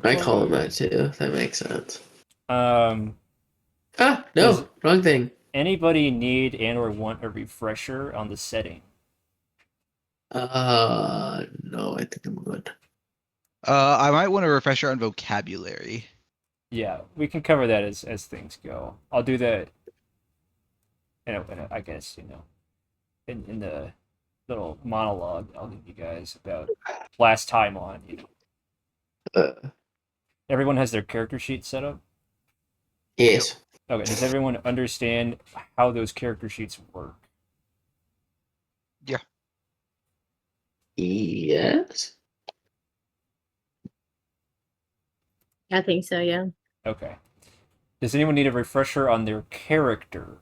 I call him that too. That makes sense. Um, Ah, does no, wrong thing. anybody need and or want a refresher on the setting? No, I think I'm good. I might want a refresher on vocabulary. Yeah, we can cover that as things go. I'll do that. I guess in the little monologue I'll give you guys about last time on. Uh, Everyone has their character sheet set up. yes. Okay, does everyone understand how those character sheets work? Yeah. Yes. I think so, yeah. Okay. Does anyone need a refresher on their character?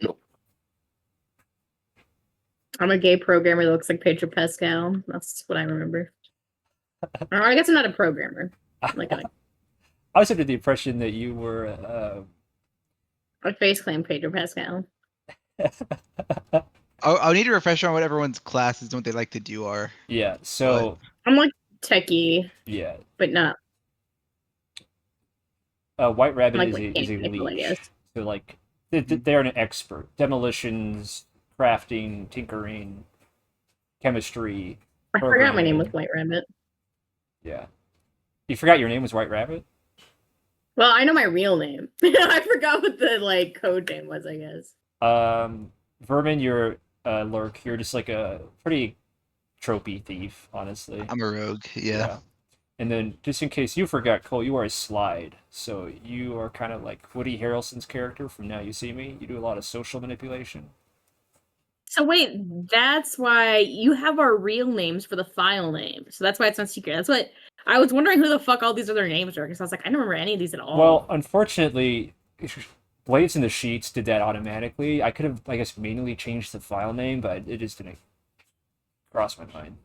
No. I'm a gay programmer that looks like Pedro Pascal. That's what I remember. Or I guess I'm not a programmer. Like I was under the impression that you were. I face claim Pedro Pascal. I'll need a refresher on what everyone's classes and what they like to do are. Yeah. So. I'm like techie. Yeah. But not. White Rabbit Like, is like, a people, I leech. guess. So like they're an expert. Demolitions, crafting, tinkering, chemistry. I forgot my name was programming. White Rabbit. Yeah. You forgot your name was White Rabbit? Well, I know my real name. I forgot what the code name was, I guess. Vermin, you're lurk. You're just like a pretty tropey thief, honestly. I'm a rogue, yeah. And then, just in case you forgot, Cole, you are a slide. So you are kind of like Woody Harrelson's character from Now You See Me. You do a lot of social manipulation. So wait, that's why you have our real names for the file name. So that's why it's not secret. That's what I was wondering who the fuck all these other names are, because I was like, I don't remember any of these at all. Well, unfortunately, Blades in the Sheets did that automatically. I could have, I guess, manually changed the file name, but it just didn't cross my mind.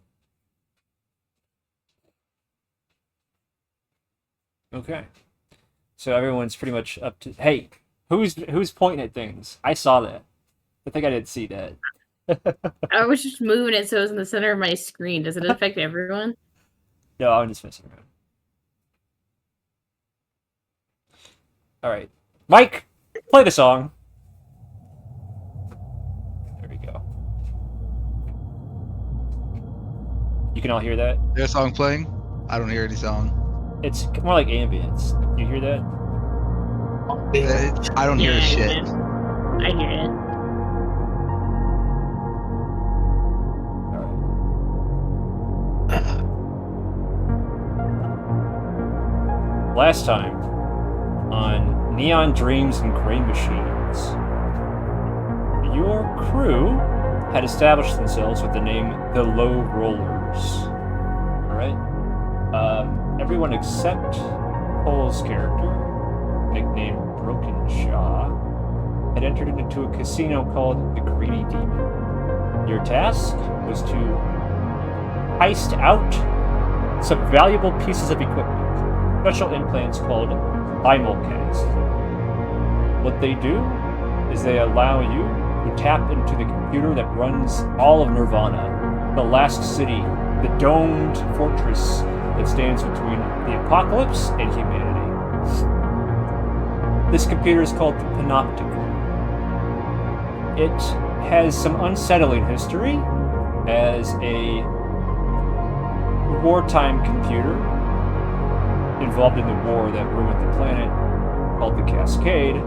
Okay. So everyone's pretty much up to. Hey, who's pointing at things? I saw that. I think I didn't see that. I was just moving it so it was in the center of my screen. Does it affect everyone? No, I'm just messing around. All right, Mike, play the song. There we go. You can all hear that? There's a song playing? I don't hear any song. It's more like ambience. You hear that? I don't hear shit. I hear it. Last time on Neon Dreams and Grain Machines, your crew had established themselves with the name the Low Rollers. Alright? Everyone except Cole's character, nicknamed Broken Shah, had entered into a casino called the Greedy Demon. Your task was to heist out some valuable pieces of equipment. Special implants called Simulcast. What they do is they allow you to tap into the computer that runs all of Nirvana, the last city, the domed fortress that stands between the apocalypse and humanity. This computer is called the Panopticon. It has some unsettling history as a wartime computer involved in the war that ruined the planet, called the Cascade,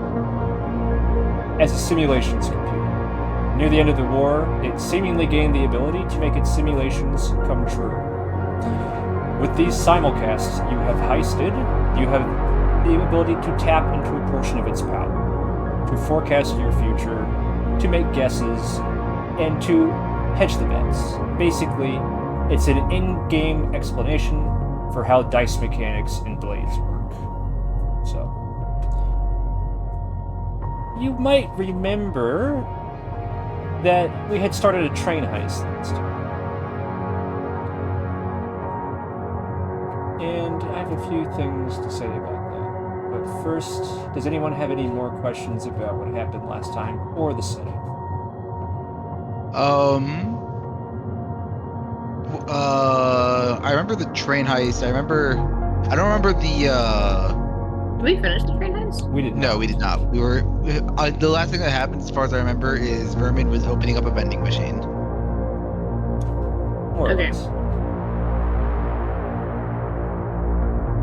as a simulations computer. Near the end of the war, it seemingly gained the ability to make its simulations come true. With these simulcasts you have heisted, you have the ability to tap into a portion of its power, to forecast your future, to make guesses, and to hedge the bets. Basically, it's an in-game explanation for how dice mechanics and blades work. So, you might remember that we had started a train heist last time. And I have a few things to say about that. But first, does anyone have any more questions about what happened last time or the setting? I remember the train heist. I don't remember the. Did we finish the train heist? We did not. No, we did not. We were. The last thing that happened, as far as I remember, is Vermin was opening up a vending machine. More or Okay. less.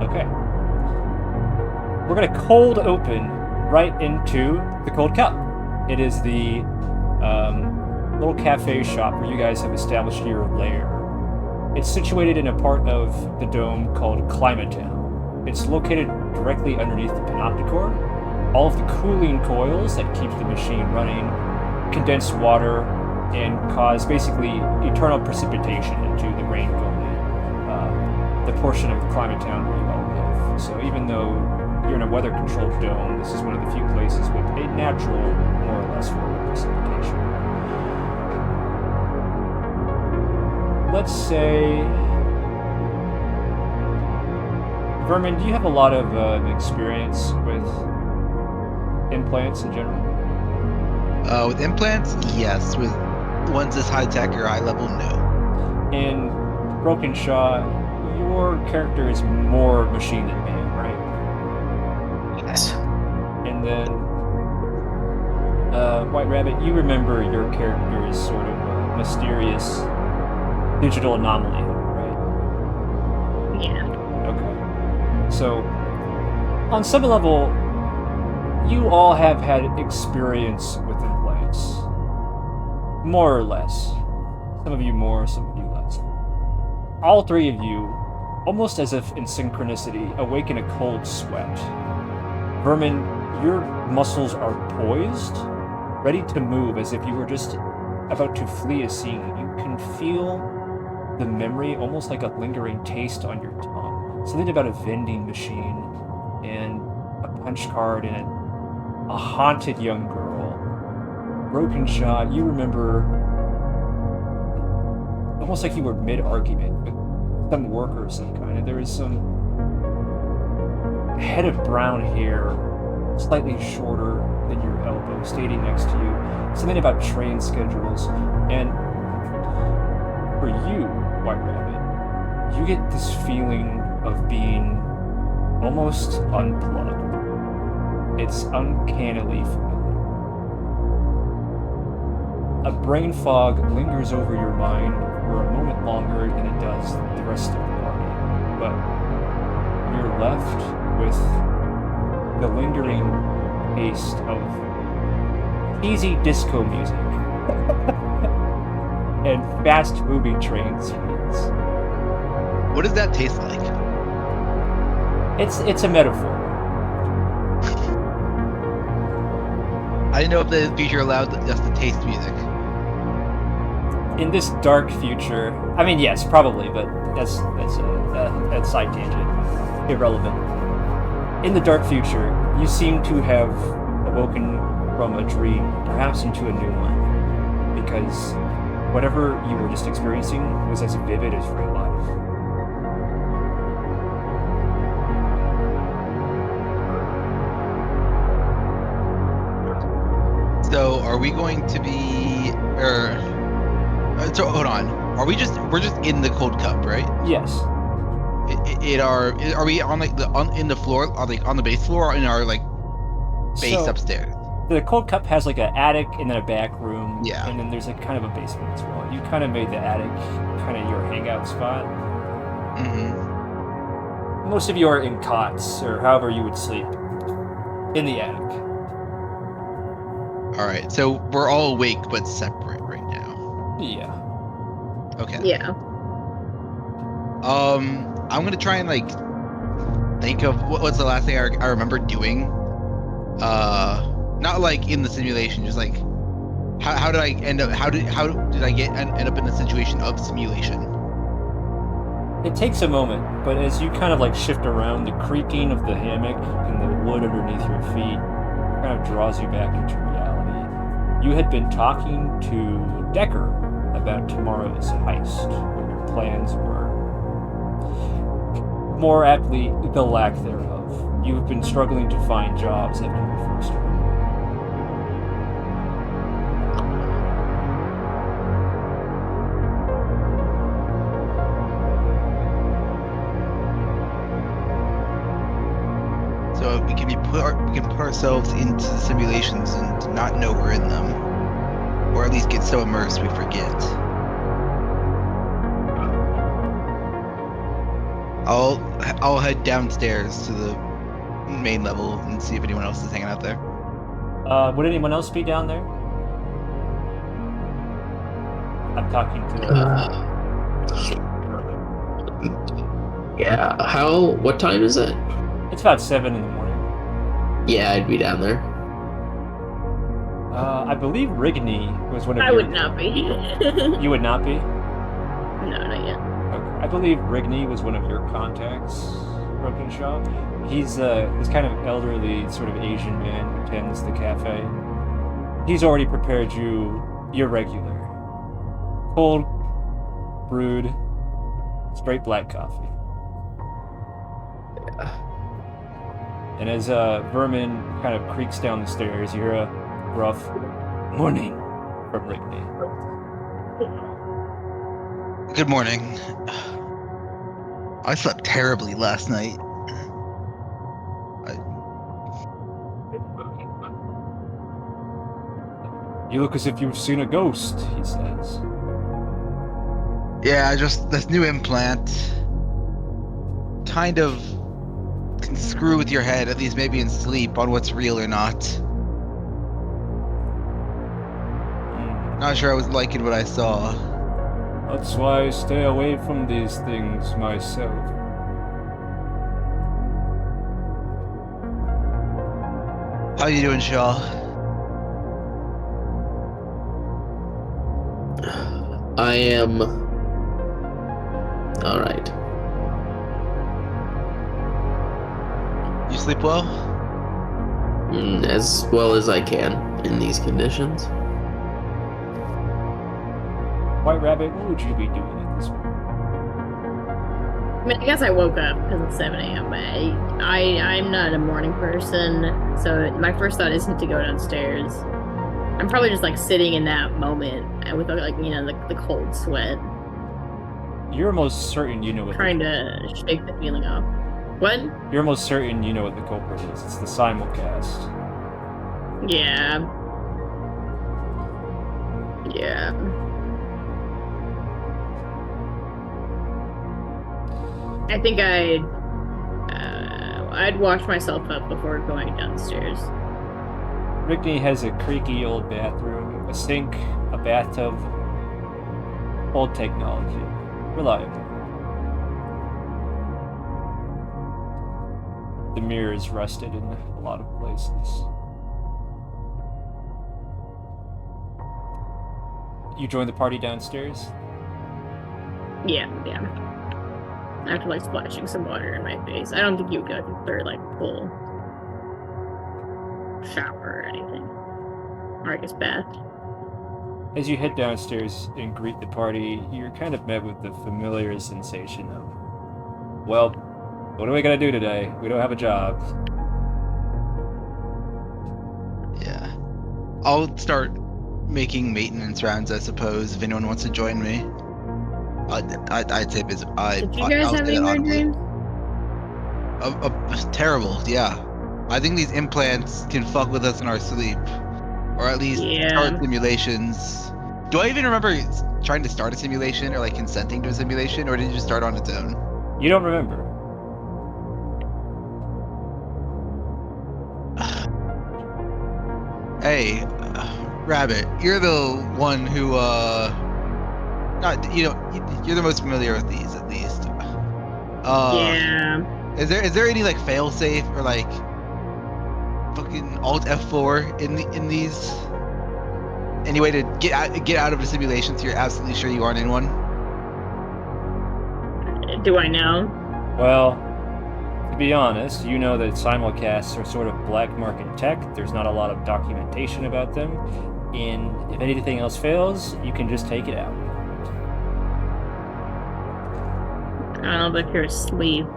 Okay. We're gonna cold open right into the cold cup. It is the little cafe shop where you guys have established your lair. It's situated in a part of the dome called Climate Town. It's located directly underneath the panopticon. All of the cooling coils that keep the machine running condense water and cause basically eternal precipitation into the rain going in. The portion of Climate Town where you all live. So even though you're in a weather-controlled dome, this is one of the few places with a natural, more or less, form of precipitation. Let's say... Vermin, do you have a lot of experience with implants in general? With implants, yes. With ones this high tech or high level, no. In Broken Shaw, your character is more machine than man, right? Yes. And then White Rabbit, you remember your character is sort of a mysterious digital anomaly, right? Yeah. Okay. So, on some level, you all have had experience with implants. More or less. Some of you more, some of you less. All three of you, almost as if in synchronicity, awaken a cold sweat. Vermin, your muscles are poised, ready to move as if you were just about to flee a scene. You can feel the memory almost like a lingering taste on your tongue. Something about a vending machine and a punch card and a haunted young girl. Broken Shot, you remember almost like you were mid-argument with some worker of some kind, and there is some head of brown hair, slightly shorter than your elbow, standing next to you. Something about train schedules. And for you, White Rabbit, you get this feeling of being almost unplugged. It's uncannily familiar. A brain fog lingers over your mind for a moment longer than it does the rest of the party, but you're left with the lingering taste of easy disco music and fast-moving train scenes. What does that taste like? It's a metaphor. I didn't know if the future allowed us to taste music. In this dark future, I mean, yes, probably, but that's a side tangent, irrelevant. In the dark future, you seem to have awoken from a dream, perhaps into a new one, because whatever you were just experiencing was as vivid as real life. So, are we going to be, so hold on. We're just in the cold cup, right? Yes. Are we on in the floor, on the base floor, or in our base So, upstairs? the cold cup has like an attic and then a back room. Yeah. And then there's a kind of a basement as well. You kind of made the attic kind of your hangout spot. Mm-hmm. Most of you are in cots, or however you would sleep, in the attic. All right. So we're all awake but separate right now. Yeah. Okay. Yeah. I'm gonna try and think of what's the last thing I remember doing. Not in the simulation, just how did I end up? How did I end up in a situation of simulation? It takes a moment, but as you kind of shift around, the creaking of the hammock and the wood underneath your feet kind of draws you back into reality. You had been talking to Decker about tomorrow's heist, what your plans were. More aptly, the lack thereof. You have been struggling to find jobs after your first one. but we can put ourselves into the simulations and not know we're in them, or at least get so immersed we forget. I'll head downstairs to the main level and see if anyone else is hanging out there. Would anyone else be down there? I'm talking to. Yeah. What time is it? It's about 7 in the morning. Yeah, I'd be down there. I believe Rigney was one of I your... would not be. You would not be? No, not yet. Okay. I believe Rigney was one of your contacts, Rabbit and Shah. He's this kind of elderly, sort of Asian man who tends the cafe. He's already prepared you your regular. Cold, brewed, straight black coffee. Yeah. And as Vermin kind of creaks down the stairs, you hear a gruff morning from Rigney. Good morning. I slept terribly last night. You look as if you've seen a ghost, he says. Yeah, just this new implant kind of can screw with your head, at least maybe in sleep, on what's real or not. Not sure I was liking what I saw. That's why I stay away from these things myself. How you doing, Shaw? I am. All right. You sleep well? As well as I can in these conditions. White Rabbit, what would you be doing at this moment? I mean, I guess I woke up because it's 7 a.m., but I'm not a morning person, so my first thought isn't to go downstairs. I'm probably just, like, sitting in that moment with, like, you know, the cold sweat. You're almost certain you know what Trying to shake the feeling off. What? You're almost certain you know what the culprit is. It's the Simulcast. Yeah. Yeah. I think I'd wash myself up before going downstairs. Rigney has a creaky old bathroom, a sink, a bathtub. Old technology. Reliable. The mirror is rusted in a lot of places. You join the party downstairs? Yeah. After, like, splashing some water in my face. I don't think you would go through, like, full shower or anything. Or I guess bath. As you head downstairs and greet the party, you're kind of met with the familiar sensation of, well, what are we gonna do today? We don't have a job. Yeah. I'll start making maintenance rounds, I suppose, if anyone wants to join me. I'd say Did you guys have any weird dreams? Terrible, yeah. I think these implants can fuck with us in our sleep. Or at least start simulations. Do I even remember trying to start a simulation or, like, consenting to a simulation, or did it just start on its own? You don't remember. Hey, Rabbit, you're the one who, you're the most familiar with these, at least. Yeah. Is there any, like, fail-safe or, like, fucking Alt F4 in these? Any way to get out of a simulation so you're absolutely sure you aren't in one? Do I know? Well, to be honest, you know that simulcasts are sort of black market tech. There's not a lot of documentation about them. And if anything else fails, you can just take it out. I don't know, but if you're asleep.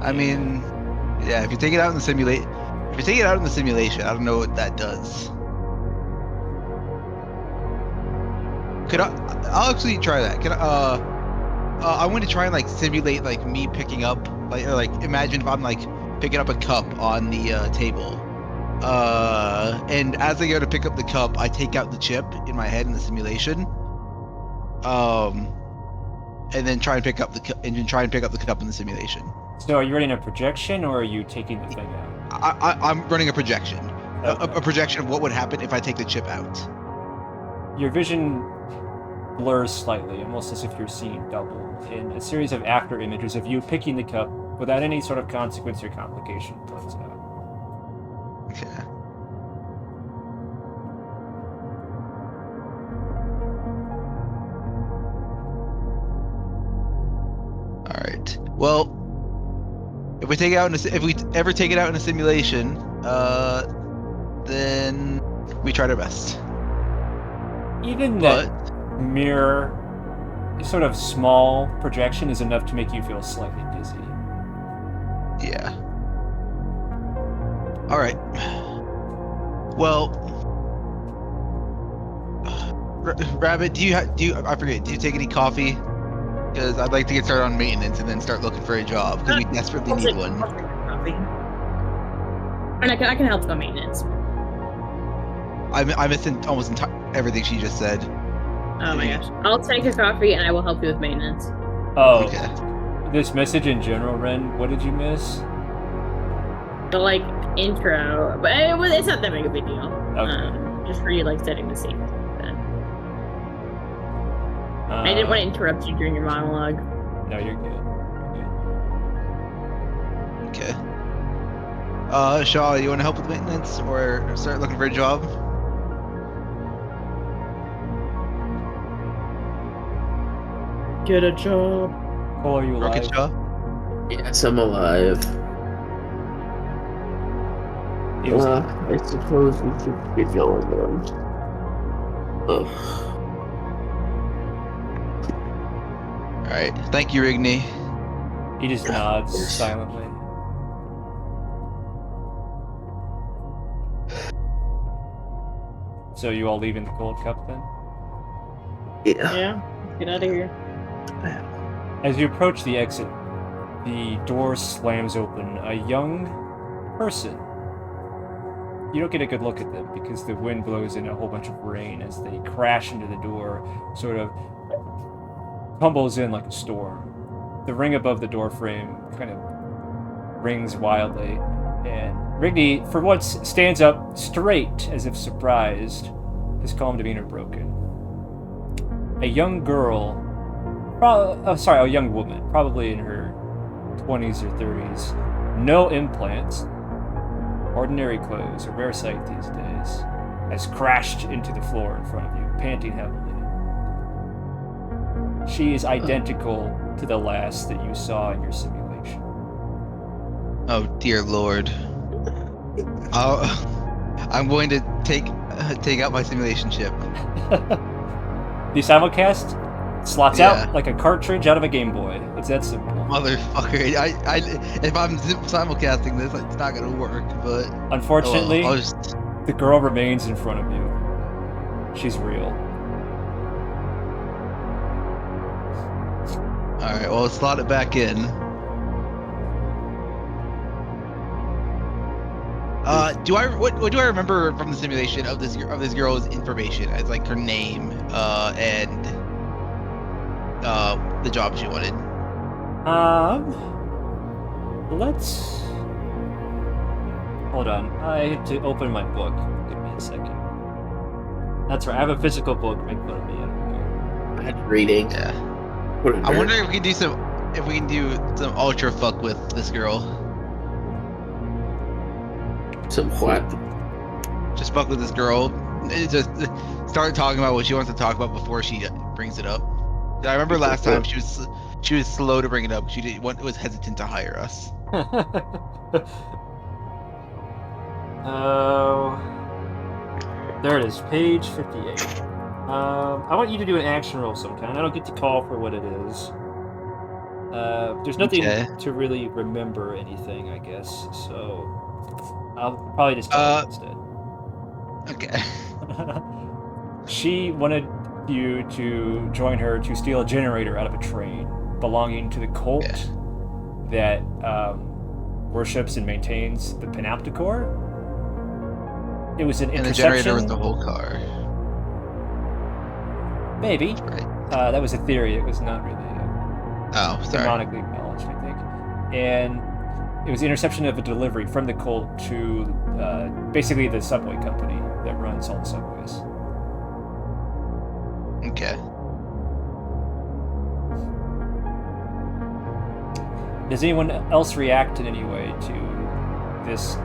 I mean, yeah, if you take it out in the simulation, I don't know what that does. I'll actually try that. I want to try and, like, simulate, like, me picking up Like imagine if I'm like picking up a cup on the table. And as I go to pick up the cup, I take out the chip in my head in the simulation. And then try and pick up the cup in the simulation. So are you running a projection or are you taking the thing out? I'm running a projection. Okay. A projection of what would happen if I take the chip out. Your vision blurs slightly, almost as if you're seeing double, in a series of after images of you picking the cup without any sort of consequence or complication plays out. Okay. All right. Well, if we ever take it out in a simulation, then we tried our best. Even that mere sort of small projection is enough to make you feel slightly dizzy. Yeah. All right. Well, Rabbit, do you take any coffee? Because I'd like to get started on maintenance and then start looking for a job because we desperately need one. I'll take coffee. And I can help with maintenance. I missed almost everything she just said. Oh my gosh. I'll take a coffee and I will help you with maintenance. Oh, Okay. This message in general, Ren, what did you miss? The intro, but it's not that big of a deal. Okay. Just for you setting the scene. I didn't want to interrupt you during your monologue. No, you're good. Okay. Shaw, you want to help with maintenance or start looking for a job? Get a job. Cole, are you alive? Rocket Shaw? Yes, I'm alive. I suppose we should get going then. Ugh. Alright. Thank you, Rigney. He just nods silently. So you all leaving the gold cup then? Yeah. Let's get out of here. As you approach the exit, the door slams open. A young person. You don't get a good look at them because the wind blows in a whole bunch of rain as they crash into the door, sort of tumbles in like a storm. The ring above the door frame kind of rings wildly, and Rigney, for once, stands up straight as if surprised, his calm demeanor broken. A young girl, a young woman, probably in her 20s or 30s, no implants, ordinary clothes, a rare sight these days, has crashed into the floor in front of you, panting heavily. She is identical to the last that you saw in your simulation. Oh dear Lord. I'm going to take out my simulation chip. The Simulcast slots out like a cartridge out of a Game Boy. It's that simple. Motherfucker! If I'm simulcasting this, it's not gonna work. But unfortunately, just... the girl remains in front of you. She's real. All right. Well, slot it back in. What do I remember from the simulation of this girl's information as her name and the job she wanted? Let's hold on. I have to open my book. Give me a second. That's right. I have a physical book. Make fun of me. I don't care. Bad reading. Yeah. I wonder if we can do some ultra fuck with this girl. Some what? Just fuck with this girl. Just start talking about what she wants to talk about before she brings it up. I remember last time she was slow to bring it up. She was hesitant to hire us. Oh, there it is, page 58. I want you to do an action roll of some kind. I don't get to call for what it is. There's nothing to really remember anything, I guess. So I'll probably just tell you instead. Okay. She wanted you to join her to steal a generator out of a train belonging to the cult that worships and maintains the Panopticon. It was an interception. And the generator was the whole car. Maybe. Right. That was a theory. It was not really canonically acknowledged, I think. And it was the interception of a delivery from the cult to basically the subway company that runs all the subways. Okay. Does anyone else react in any way to this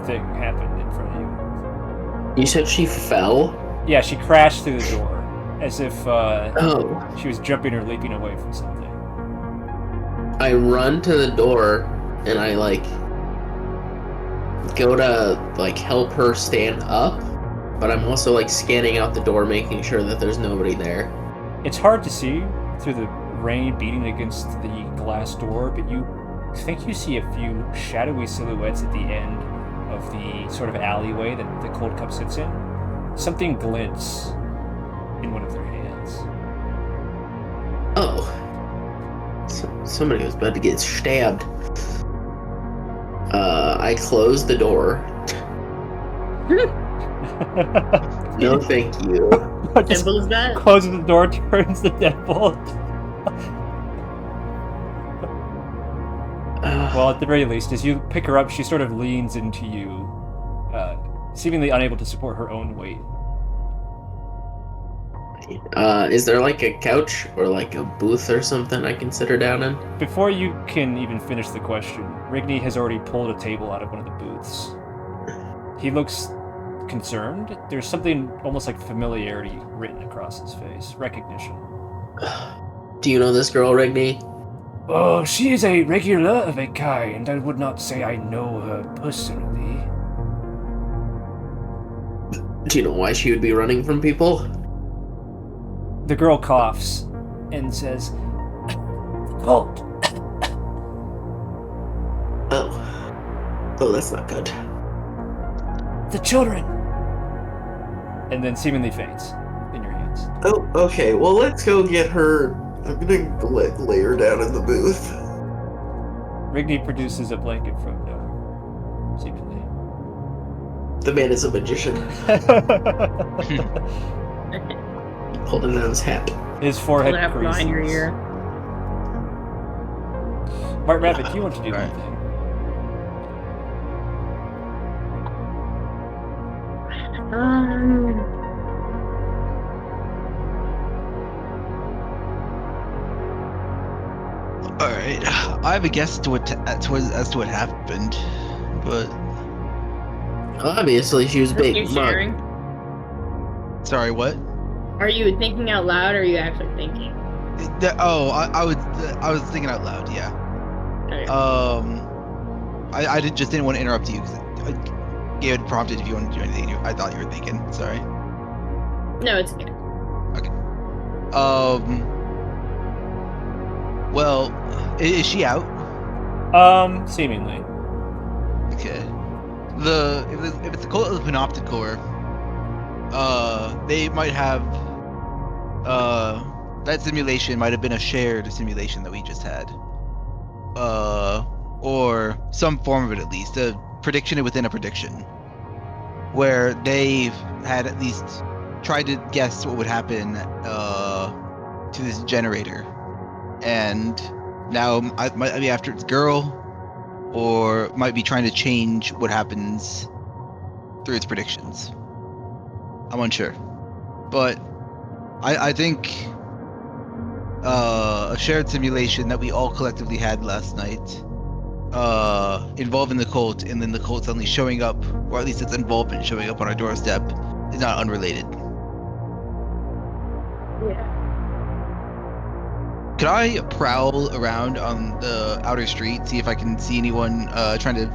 thing happened in front of you? You said she fell? Yeah, she crashed through the door as if she was jumping or leaping away from something. I run to the door and I go to help her stand up, but I'm also scanning out the door, making sure that there's nobody there. It's hard to see through the rain beating against the glass door, but you think you see a few shadowy silhouettes at the end of the sort of alleyway that the cold cup sits in. Something glints in one of their hands. Oh. Somebody was about to get stabbed. I closed the door. No, thank you. Just that? Closes the door, turns the deadbolt. Well, at the very least, as you pick her up, she sort of leans into you, seemingly unable to support her own weight. Is there a couch or a booth or something I can sit her down in? Before you can even finish the question, Rigney has already pulled a table out of one of the booths. He looks concerned. There's something almost like familiarity written across his face. Recognition. Do you know this girl, Rigney? Oh, she is a regular of a kind. I would not say I know her personally. Do you know why she would be running from people? The girl coughs and says, "Cult." Oh, that's not good. The children. And then seemingly faints in your hands. Oh, okay. Well, let's go get her. I'm gonna lay her down in the booth. Rigney produces a blanket from nowhere, seemingly. The man is a magician. Holding it on his hat. His forehead creases. Behind your ear. Mark Rabbit, do you want to do anything? All right, I have a guess as to what happened, but obviously she was big. Sharing? Sorry, what? Are you thinking out loud, or are you actually thinking? I was thinking out loud. Yeah. Okay. I didn't want to interrupt you because you had prompted if you wanted to do anything. I thought you were thinking. Sorry. No, it's okay. Okay. Well, is she out? Seemingly. Okay. If it's the cult of the Panopticon, they might have that simulation might have been a shared simulation that we just had, or some form of it at least, a prediction within a prediction, where they had at least tried to guess what would happen to this generator, and now might be after its girl, or might be trying to change what happens through its predictions. I'm unsure, but I think a shared simulation that we all collectively had last night, involving the cult, and then the cult suddenly showing up, or at least its involvement showing up on our doorstep, is not unrelated. Yeah. Could I prowl around on the outer street, see if I can see anyone trying to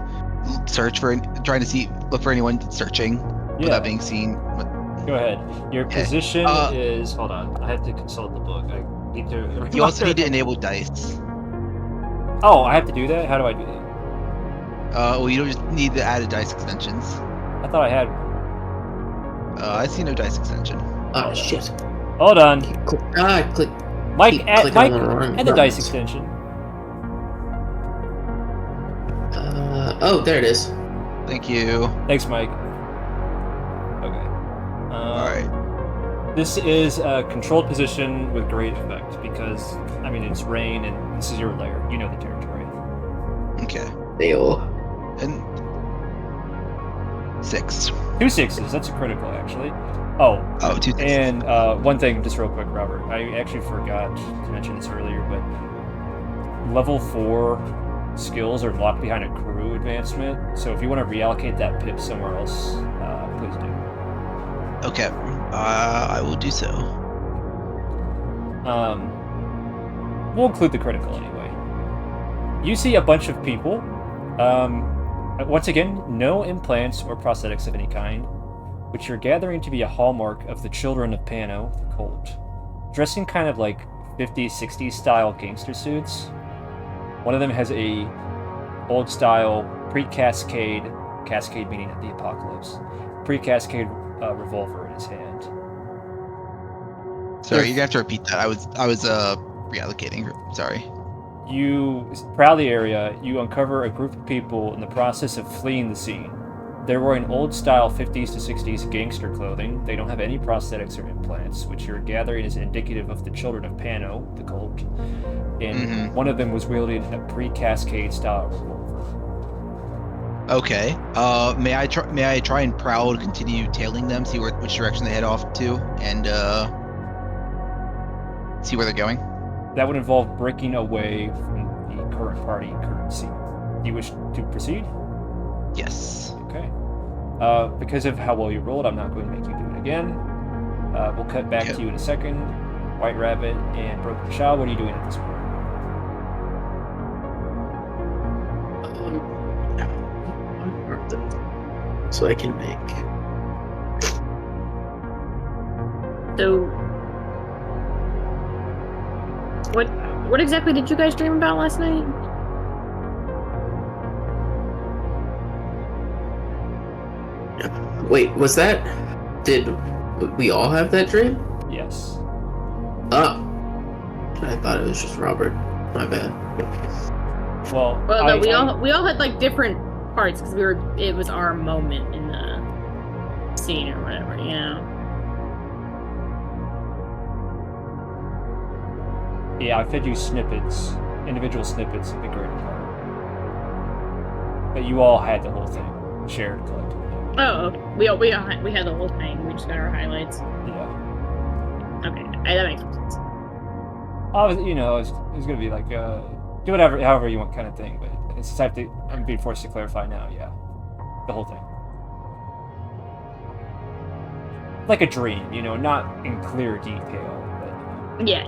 look for anyone searching without being seen? Go ahead. Your position is... Hold on. I have to consult the book. I need to... You also need to enable dice. Oh, I have to do that? How do I do that? Well, you don't just need to add dice extensions. I thought I had one. I see no dice extension. Oh, shit. Hold on. Click. Mike, add the dice extension. Oh, there it is. Thank you. Thanks, Mike. Okay. Alright. This is a controlled position with great effect because, I mean, it's rain and this is your lair. You know the territory. Okay. Ew. And 6. 2 6s. That's a critical, actually. Oh, 2 6s. and one thing, just real quick, Robert. I actually forgot to mention this earlier, but level 4 skills are locked behind a crew advancement. So if you want to reallocate that pip somewhere else, please do. Okay. I will do so. We'll include the critical anyway. You see a bunch of people. Once again, no implants or prosthetics of any kind, which you're gathering to be a hallmark of the Children of Pano, the cult. Dressing kind of like 50s, 60s style gangster suits. One of them has a old style pre-cascade, cascade meaning at the apocalypse, pre-cascade revolver in his hand. Sorry, you're gonna have to repeat that. I was reallocating. Sorry. You prowl the area, you uncover a group of people in the process of fleeing the scene. They're wearing old-style 50s to 60s gangster clothing. They don't have any prosthetics or implants, which you're gathering is indicative of the Children of Pano, the cult. And one of them was wielding a pre-cascade style revolver. Okay. May I try and prowl to continue tailing them, see which direction they head off to, and see where they're going? That would involve breaking away from the current party, current scene. Do you wish to proceed? Yes. Okay. Because of how well you rolled, I'm not going to make you do it again. We'll cut back to you in a second. White Rabbit and Broken Shah, what are you doing at this point? So I can make. So, what exactly did you guys dream about last night? Wait, was that? Did we all have that dream? Yes. Oh. I thought it was just Robert. My bad. Well, no, we all had like different parts because it was our moment in the scene or whatever, you know. Yeah, I fed you snippets, individual snippets of the greater part. But you all had the whole thing shared collectively. Oh, okay. We had the whole thing. We just got our highlights. Yeah. Okay, that makes sense. It's gonna be like do whatever, however you want kind of thing. But it's the type that I'm being forced to clarify now. Yeah, the whole thing. Like a dream, not in clear detail, but Yeah.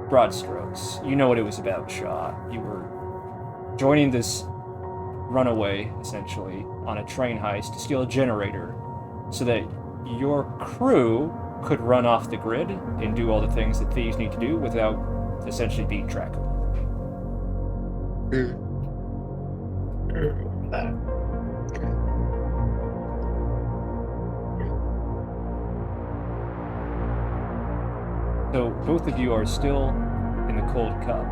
broad strokes. You know what it was about, Shaw. You were joining this runaway, essentially, on a train heist to steal a generator so that your crew could run off the grid and do all the things that thieves need to do without essentially being trackable. So both of you are still in the cold cup.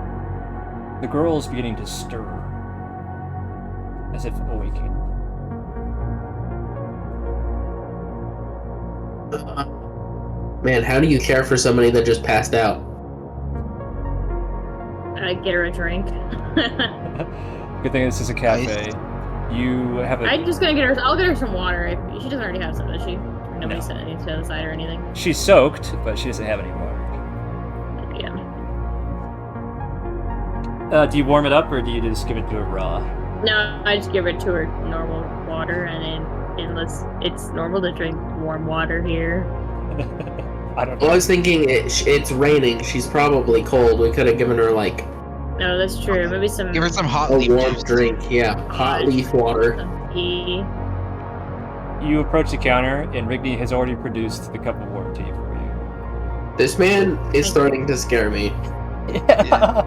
The girl is beginning to stir, as if awaking. Man, how do you care for somebody that just passed out? I get her a drink. Good thing this is a cafe. You have a... I'll get her some water. She doesn't already have some, does she? Nobody said anything to the side or anything. She's soaked, but she doesn't have any water. Yeah. Do you warm it up, or do you just give it to her raw? No, I just give it to her normal water, and then unless it's normal to drink warm water here. I don't know. Well, I was thinking it's raining. She's probably cold. We could have given her like. No, that's true. Maybe some. Give her some hot a leaf warm juice. drink. Yeah, hot leaf water. Tea. You approach the counter, and Rigney has already produced the cup of warm tea for you. This man is starting to scare me. Yeah.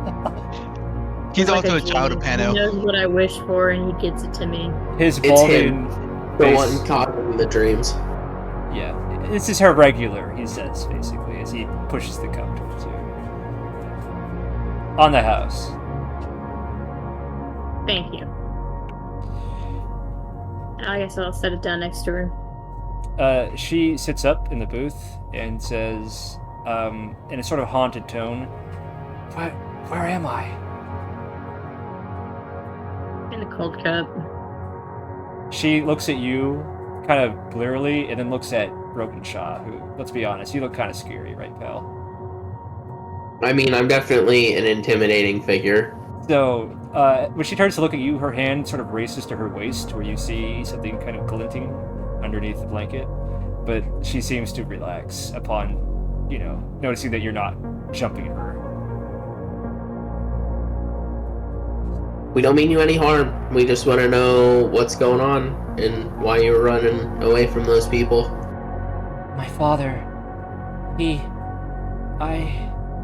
He's Like also a child of genie. Pano. He knows what I wish for, and he gives it to me. His It's balding The face. one caught in the dreams. Yeah, this is her regular, he says, basically, as he pushes the cup towards you. On the house, Thank you. I guess I'll set it down next to her. She sits up in the booth and says, in a sort of haunted tone, Where am I? In the cold cup. She looks at you kind of blearily and then looks at Rabbit and Shah, who, let's be honest, you look kind of scary, right, pal? I mean, I'm definitely an intimidating figure. So, when she turns to look at you, her hand sort of races to her waist, where you see something kind of glinting underneath the blanket, but she seems to relax upon, noticing that you're not jumping her. We don't mean you any harm. We just want to know what's going on and why you were running away from those people. My father, and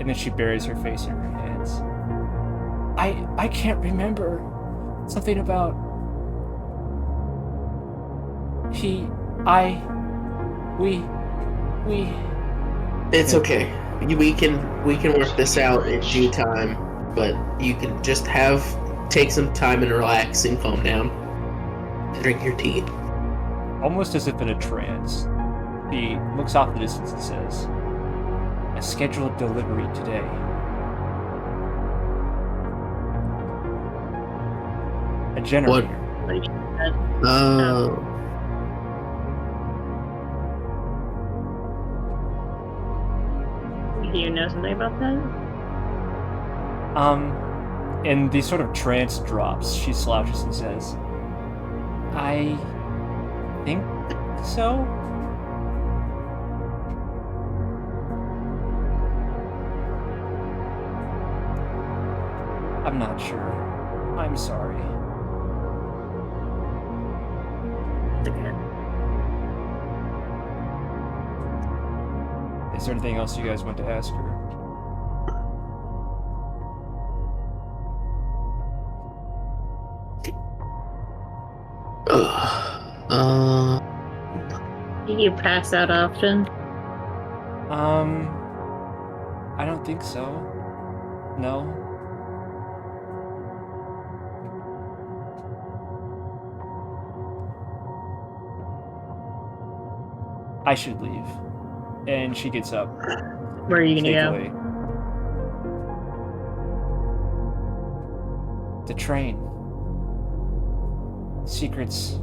then she buries her face in her hands. I can't remember. Something about... we... It's okay. We can work this out in due time, but you can just take some time and relax and calm down. Drink your tea. Almost as if in a trance, he looks off in the distance and says, "A scheduled delivery today." A generator. Oh. Do you know something about that? And the sort of trance drops. She slouches and says, "I think so?" I'm not sure. I'm sorry. Okay. Is there anything else you guys want to ask her? Do you pass out often? I don't think so. No. I should leave. And she gets up. Where are you gonna go? Away. The train. Secrets.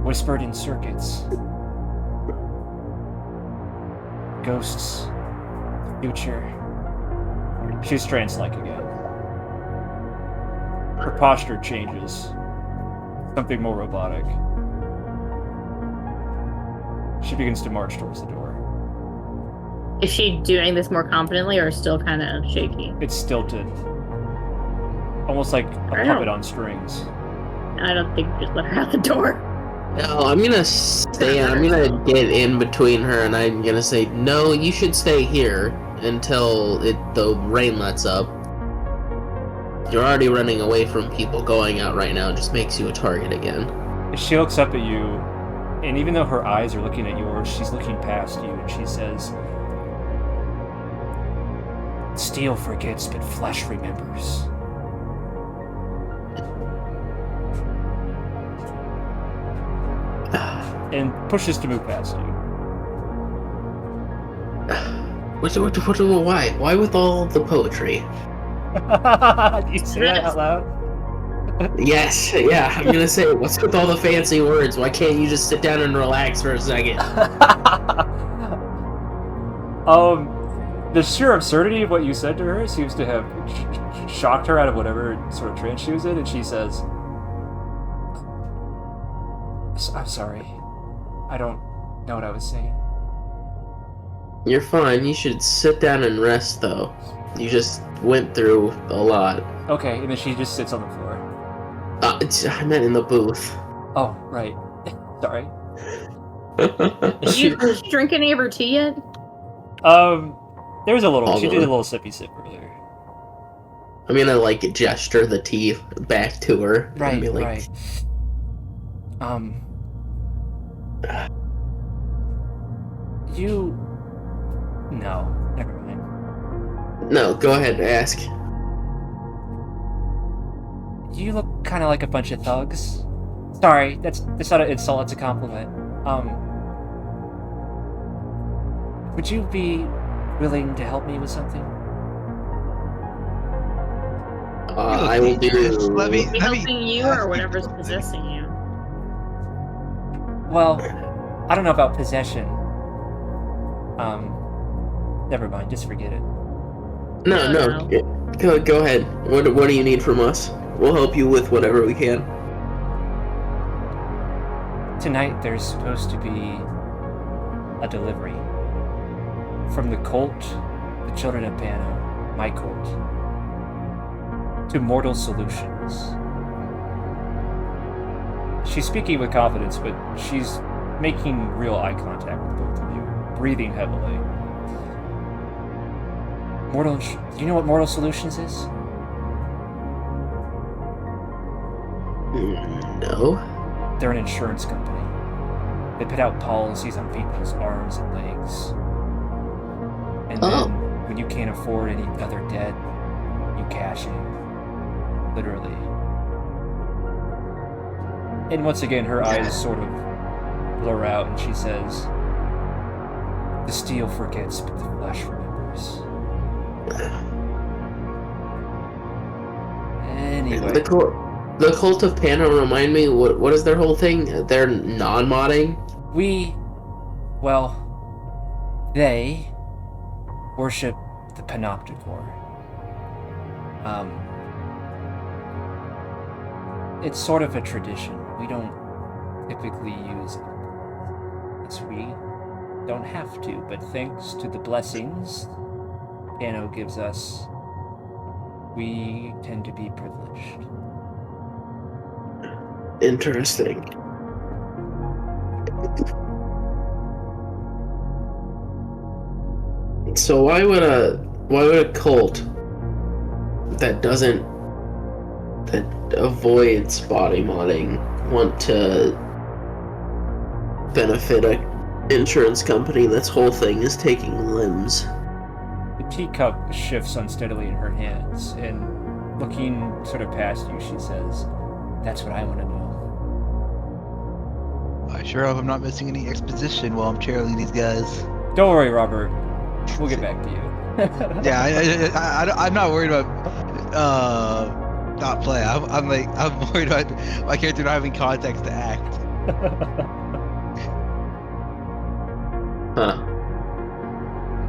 Whispered in circuits. Ghosts. Future. She's trance-like again. Her posture changes. Something more robotic. She begins to march towards the door. Is she doing this more confidently or still kind of shaky? It's stilted. Almost like a puppet on strings. I don't think we just let her out the door. No, I'm gonna stay. I'm gonna get in between her, and I'm gonna say, no, you should stay here until the rain lets up. You're already running away from people. Going out right now just makes you a target again. She looks up at you, and even though her eyes are looking at yours, she's looking past you, and she says, "Steel forgets, but flesh remembers." And pushes to move past you. Why? Why with all the poetry? Do you say that out loud? Yes, yeah, I'm gonna say, what's with all the fancy words? Why can't you just sit down and relax for a second? The sheer absurdity of what you said to her seems to have shocked her out of whatever sort of trance she was in, and she says, "I'm sorry. I don't know what I was saying." You're fine. You should sit down and rest, though. You just went through a lot. Okay, and then she just sits on the floor. I meant in the booth. Oh, right. Sorry. Did you drink any of her tea yet? There was a little. She did a little sippy sip earlier. I'm gonna gesture the tea back to her. Right, and be like, right. No, never mind. No, go ahead and ask. You look kind of like a bunch of thugs. Sorry, that's not an insult, it's a compliment. Would you be willing to help me with something? I will do... Let me Helping you ask or whatever's something. possessing you. Well, I don't know about possession. Never mind, just forget it. No. Go ahead. What do you need from us? We'll help you with whatever we can. Tonight there's supposed to be a delivery from the cult, the Children of Pano, my cult, to Mortal Solutions. She's speaking with confidence, but she's making real eye contact with both of you, breathing heavily. Do you know what Mortal Solutions is? No. They're an insurance company. They put out policies on people's arms and legs. And then, when you can't afford any other debt, you cash in. Literally. And once again, her eyes sort of blur out, and she says, "The steel forgets, but the flesh remembers." Anyway. The cult of Pano, remind me, what is their whole thing? They're non-modding? They worship the Panopticon. It's sort of a tradition. We don't typically use it. We don't have to, but thanks to the blessings Pano gives us, we tend to be privileged. Interesting. So why would a cult that avoids body modding want to benefit a insurance company that's whole thing is taking limbs? The teacup shifts unsteadily in her hands, and looking sort of past you, she says, "That's what I want to know." I sure hope I'm not missing any exposition while I'm trailing these guys. Don't worry, Robert. We'll get back to you. Yeah, I'm not worried about not play. I'm worried about my character not having context to act. Huh.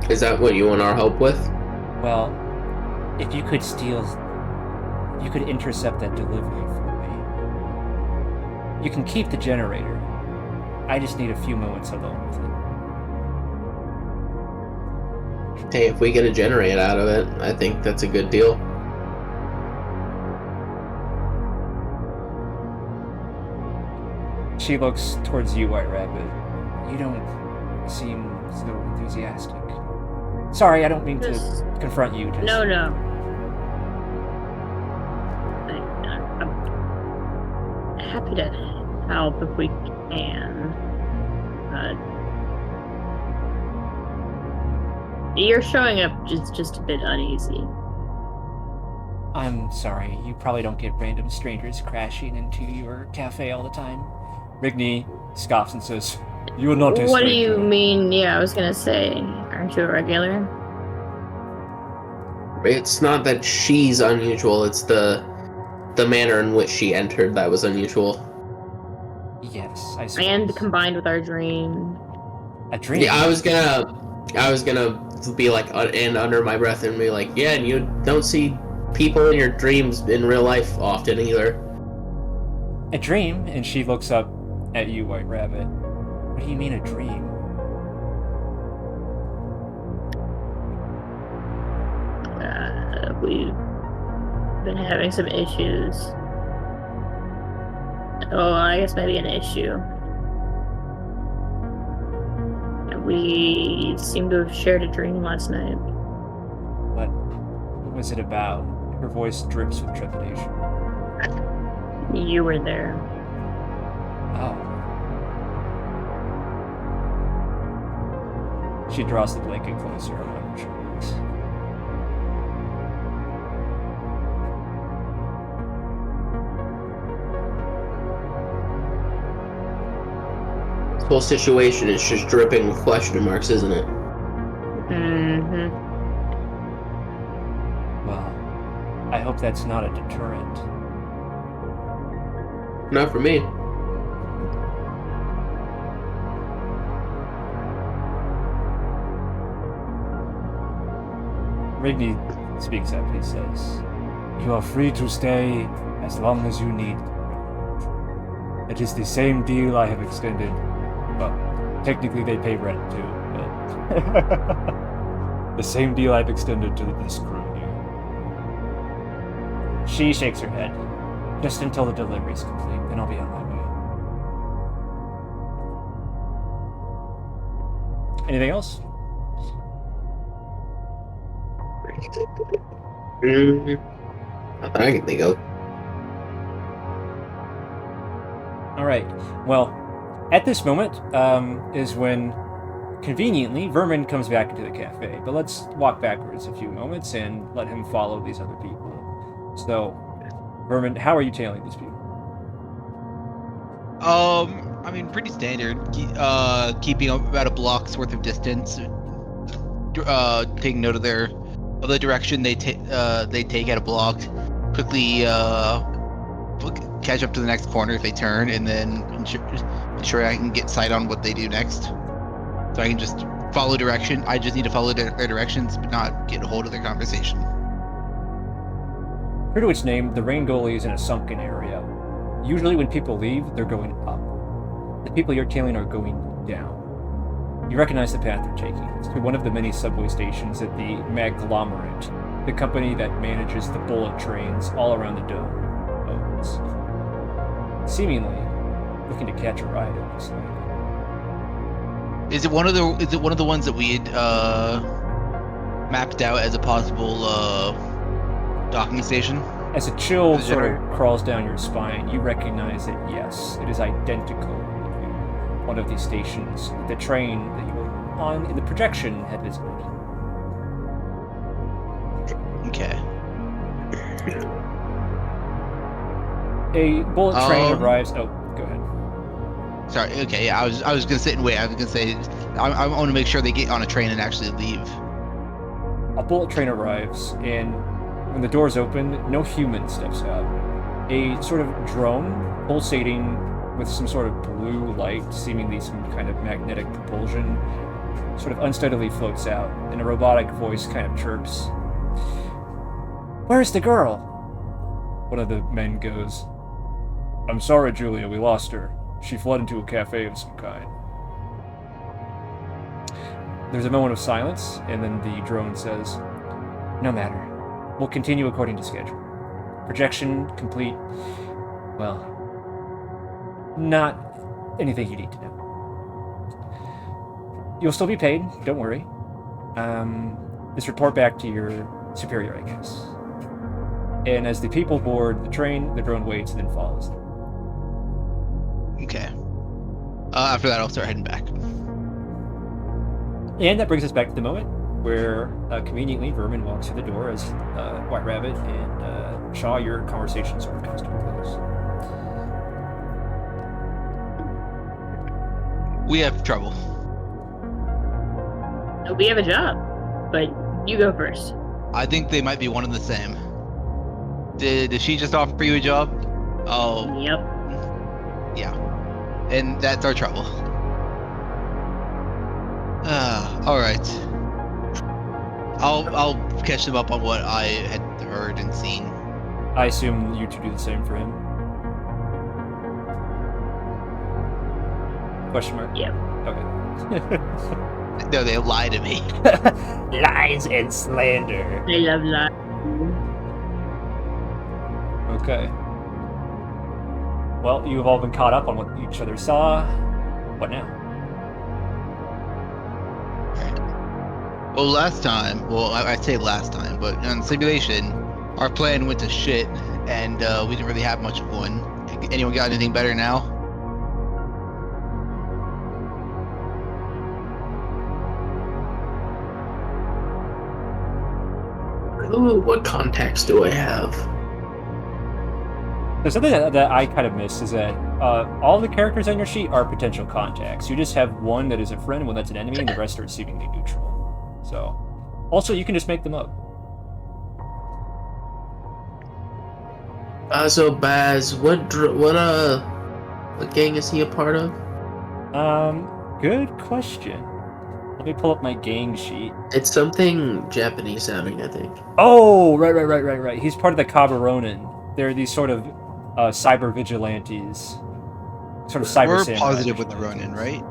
Is that what you want our help with? Well, if you could intercept that delivery for me. You can keep the generator. I just need a few moments alone with it. Hey, if we get a generator out of it, I think that's a good deal. She looks towards you, White Rabbit. You don't seem so enthusiastic. Sorry, I don't mean to confront you. No. I'm happy to help if we can. You're showing up just a bit uneasy. I'm sorry. You probably don't get random strangers crashing into your cafe all the time. Rigney scoffs and says, "You are not a stranger." What do you mean? Yeah, I was gonna say, aren't you a regular? It's not that she's unusual, it's the manner in which she entered that was unusual. Yes, I suppose. And combined with our dream. A dream? Yeah, I was gonna be like, and under my breath, and be like, yeah, and you don't see people in your dreams in real life often either. A dream? And she looks up at you, White Rabbit. What do you mean a dream? We've been having some issues. Oh, I guess maybe an issue. We seem to have shared a dream last night. What was it about? Her voice drips with trepidation. You were there. Oh. She draws the blanket closer around her shoulders. whole situation is just dripping with question marks, isn't it? Mm-hmm. Well, I hope that's not a deterrent. Not for me. Rigney speaks up. He says, "You are free to stay as long as you need. It is the same deal I have extended. Well, technically they pay rent too, but the same deal I've extended to this crew here." She shakes her head. "Just until the delivery is complete, then I'll be on my way." Anything else? Nothing I can think of. All right. Well, at this moment is when, conveniently, Vermin comes back into the cafe. But let's walk backwards a few moments and let him follow these other people. So, Vermin, how are you tailing these people? I mean, pretty standard. Keeping about a block's worth of distance. Taking note of the direction they take at a block. Quickly catch up to the next corner if they turn, and then ensure I can get sight on what they do next. So I can just follow direction. I just need to follow their directions, but not get a hold of their conversation. True to its name, the rain gully is in a sunken area. Usually when people leave, they're going up. The people you're tailing are going down. You recognize the path they're taking. It's to one of the many subway stations at the Magglomerate, the company that manages the bullet trains all around the dome. Owns. Seemingly looking to catch a ride, it looks like. Is it one of the ones that we had mapped out as a possible docking station? As a chill sort of crawls down your spine, you recognize that yes, it is identical to one of these stations, the train that you were on in the projection had visited. Okay. A bullet train arrives. Oh, go ahead. Sorry. Okay. Yeah. I was gonna sit and wait. I was gonna say I want to make sure they get on a train and actually leave. A bullet train arrives, and when the doors open, no human steps out. A sort of drone, pulsating with some sort of blue light, seemingly some kind of magnetic propulsion, sort of unsteadily floats out, and a robotic voice kind of chirps, "Where's the girl?" One of the men goes, "I'm sorry, Julia, we lost her. She fled into a cafe of some kind." There's a moment of silence, and then the drone says, "No matter. We'll continue according to schedule. Projection complete. Well, not anything you need to know. You'll still be paid, don't worry. Just report back to your superior, I guess." And as the people board the train, the drone waits and then follows them. Okay. After that, I'll start heading back. And that brings us back to the moment where, conveniently, Vermin walks through the door as White Rabbit and Shaw, your conversation sort of comes to a close. We have trouble. We have a job, but you go first. I think they might be one and the same. Did she just offer you a job? Oh. Yep. Yeah. And that's our trouble. All right. I'll catch them up on what I had heard and seen. I assume you two do the same for him. Question mark? Yep. Okay. No, they lie to me. Lies and slander. I love that. Okay. Well, you've all been caught up on what each other saw. What now? Well, I say last time, but on simulation, our plan went to shit, and we didn't really have much of one. Anyone got anything better now? Ooh, what contacts do I have? There's something that I kind of missed is that all the characters on your sheet are potential contacts. You just have one that is a friend, one that's an enemy, and the rest are seemingly neutral. So, also, you can just make them up. So Baz, what gang is he a part of? Good question. Let me pull up my gang sheet. It's something Japanese sounding, I think. Oh, right. He's part of the Kabaronin. They're these sort of cyber vigilantes. Sort of cyber We're samurai positive with the vigilantes. Ronin, right?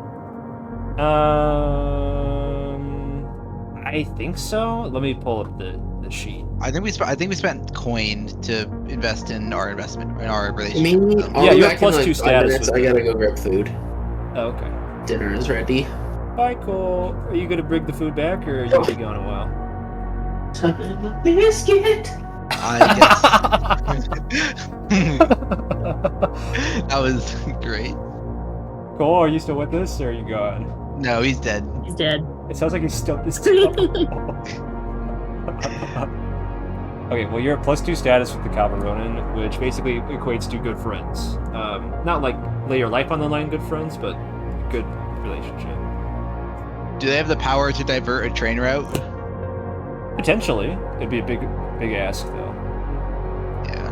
I think so. Let me pull up the sheet. I think we spent coin to invest in our relationship. Yeah, you have plus 2 status. I gotta go grab food. Oh, okay. Dinner is ready. Michael, are you gonna bring the food back, or are you gonna be gone a while? Biscuit. I guess. That was great. Cole, are you still with us, or are you gone? No, he's dead. He's dead. It sounds like he's still this. Okay, well, you're at plus 2 status with the Kabaronin, which basically equates to good friends. Not like lay your life on the line good friends, but good relationship. Do they have the power to divert a train route? Potentially. It'd be a big ask, though. Yeah.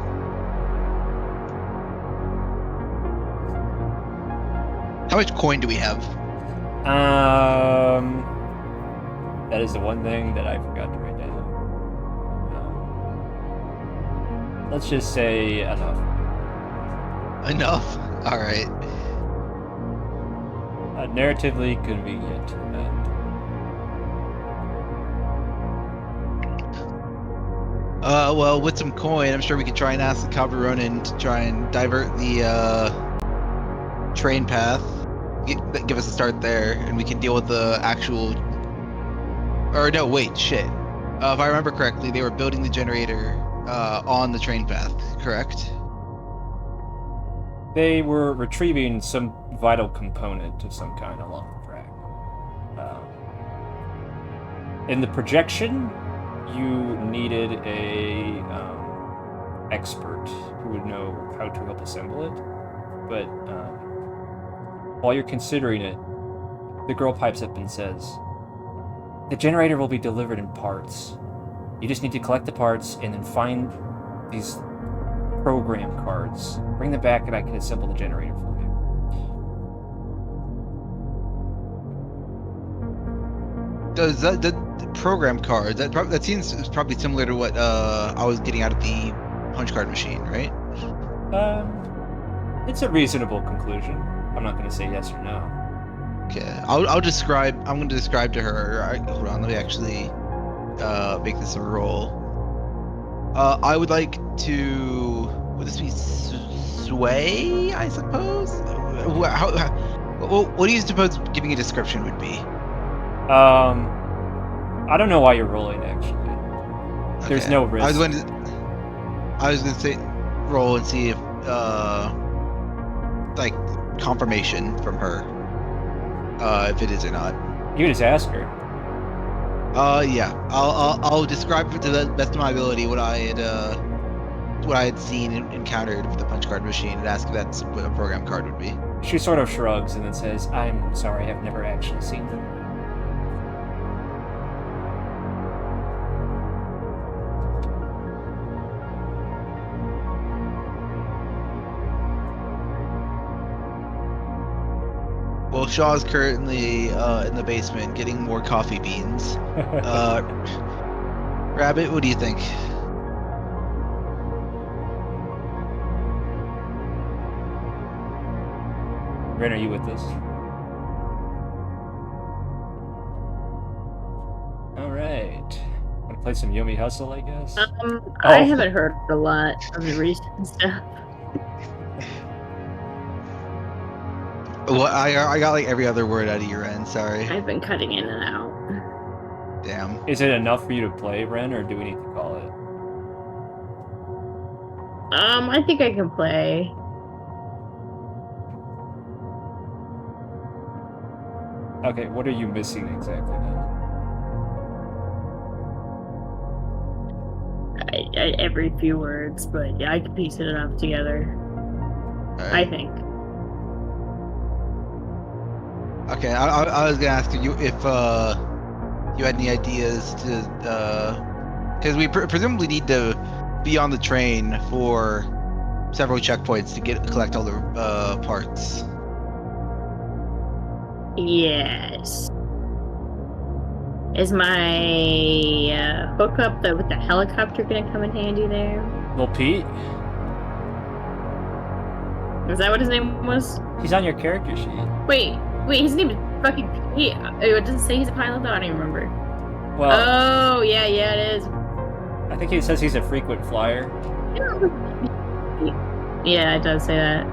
How much coin do we have? That is the one thing that I forgot to write down. Let's just say enough. Enough? Alright. Narratively convenient. Well, with some coin, I'm sure we could try and ask the Kabaronin to try and divert the, train path. Give us a start there, and we can deal with the actual... Or no, wait, shit. If I remember correctly, they were building the generator, on the train path, correct? They were retrieving some vital component of some kind along the track. In the projection, you needed a expert who would know how to help assemble it. But while you're considering it, the girl pipes up and says, "The generator will be delivered in parts. You just need to collect the parts and then find these program cards. Bring them back and I can assemble the generator for you." Does the program card that seems probably similar to what I was getting out of the punch card machine, right? It's a reasonable conclusion. I'm not going to say yes or no. Okay, I'm going to describe to her. Hold on, let me actually make this a roll. I would like to. Would this be sway? I suppose. What do you suppose giving a description would be? I don't know why you're rolling. Actually, there's no risk. I was going to say roll and see if like confirmation from her, if it is or not. You just ask her. Yeah. I'll describe to the best of my ability what I had seen and encountered with the punch card machine, and ask if that's what a program card would be. She sort of shrugs and then says, "I'm sorry, I've never actually seen them." Well, Shaw's currently in the basement getting more coffee beans. Rabbit, what do you think? Ren, are you with us? Alright. Wanna play some Yomi Hustle, I guess? I haven't heard a lot of the recent stuff. Well, I got like every other word out of your end, sorry. I've been cutting in and out. Damn. Is it enough for you to play, Ren, or do we need to call it? I think I can play. Okay, what are you missing exactly then? Every few words, but yeah, I can piece it enough together. All right. I think. Okay, I was gonna ask you if you had any ideas to, because we presumably need to be on the train for several checkpoints to collect all the parts. Yes. Is my hookup with the helicopter gonna come in handy there? Well, Pete, Is that what his name was? he's on your character sheet. Wait, his name is fucking Pete. It doesn't say he's a pilot though, I don't even remember. Well, Oh, yeah, it is. I think he says he's a frequent flyer. Yeah, it does say that.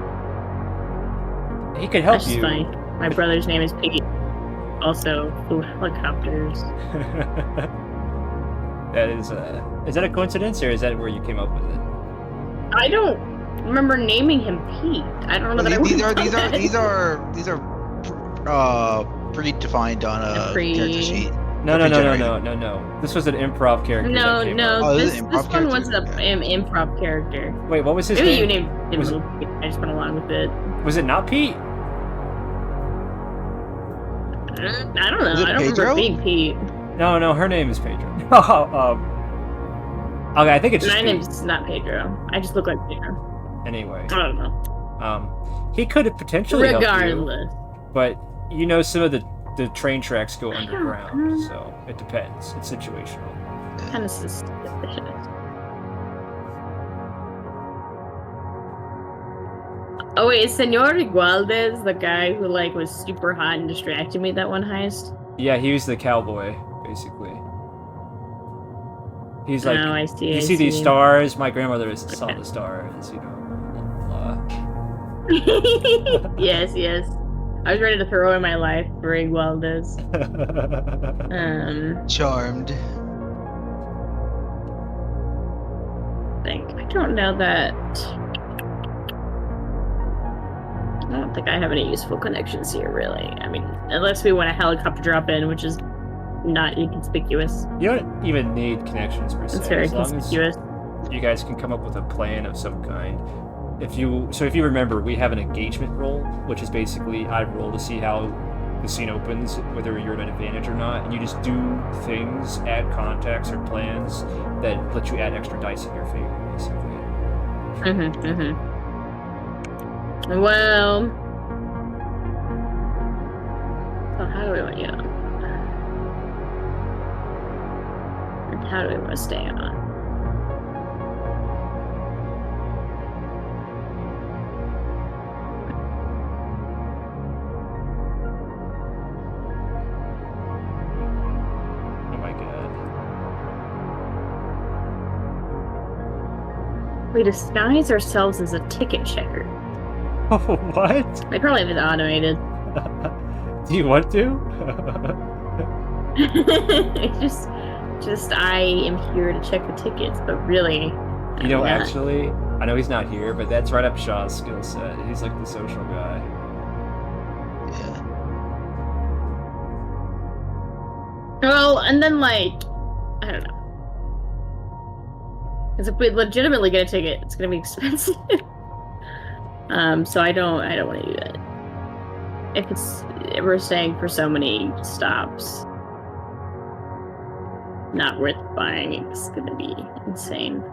He could help That's just you. funny. My brother's name is Pete. Also flew helicopters. That is that a coincidence, or is that where you came up with it? I don't remember naming him Pete. I don't know that These are predefined on a character sheet. No. This was an improv character. No. This an one improv was an improv character. Wait, what was his Maybe name? you named him Pete. I just went along with it. Was it not Pete? I don't know. I don't remember being Pete. No, her name is Pedro. Okay, I think it's just My Pete. name's not Pedro. I just look like Pedro. Anyway, I don't know. he could have potentially helped you, Regardless. but you know some of the train tracks go underground, so it depends. It's situational. Kind of suspicious. Oh wait, is Senor Igualdez the guy who was super hot and distracted me that one heist? Yeah, he was the cowboy, basically. He's like, I see. you see these stars? My grandmother saw the stars, you know. Yes. I was ready to throw in my life for Igualdez. Charmed. I don't know that. I don't think I have any useful connections here, really. I mean, unless we want a helicopter drop in, which is not inconspicuous. You don't even need connections per se. It's very as long conspicuous. as you guys can come up with a plan of some kind. If you remember, we have an engagement roll, which is basically I roll to see how the scene opens, whether you're at an advantage or not, and you just do things, add contacts or plans that let you add extra dice in your favor, basically. Well, so how do we want how do we want to stay on? Oh my god. We disguise ourselves as a ticket checker. What? They probably have it automated. Do you want to? It's just I am here to check the tickets, but really, You know, actually, I know he's not here, but that's right up Shaw's skill set. He's like the social guy. Yeah. Well, and then I don't know. Because if we legitimately get a ticket, it's gonna be expensive. So I don't want to do that. If we're staying for so many stops, not worth buying. It's gonna be insane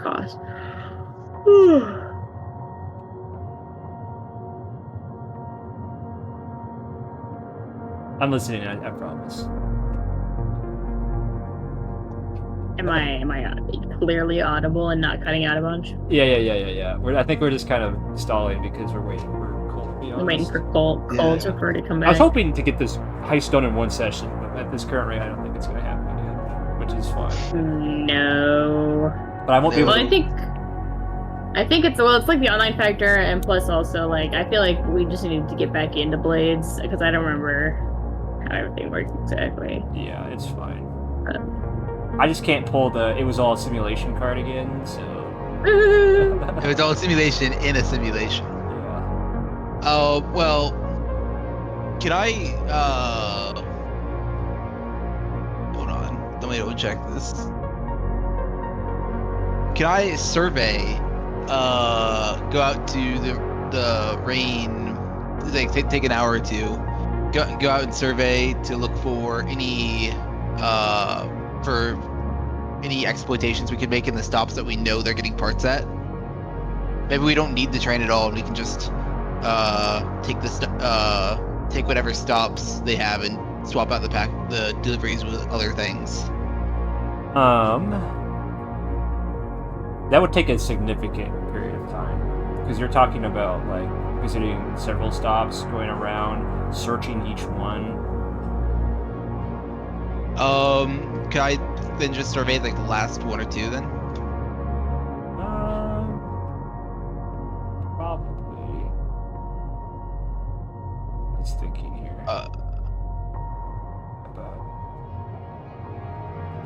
cost. I'm listening, I promise. Am I clearly audible and not cutting out a bunch? Yeah. I think we're just kind of stalling because we're waiting for Cole to be honest. I'm waiting for Cole to come back. I was hoping to get this heist done in one session, but at this current rate, I don't think it's going to happen again, which is fine. No. But I won't be able Well, to... I think it's like the online factor, and plus also I feel like we just need to get back into Blades because I don't remember how everything works exactly. Yeah, it's fine. I just can't pull the it was all a simulation card again, so... It was all a simulation in a simulation. Yeah. Oh, well, can I, hold on, let me double check this. Can I survey, go out to the rain like take an hour or two, go out and survey to look for any exploitations we can make in the stops that we know they're getting parts at. Maybe we don't need the train at all, and we can just take whatever stops they have and swap out the deliveries with other things. That would take a significant period of time, because you're talking about like visiting several stops, going around, searching each one. Could I then just survey like the last one or two then? Probably. Just thinking here. About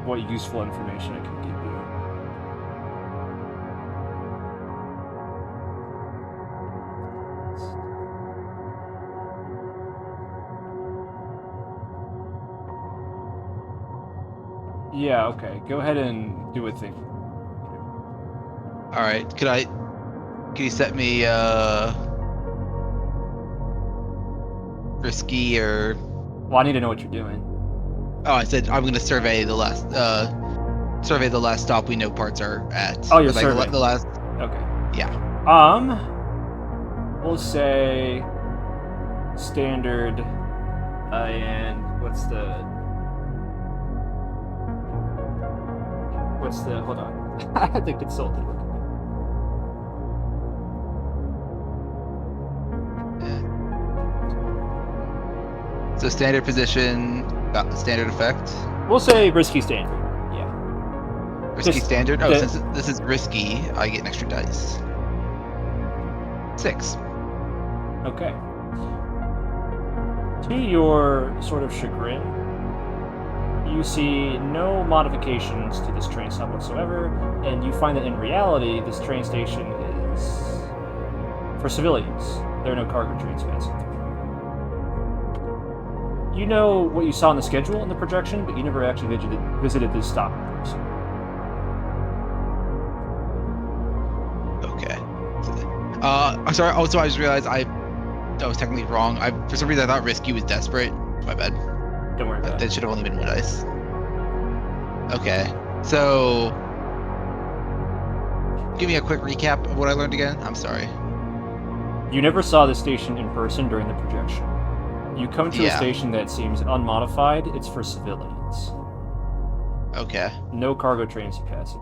what useful information I can give you. Yeah, okay. Go ahead and do a thing. Alright, can you set me risky or... Well, I need to know what you're doing. Oh, I said I'm gonna survey the last stop we know parts are at. Oh, you're like surveying. the last. Okay. Yeah. We'll say standard, and what's the hold on. I had the consultant. So standard position, standard effect. We'll say risky standard. Yeah. Risky Just standard. Oh, since this is risky, I get an extra dice. 6. Okay. To your sort of chagrin, you see no modifications to this train stop whatsoever, and you find that in reality, this train station is for civilians. There are no cargo trains passing through. You know what you saw in the schedule in the projection, but you never actually visited this stop in person. Okay. I'm sorry. Also, I just realized I was technically wrong. For some reason I thought risky was desperate. My bad. Don't worry about it. That should have only been 1 dice. Okay. So, give me a quick recap of what I learned again. I'm sorry. You never saw this station in person during the projection. You come to a station that seems unmodified. It's for civilians. Okay. No cargo trains passing.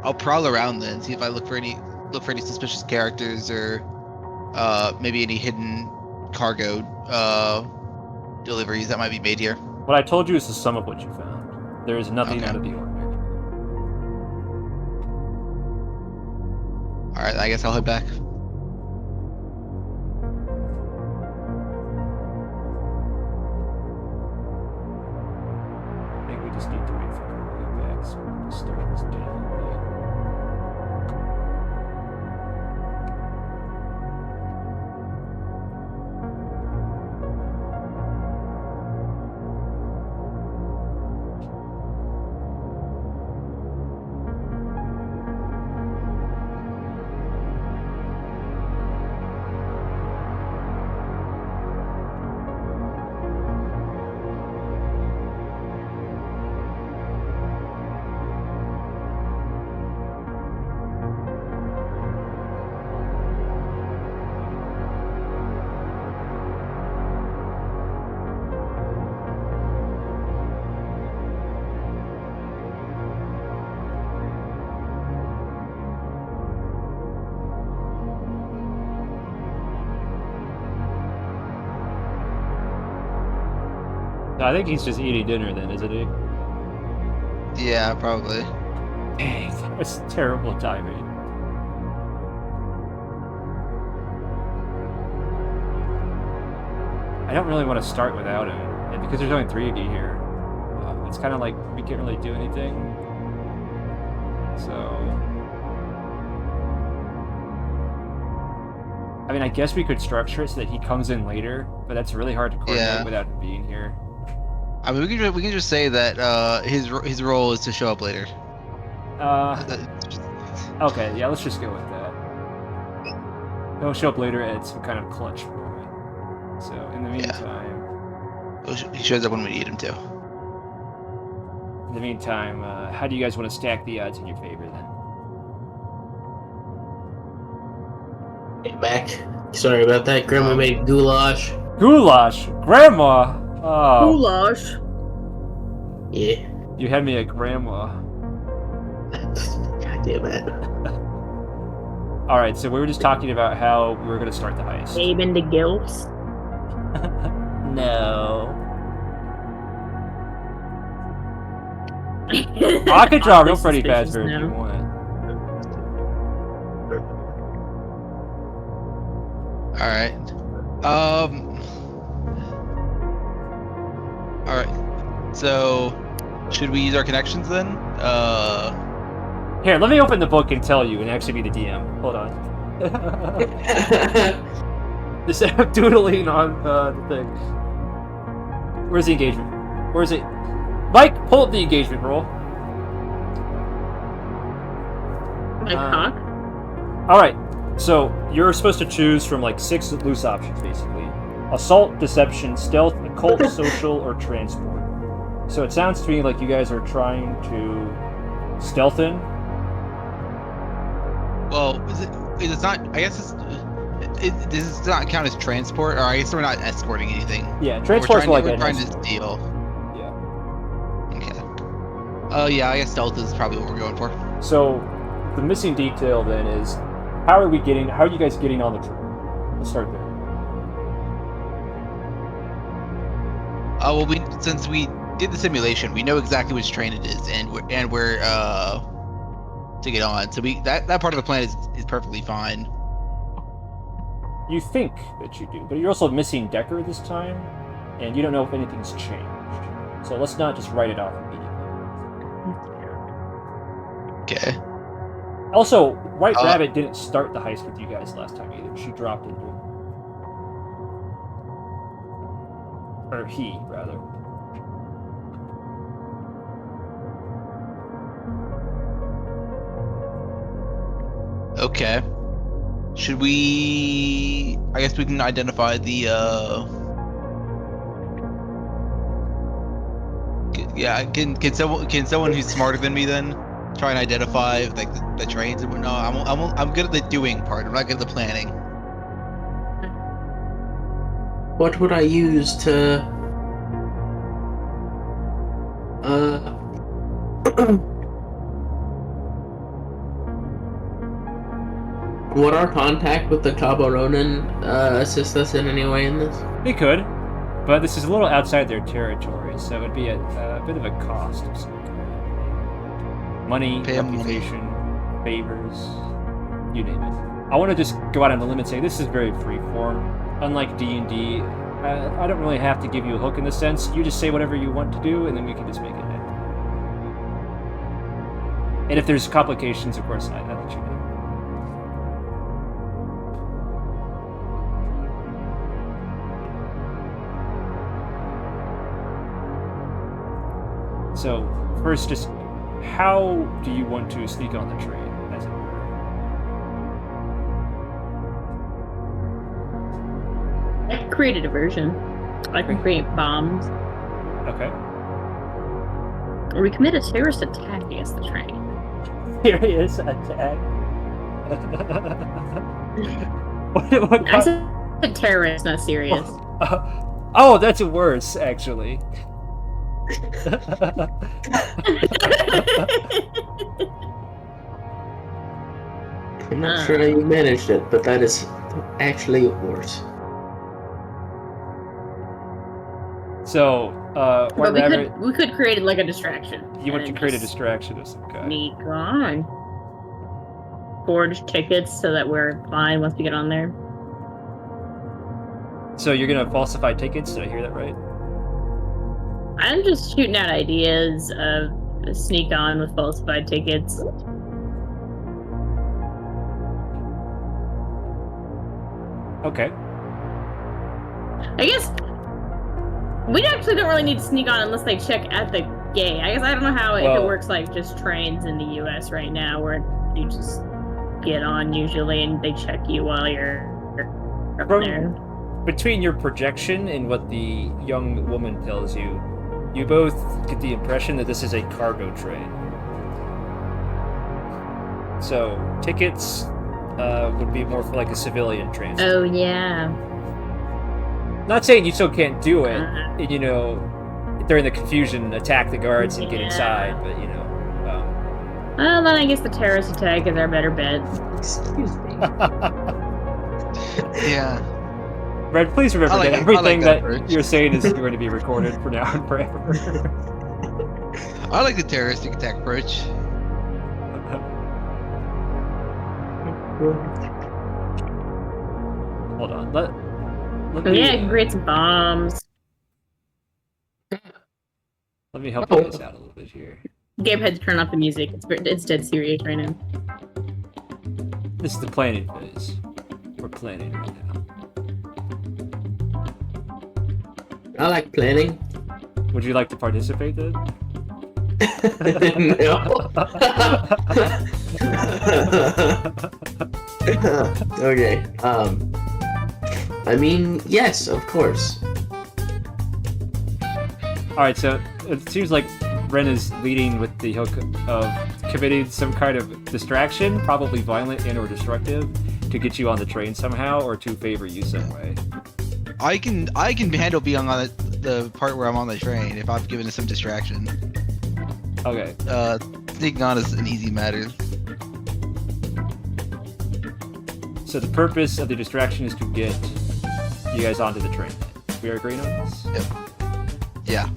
I'll prowl around then, see if I look for any suspicious characters or maybe any hidden cargo deliveries that might be made here. What I told you is the sum of what you found. There is nothing out of the ordinary. Alright, I guess I'll head back. I think we just need to wait for her to get back so we can start this damn thing. I think he's just eating dinner then, isn't he? Yeah, probably. Dang, that's terrible timing. I don't really want to start without him, and because there's only 3 of you here, it's kind of like we can't really do anything. So I mean, I guess we could structure it so that he comes in later, but that's really hard to coordinate without him being here. I mean, we can just say that his role is to show up later. Okay, yeah, let's just go with that. He'll show up later at some kind of clutch moment. So, in the meantime... He shows up when we need him to. In the meantime, how do you guys want to stack the odds in your favor, then? Hey, back. Sorry about that. Grandma made goulash. Goulash? Grandma? Oh. Goulash? Yeah. You had me at grandma. God damn it. Alright, so we were just talking about how we were going to start the heist. Aim into gilfs? No. I could draw real Freddy Fazbear if you want. Alright. Alright. So, should we use our connections then? Here, let me open the book and tell you and actually be the DM. Hold on. Just doodling on the thing. Where's the engagement? Where is it? Mike, pull up the engagement roll. My cock? Alright, so you're supposed to choose from like 6 loose options, basically. Assault, deception, stealth, occult, social, or transport. So it sounds to me like you guys are trying to stealth in. Well, it's not, I guess does not count as transport, or I guess we're not escorting anything. Yeah, transport's like we're trying to steal. Yeah. Okay. Yeah, I guess stealth is probably what we're going for. So, the missing detail then is, how are you guys getting on the train? Let's start there. Well, since we did the simulation, we know exactly which train it is, and we're to get on. So that part of the plan is perfectly fine. You think that you do, but you're also missing Decker this time, and you don't know if anything's changed. So let's not just write it off immediately. Okay. Also, White Rabbit didn't start the heist with you guys last time either. She dropped into it. Or he, rather. Okay. Should we... I guess we can identify the, Yeah, can someone who's smarter than me then try and identify like the trains and whatnot? I'm good at the doing part. I'm not good at the planning. What would I use to... Would our contact with the Cabo Ronin assist us in any way in this? They could, but this is a little outside their territory, so it would be a bit of a cost of some kind. Money, reputation, favors, you name it. I want to just go out on the limb and say this is very freeform. Unlike D&D, I don't really have to give you a hook in the sense. You just say whatever you want to do, and then we can just make it happen. And if there's complications, of course, I'll let you know. So, first, just how do you want to sneak on the train, as it were? I can create a diversion. I can create bombs. Okay. Or we commit a terrorist attack against the train. Serious attack? what I said terrorist, not serious. Oh, that's worse, actually. I'm not sure how you managed it, but that is actually worse. So, but we could create like a distraction. You want to create a distraction of some kind. Sneak on. Forge tickets so that we're fine once we get on there. So you're gonna falsify tickets? Did I hear that right? I'm just shooting out ideas of sneak on with falsified tickets. Okay. I guess we actually don't really need to sneak on unless they check at the gate. I guess I don't know how if it works like just trains in the U.S. right now, where you just get on usually and they check you while you're up there. Between your projection and what the young woman tells you, you both get the impression that this is a cargo train. So tickets would be more for like a civilian transport. Oh yeah. Not saying you still can't do it, and, you know, during the confusion, attack the guards and get inside, but you know. Well, then I guess the terrorist attack is our better bet. Excuse me. Yeah. Red, please remember like that it. everything that that you're saying is going to be recorded for now and forever. I like the terroristic attack approach. Hold on. Let me, Yeah, great bombs. Let me help you guys out a little bit here. Gabe had to turn off the music. It's dead serious right now. This is the planning phase. We're planning right now. I like planning. Would you like to participate then? No. Okay. I mean, yes, of course. Alright, so it seems like Ren is leading with the hook of committing some kind of distraction, probably violent and or destructive, to get you on the train somehow or to favor you some way. I can handle being on the part where I'm on the train if I've given it some distraction. Okay. Sneaking on is an easy matter. So the purpose of the distraction is to get you guys onto the train. We are agreeing on this? Yep. Yeah.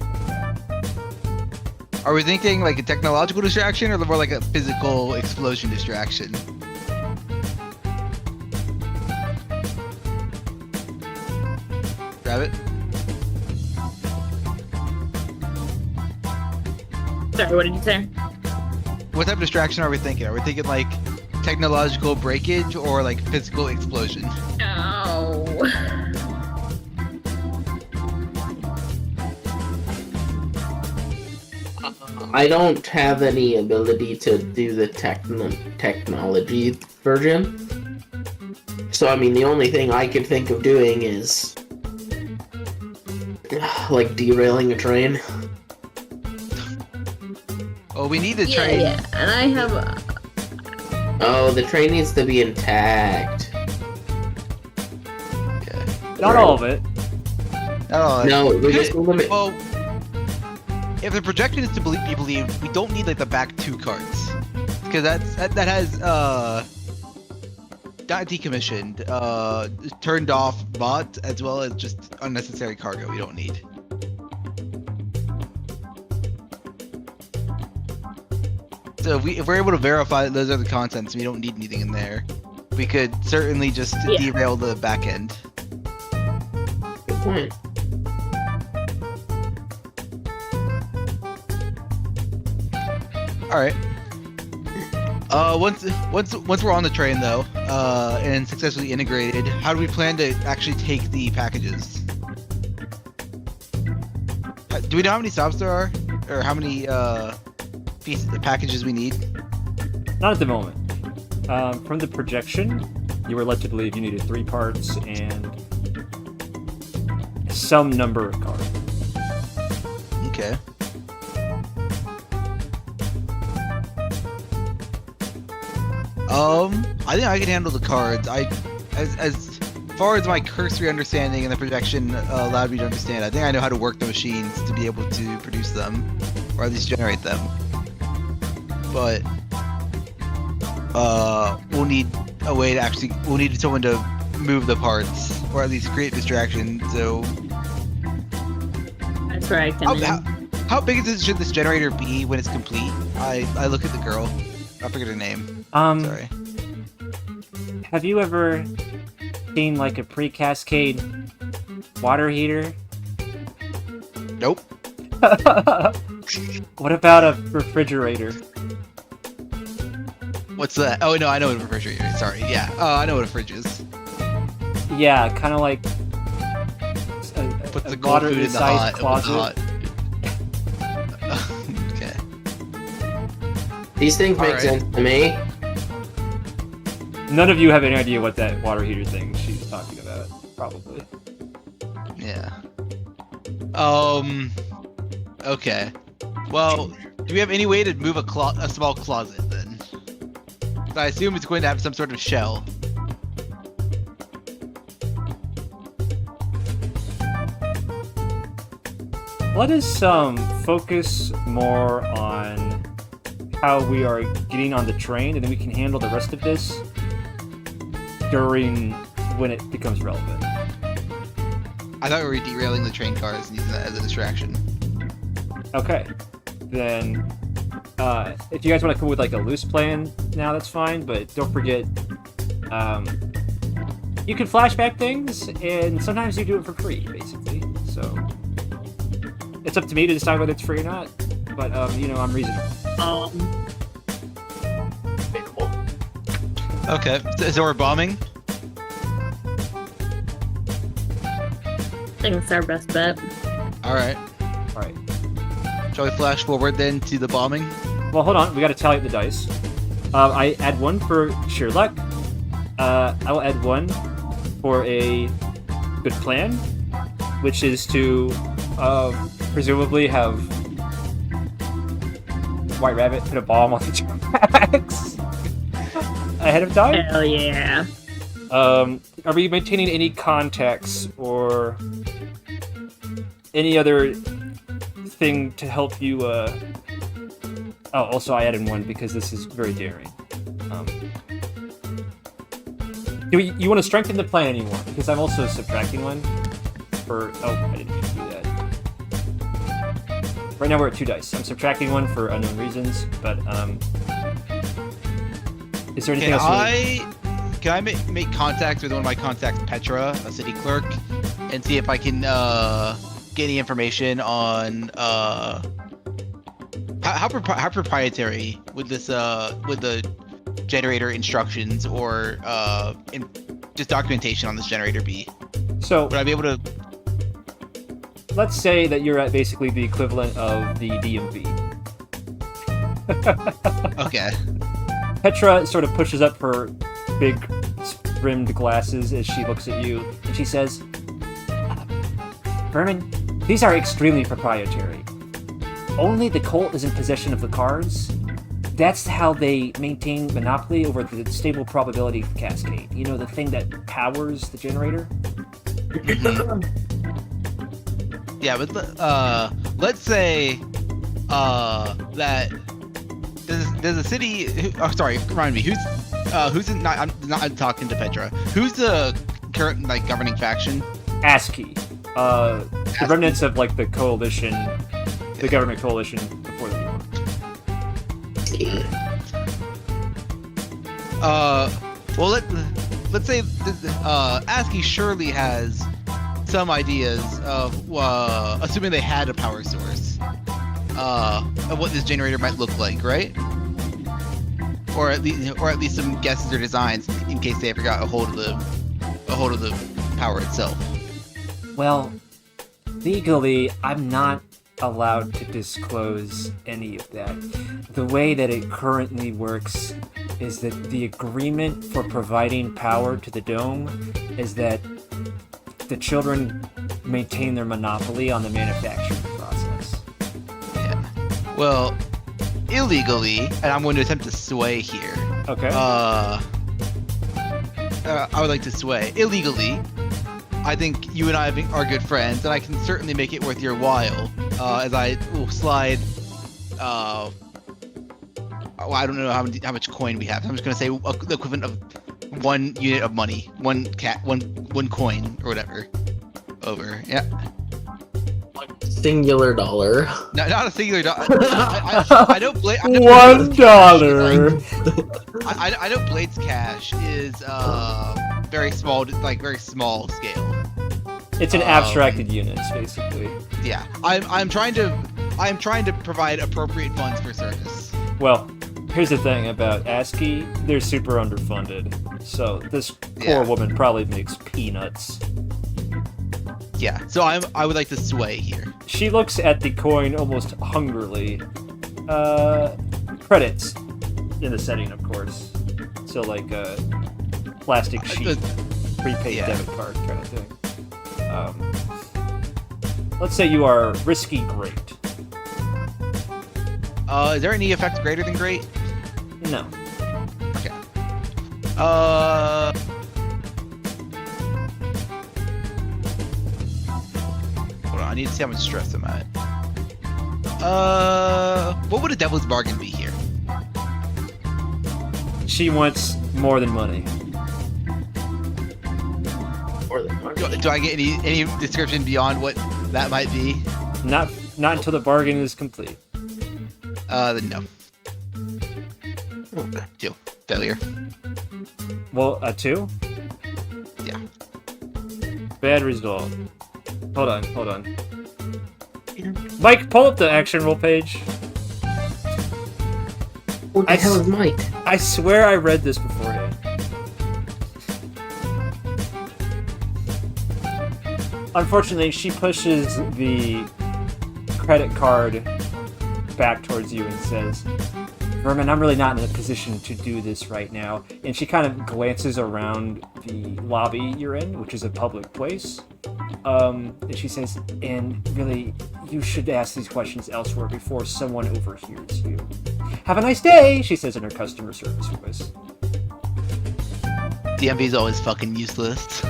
Are we thinking like a technological distraction or more like a physical explosion distraction? Rabbit? Sorry, what did you say? What type of distraction are we thinking? Are we thinking like technological breakage or like physical explosion? Oh. I don't have any ability to do the technology version. So, I mean, the only thing I could think of doing is like derailing a train. Oh, we need the train. Yeah, and I have. Oh, the train needs to be intact. Yeah. Not all of it. No, we just limit. Well, if the projection is to be believed, we don't need like the back two carts, because that has not decommissioned, turned off bot as well as just unnecessary cargo we don't need. So if we're able to verify that those are the contents, we don't need anything in there. We could certainly just derail the back end. Good point. All right. Once we're on the train though, and successfully integrated, how do we plan to actually take the packages? Do we know how many stops there are, or how many packages we need? Not at the moment. From the projection, you were led to believe you needed 3 parts and some number of cards. Okay. I think I can handle the cards. As far as my cursory understanding and the projection allowed me to understand, I think I know how to work the machines to be able to produce them, or at least generate them. But we'll need a way to we'll need someone to move the parts, or at least create distraction. So That's where I come in. how big should this generator be when it's complete? I look at the girl. I forget her name. Sorry. Have you ever seen like a pre-cascade water heater? Nope. What about a refrigerator? What's that? Oh no, I know what a refrigerator is. Sorry. Yeah. I know what a fridge is. Yeah, kind of like Put the a cold food in the moderate-sized hot. closet. Okay. These things make Alright. sense to me. None of you have any idea what that water heater thing she's talking about, probably. Yeah. Okay. Well, do we have any way to move a small closet then? I assume it's going to have some sort of shell. Let us focus more on how we are getting on the train, and then we can handle the rest of this during when it becomes relevant. I thought we were derailing the train cars and using that as a distraction. Okay, then if you guys want to come up with like a loose plan now, that's fine. But don't forget, you can flashback things, and sometimes you do it for free, basically. So it's up to me to decide whether it's free or not. But I'm reasonable. Okay, so we're bombing? I think it's our best bet. Alright. All right. Shall we flash forward then to the bombing? Well, hold on. We got to tally up the dice. I add 1 for sheer luck. I will add 1 for a good plan, which is to presumably have White Rabbit put a bomb on the tracks ahead of time. Hell yeah. Are we maintaining any contacts or any other thing to help you? Oh, also I added 1 because this is very daring. Do you want to strengthen the plan anymore? Because I'm also subtracting 1 for. Oh, I didn't do that. Right now we're at 2 dice. I'm subtracting 1 for unknown reasons, but is there anything else? Can I make contact with one of my contacts, Petra, a city clerk, and see if I can get any information on how proprietary would this would the generator instructions or just documentation on this generator be? So would I be able to? Let's say that you're at basically the equivalent of the DMV. Okay. Petra sort of pushes up her big rimmed glasses as she looks at you, and she says, Vermin, these are extremely proprietary. Only the cult is in possession of the cards. That's how they maintain monopoly over the stable probability cascade. You know, the thing that powers the generator? Yeah, but let's say that there's a city. Sorry, remind me. Who's in, not? I'm not talking to Petra. Who's the current governing faction? ASCII. The remnants of the coalition, the government coalition before the war. Well, let's say ASCII surely has some ideas of, assuming they had a power source, of what this generator might look like, right? Or at least some guesses or designs in case they ever got a hold of the power itself. Well, legally, I'm not allowed to disclose any of that. The way that it currently works is that the agreement for providing power to the dome is that the children maintain their monopoly on the manufacturing process. Yeah. Well, illegally, and I'm going to attempt to sway here. Okay. I would like to sway. Illegally, I think you and I are good friends, and I can certainly make it worth your while, as I will slide, well, I don't know how much coin we have. I'm just going to say the equivalent of 1 unit of money, one coin, or whatever, over, yeah. Singular dollar. No, not a singular dollar. I know $1. I know Blade's cash is very small, very small scale. It's in abstracted units, basically. Yeah, I'm trying to provide appropriate funds for service. Well, Here's the thing about ASCII, they're super underfunded. So this poor woman probably makes peanuts. Yeah, so I would like to sway here. She looks at the coin almost hungrily. Credits in the setting, of course. So like a plastic sheet, prepaid debit card kind of thing. Let's say you are risky great. Is there any effect greater than great? No. Okay. Hold on, I need to see how much stress I'm at. What would a devil's bargain be here? She wants more than money. Do I get any description beyond what that might be? Not until the bargain is complete. Then no. Okay. 2. Failure. Well, a 2? Yeah. Bad result. Hold on. Mike, pull up the action roll page. What the hell is Mike? I swear I read this beforehand. Unfortunately, she pushes the credit card back towards you and says, Vermin, I'm really not in a position to do this right now. And she kind of glances around the lobby you're in, which is a public place. And she says, and really, you should ask these questions elsewhere before someone overhears you. Have a nice day, she says in her customer service voice. DMV's always fucking useless.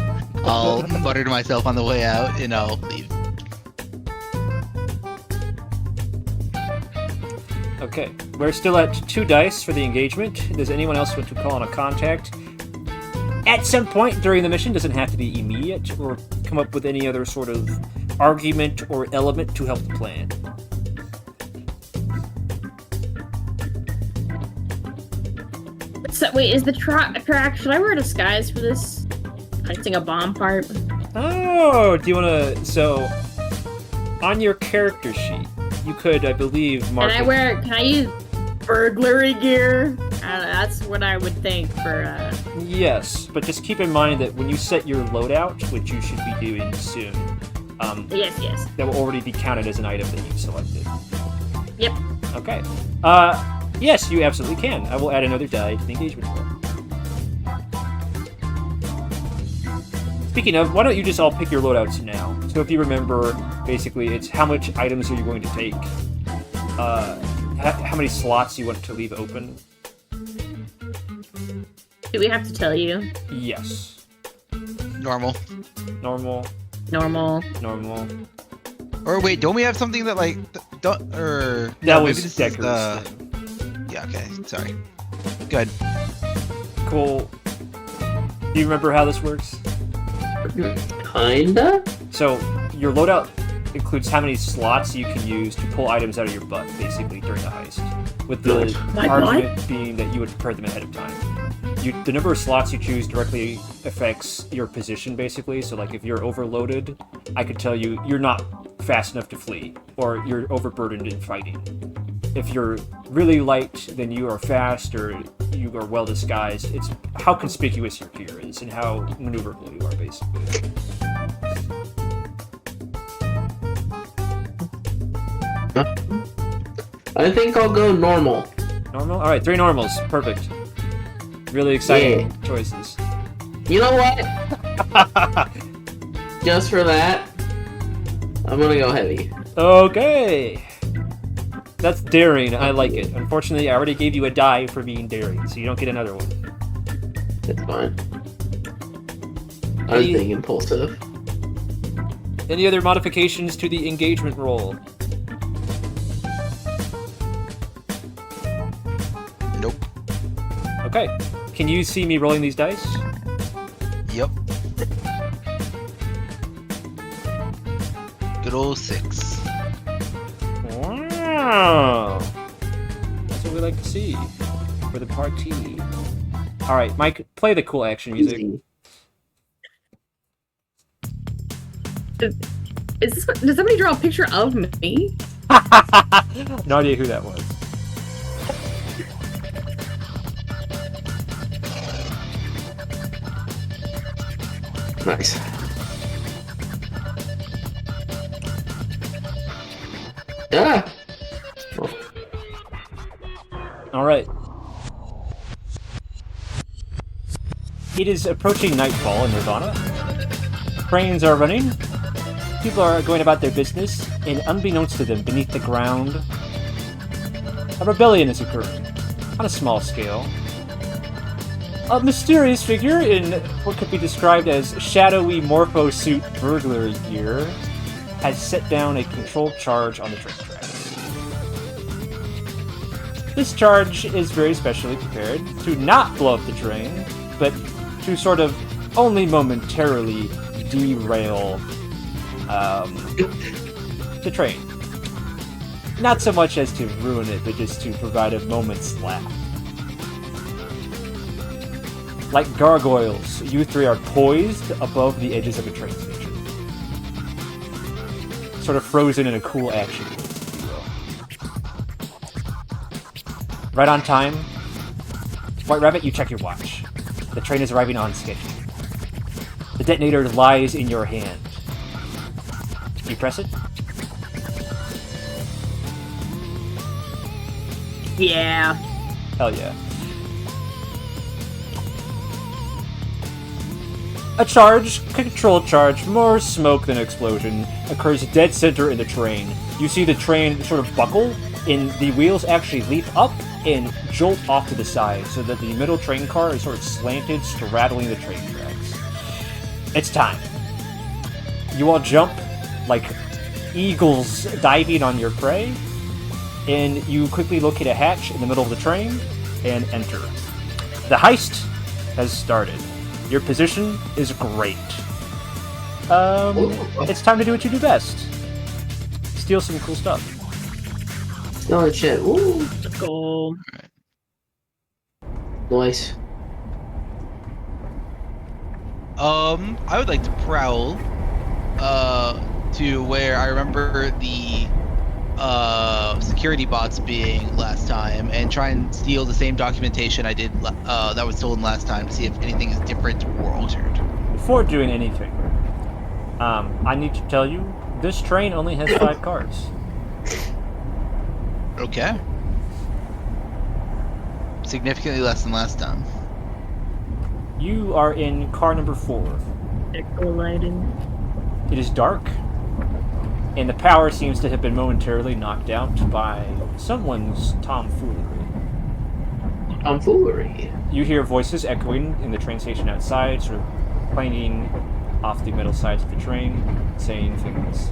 I'll mutter to myself on the way out, and I'll leave. Okay, we're still at 2 dice for the engagement. Does anyone else want to call on a contact? At some point during the mission, doesn't have to be immediate, or come up with any other sort of argument or element to help the plan. So, wait, is the track? Should I wear a disguise for this? Heisting a bomb part? Oh, do you want to... So, on your character sheet, you could, I believe, mark... Can I use burglary gear? That's what I would think for, Yes, but just keep in mind that when you set your loadout, which you should be doing soon, yes. that will already be counted as an item that you've selected. Yep. Okay. Yes, you absolutely can. I will add another die to the engagement roll. Speaking of, why don't you just all pick your loadouts now? So if you remember, basically, it's how much items are you going to take, how many slots you want to leave open. Do we have to tell you? Yes. Normal. Normal. Or wait, don't we have something that like that no, was Decker's thing. Yeah, okay, sorry. Good. Cool. Do you remember how this works? Kinda? So, your loadout includes how many slots you can use to pull items out of your butt, basically, during the heist. With the argument being that you would prepare them ahead of time. The number of slots you choose directly affects your position, basically. So, like, if you're overloaded, I could tell you you're not fast enough to flee, or you're overburdened in fighting. If you're really light, then you are fast, or you are well disguised. It's how conspicuous your gear is, and how maneuverable you are, basically. I think I'll go normal. Normal? Alright, 3 normals. Perfect. Really exciting choices. You know what? Just for that, I'm gonna go heavy. Okay. That's daring. I like it. Unfortunately, I already gave you a die for being daring, so you don't get another one. It's fine. I was being impulsive. Any other modifications to the engagement roll? Nope. Okay. Can you see me rolling these dice? Yep. Good old 6. Wow. That's what we like to see for the party. All right, Mike, play the cool action music. Did somebody draw a picture of me? No idea who that was. Nice. Ah! Alright. It is approaching nightfall in Nirvana. Trains are running. People are going about their business, and unbeknownst to them, beneath the ground, a rebellion is occurring, on a small scale. A mysterious figure in what could be described as shadowy morpho-suit burglary gear has set down a controlled charge on the train tracks. This charge is very specially prepared to not blow up the train, but to sort of only momentarily derail the train. Not so much as to ruin it, but just to provide a moment's laugh. Like gargoyles, you three are poised above the edges of a train station. Sort of frozen in a cool action, if you will. Right on time. White Rabbit, you check your watch. The train is arriving on schedule. The detonator lies in your hand. You press it? Yeah. Hell yeah. A charge, controlled charge, more smoke than explosion, occurs dead center in the train. You see the train sort of buckle, and the wheels actually leap up and jolt off to the side, so that the middle train car is sort of slanted, straddling the train tracks. It's time. You all jump like eagles diving on your prey, and you quickly locate a hatch in the middle of the train and enter. The heist has started. Your position is great. It's time to do what you do best. Steal some cool stuff. Oh shit. Ooh. Let's go. Nice. I would like to prowl to where I remember the security bots being last time, and try and steal the same documentation I did that was stolen last time, to see if anything is different or altered. Before doing anything, I need to tell you, this train only has 5 cars. Okay. Significantly less than last time. You are in car number 4. Echo lighting. It is dark, and the power seems to have been momentarily knocked out by someone's tomfoolery. Tomfoolery. You hear voices echoing in the train station outside, sort of clanging off the metal sides of the train, saying things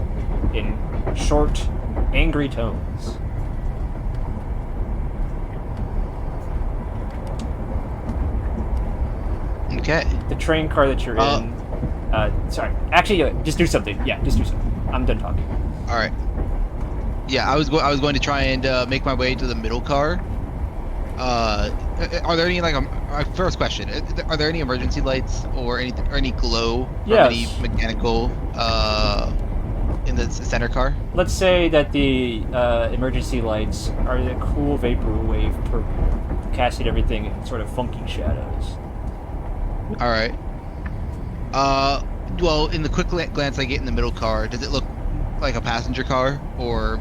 in short, angry tones. Okay. The train car that you're in... sorry. Actually, just do something. Yeah, just do something. I'm done talking. All right. Yeah, I was going to try and make my way to the middle car. Are there any first question? Are there any emergency lights or any glow from any mechanical in the center car? Let's say that the emergency lights are the cool vaporwave purple, casting everything in sort of funky shadows. All right. Well, in the quick glance I get in the middle car, does it look like a passenger car, or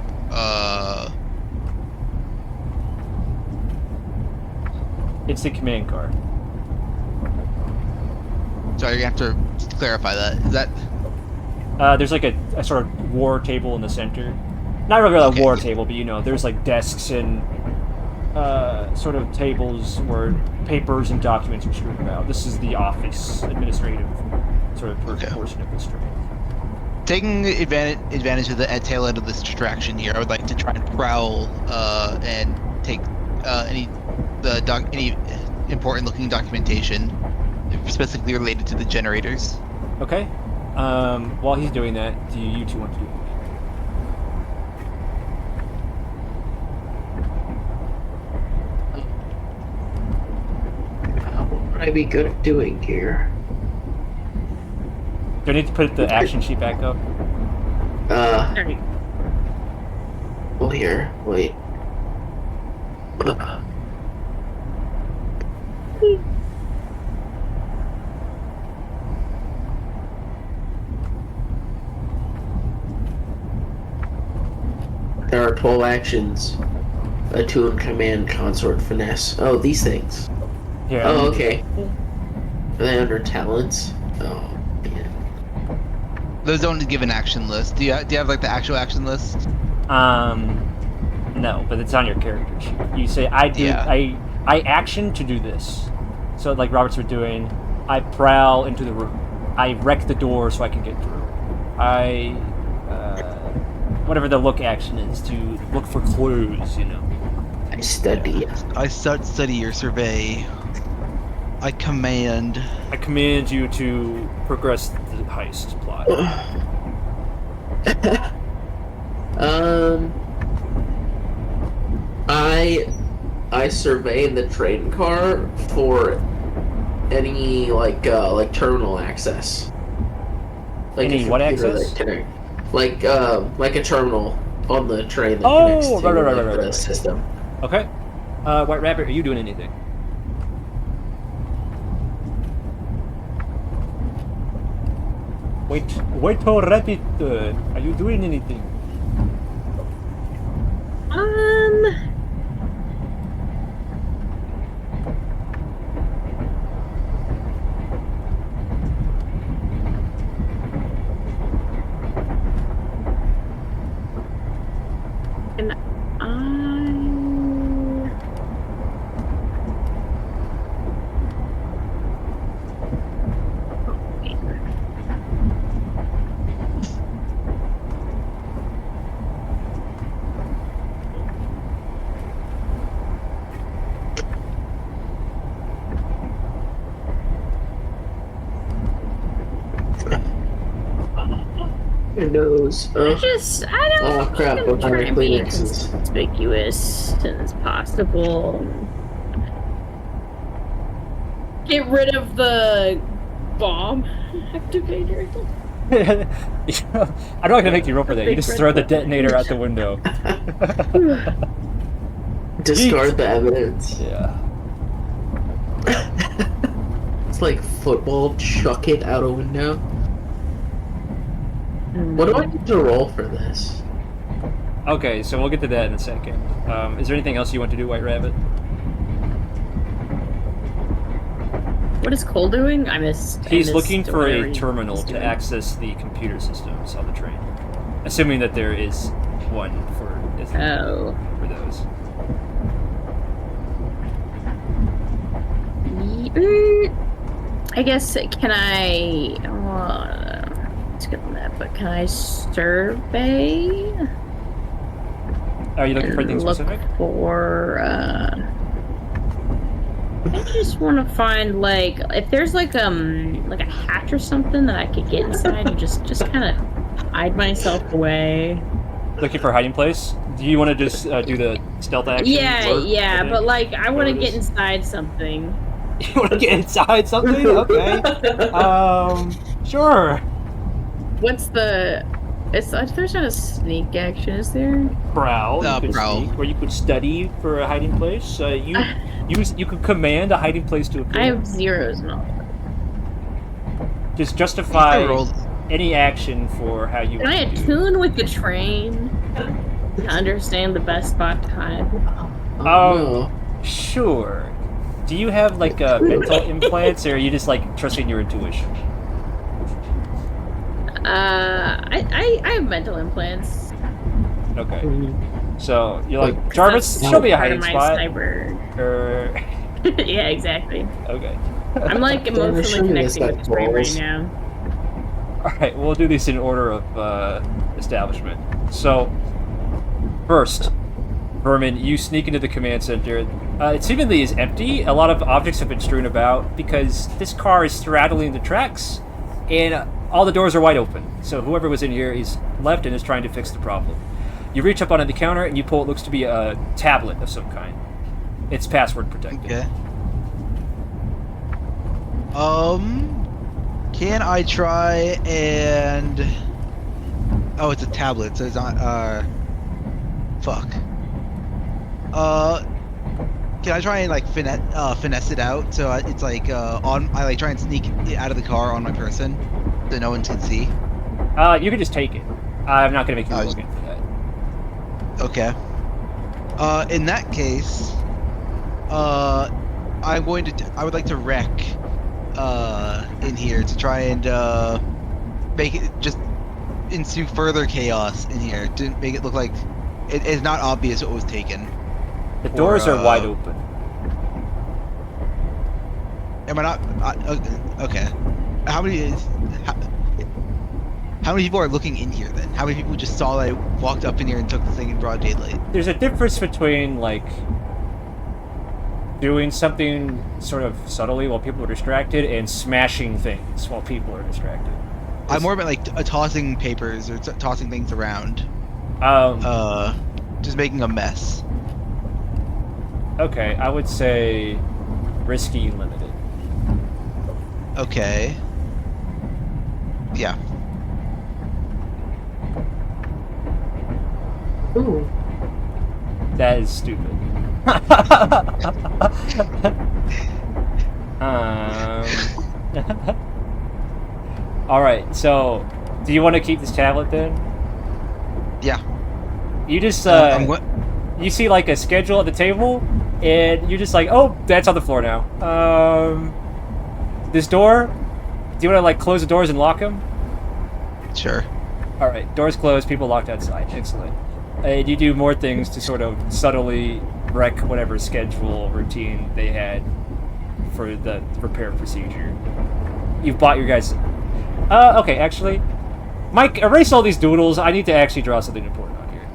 It's the command car. Sorry, you have to clarify that. Is that... There's like a sort of war table in the center. Not really a war table, but you know, there's like desks and sort of tables where papers and documents are screwed about. This is the office administrative sort of portion of this train. Taking advantage of the tail end of this distraction here, I would like to try and prowl and take any important looking documentation specifically related to the generators. Okay. While he's doing that, do you two want to do it? What would I be good at doing here? Do I need to put the action sheet back up? Well, here, wait. 12 actions. Attune, command, consort, finesse. Oh, these things. Yeah. Oh, okay. Are they under talents? Oh, man. Those don't give an action list. Do you have like the actual action list? No, but it's on your character sheet. You say, I action to do this. So like Roberts were doing, I prowl into the room. I wreck the door so I can get through. I, whatever the look action is, to look for clues, you know. I study. I study or survey. I command you to progress the heist plot. I survey the train car for any like terminal access. Like any what access? Like a terminal on the train that connects to the system. Okay. White Rabbit, are you doing anything? Wait, Rabbit, are you doing anything? And Your nose. I don't crap, think I'm trying to be conspicuous as possible. Get rid of the bomb activator. I'm not gonna make you roll for that. You just throw the detonator out the window. Discard the evidence. Yeah. It's like football, chuck it out a window. What do I need to roll for this? Okay, so we'll get to that in a second. Is there anything else you want to do, White Rabbit? What is Cole doing? I missed. He's looking for a terminal to access the computer systems on the train. Assuming that there is one for those. I guess, can I... let's get on that, but can I survey? Are you looking for anything specific? I just want to find, like, if there's like a hatch or something that I could get inside and just kind of hide myself away. Looking for a hiding place? Do you want to just do the stealth action? Yeah, but like I want to get inside something. You want to get inside something? Okay. Sure. What's the? There's not a sneak action, is there? Prowl. Prowl. Sneak, or you could study for a hiding place. You could command a hiding place to appear. I have zeros and all. Just justify any action for how you. Can I attune with the train to understand the best spot to hide? Oh, sure. Do you have like mental implants, or are you just like trusting your intuition? I have mental implants. Okay. So you're like, Jarvis, show me a hiding spot. Yeah, exactly. Okay. I'm like emotionally connecting with this brain right now. Alright, we'll do these in order of establishment. So, first, Vermin, you sneak into the command center. It seemingly is empty. A lot of objects have been strewn about because this car is straddling the tracks and all the doors are wide open. So whoever was in here is left and is trying to fix the problem. You reach up onto the counter and you pull what looks to be a tablet of some kind. It's password protected. Okay. Can I try and... Oh, it's a tablet, so it's not, fuck. Can I try and, like, finesse it out, so it's, like, I, like, try and sneak it out of the car on my person, so no one can see? You can just take it. I'm not gonna make you look into that. Okay. In that case, I would like to wreck in here to try and make it just ensue further chaos in here to make it look like it is not obvious what was taken. The doors are wide open. Am I not? Okay. How many people are looking in here then? How many people just saw that I walked up in here and took the thing in broad daylight? There's a difference between, like, doing something sort of subtly while people are distracted and smashing things while people are distracted. I'm more about, like, tossing papers or tossing things around. Just making a mess. Okay, I would say risky limited. Okay. Yeah. Ooh. That is stupid. Alright, so do you want to keep this tablet then? Yeah. You just you see like a schedule at the table and you're just like, oh, that's on the floor now. This door, do you want to like close the doors and lock them? Sure. Alright, doors closed, people locked outside. Excellent. And you do more things to sort of subtly wreck whatever schedule routine they had for the repair procedure. You've bought your guys... okay, actually. Mike, erase all these doodles. I need to actually draw something important on here.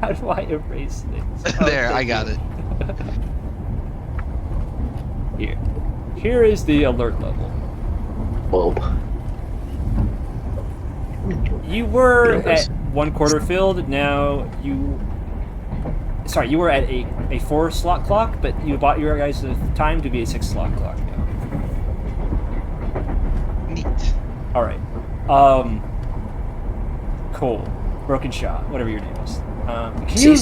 How do I erase things? Oh, there, I got it. Here. Here is the alert level. Bulb. You were at 1/4 filled, now you... Sorry, you were at a 4-slot clock, but you bought your guys the time to be a 6-slot clock now. Neat. Alright. Cool. Broken Shot, whatever your name is.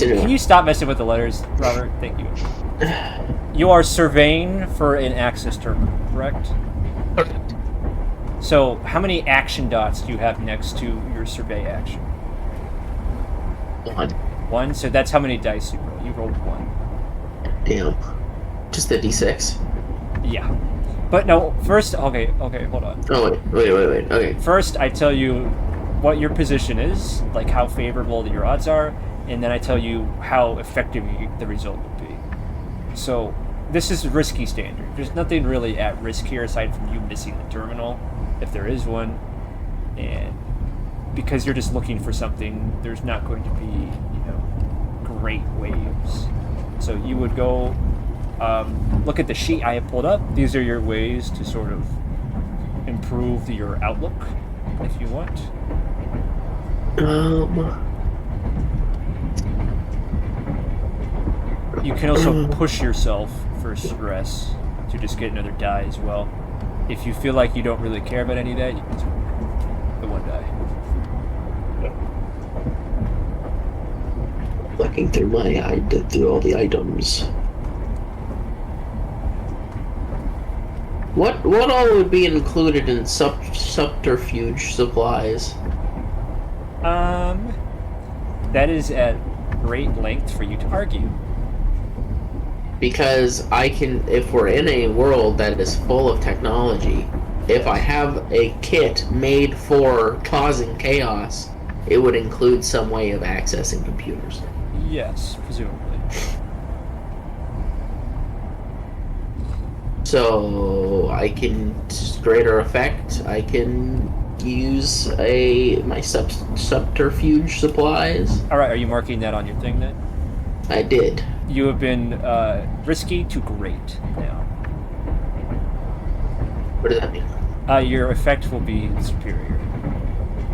Can you stop messing with the letters, Robert? Thank you. You are surveying for an access terminal, correct? Perfect. So, how many action dots do you have next to your survey action? 1. 1? So that's how many dice you roll. You rolled 1. Damn. Just the d6? Yeah. But no, first... Okay, hold on. Oh, wait. Okay. First, I tell you what your position is, like how favorable your odds are, and then I tell you how effective the result would be. So, this is risky standard. There's nothing really at risk here aside from you missing the terminal, if there is one, and because you're just looking for something, there's not going to be, great waves. So you would go look at the sheet I have pulled up. These are your ways to sort of improve your outlook, if you want. You can also push yourself for stress to just get another die as well. If you feel like you don't really care about any of that, you can take the 1 die. Looking through through all the items. What all would be included in subterfuge supplies? That is at great length for you to argue. Because if we're in a world that is full of technology, if I have a kit made for causing chaos, it would include some way of accessing computers. Yes, presumably. So I can, greater effect, I can use my subterfuge supplies. Alright, are you marking that on your thing then? I did. You have been risky to great now. What does that mean? Your effect will be superior.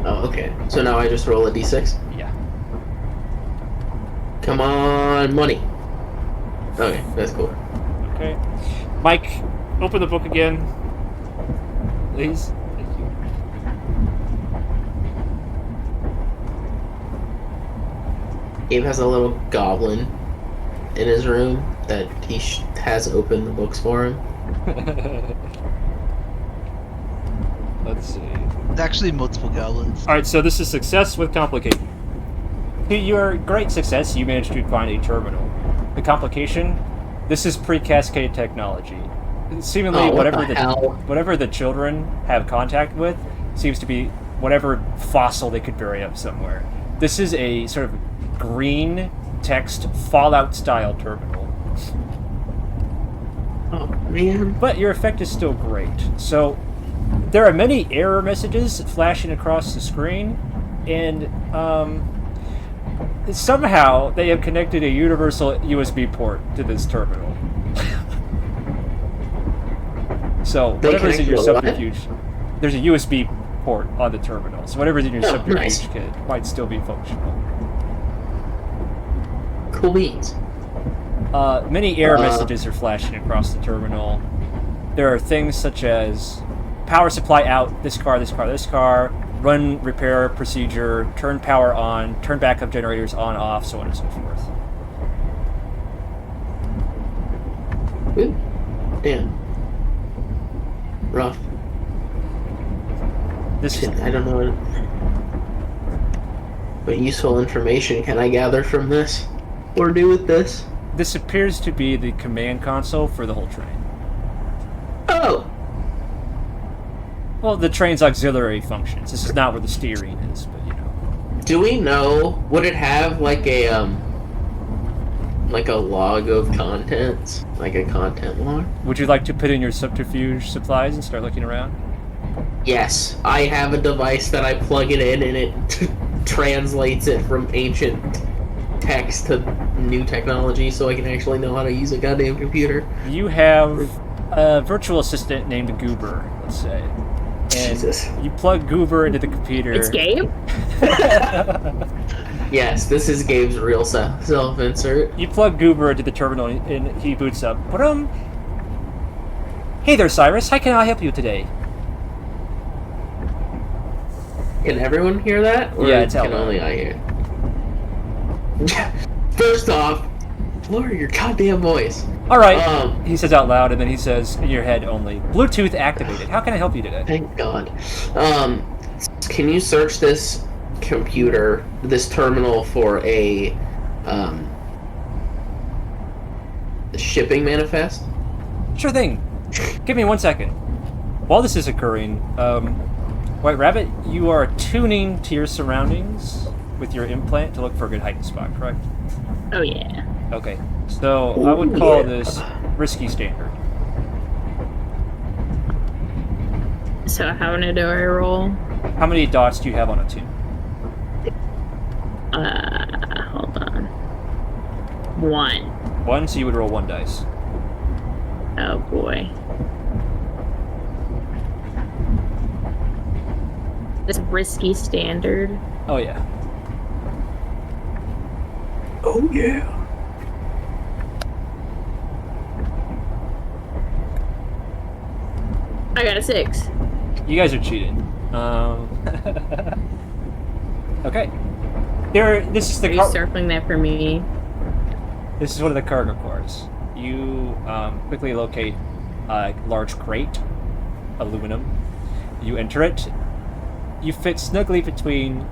Oh, okay. So now I just roll a d6? Yeah. Come on, money. Okay, that's cool. Okay. Mike, open the book again. Please. Thank you. Abe has a little goblin in his room that he has opened the books for him. Let's see. It's actually multiple goblins. All right, so this is success with complication. To your great success, you managed to find a terminal. The complication, this is pre-cascade technology. Seemingly, whatever the children have contact with seems to be whatever fossil they could bury up somewhere. This is a sort of green text Fallout-style terminal. Oh, man. But your effect is still great. So, there are many error messages flashing across the screen, and somehow they have connected a universal USB port to this terminal. So, whatever's in your subterfuge, there's a USB port on the terminal. So, whatever's in your subterfuge kit might still be functional. Cool beans. Many error messages are flashing across the terminal. There are things such as power supply out, this car, run repair procedure, turn power on, turn backup generators on, off, so on and so forth. Ooh. Damn. Rough. I don't know what useful information can I gather from this or do with this. This appears to be the command console for the whole train. Oh! Well, the train's auxiliary functions. This is not where the steering is, but you know. Do we know, would it have like a log of contents? Like a content log? Would you like to put in your subterfuge supplies and start looking around? Yes. I have a device that I plug it in and it translates it from ancient text to new technology so I can actually know how to use a goddamn computer. You have a virtual assistant named Goober, let's say. And Jesus. You plug Goober into the computer. It's Gabe? Yes, this is Gabe's real self-insert. You plug Goober into the terminal and he boots up. Hey there, Cyrus. How can I help you today? Can everyone hear that? Or yeah, it's can only I hear? First off, lower your goddamn voice. Alright, he says out loud, and then he says, in your head only, Bluetooth activated. How can I help you today? Thank God. Can you search this computer, this terminal, for a shipping manifest? Sure thing. Give me 1 second. While this is occurring, White Rabbit, you are tuning to your surroundings with your implant to look for a good hiding spot, correct? Oh, yeah. Okay, so I would call this risky standard. So how many do I roll? How many dots do you have on a tune? Hold on. 1. 1, so you would roll 1 dice. Oh, boy. This risky standard. Oh, yeah. Oh, yeah. I got a 6. You guys are cheating. Okay. This is the. Are you circling that for me? This is one of the cargo cores. You quickly locate a large crate, aluminum. You enter it. You fit snugly between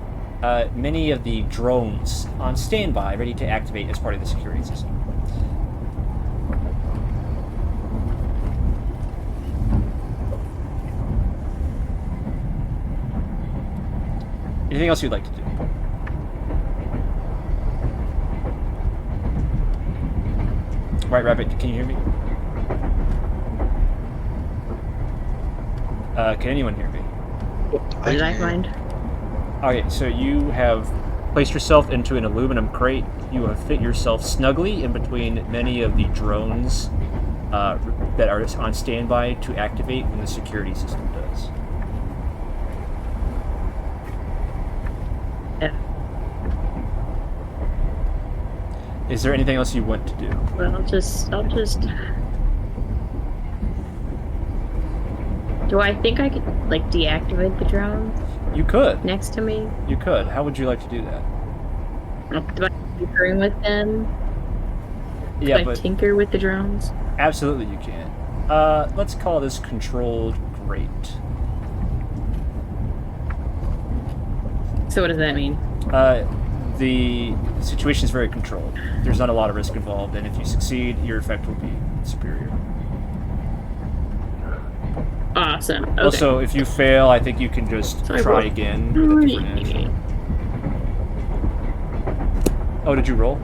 many of the drones on standby, ready to activate as part of the security system. Anything else you'd like to do? White Rabbit, can you hear me? Can anyone hear me? What did I find? Okay, so you have placed yourself into an aluminum crate. You have fit yourself snugly in between many of the drones that are on standby to activate when the security system does. Yeah. Is there anything else you want to do? Well, I'll just... Do I think I could, like, deactivate the drone You could. next to me? You could. How would you like to do that? Do I tinkering with them? Yeah, Do I but tinker with the drones? absolutely you can. Let's call this controlled grate. So what does that mean? The situation is very controlled. There's not a lot of risk involved, and if you succeed, your effect will be superior. Awesome. Okay. Also, if you fail, I think you can just try again with a different action. Oh, did you roll?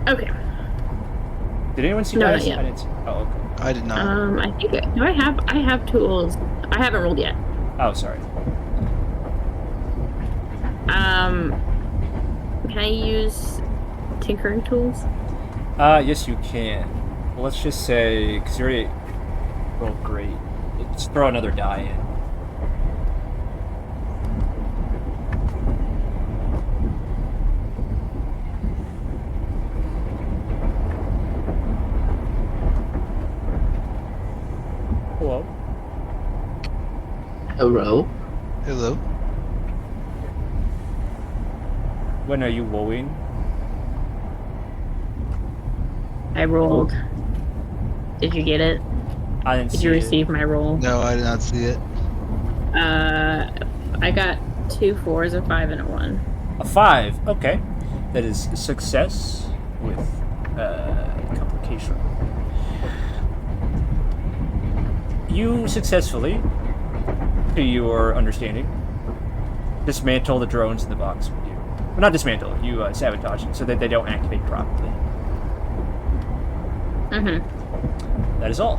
Okay. Did anyone see No, dice? not yet. I didn't see. Oh, okay. I did not. I think I have tools. I haven't rolled yet. Oh, sorry. Can I use tinkering tools? Yes, you can. Well, let's just say, because you already rolled great. Let's throw another die in. Hello. Hello. Hello. When are you wooing? I rolled. Did you get it? I didn't Did see you it. receive my roll? No, I did not see it. I got 2 4s, a 5, and a 1. A 5. Okay. That is success with complication. You successfully, to your understanding, dismantle the drones in the box with you. Well, not dismantle, you sabotage them so that they don't activate properly. Mm-hmm. That is all.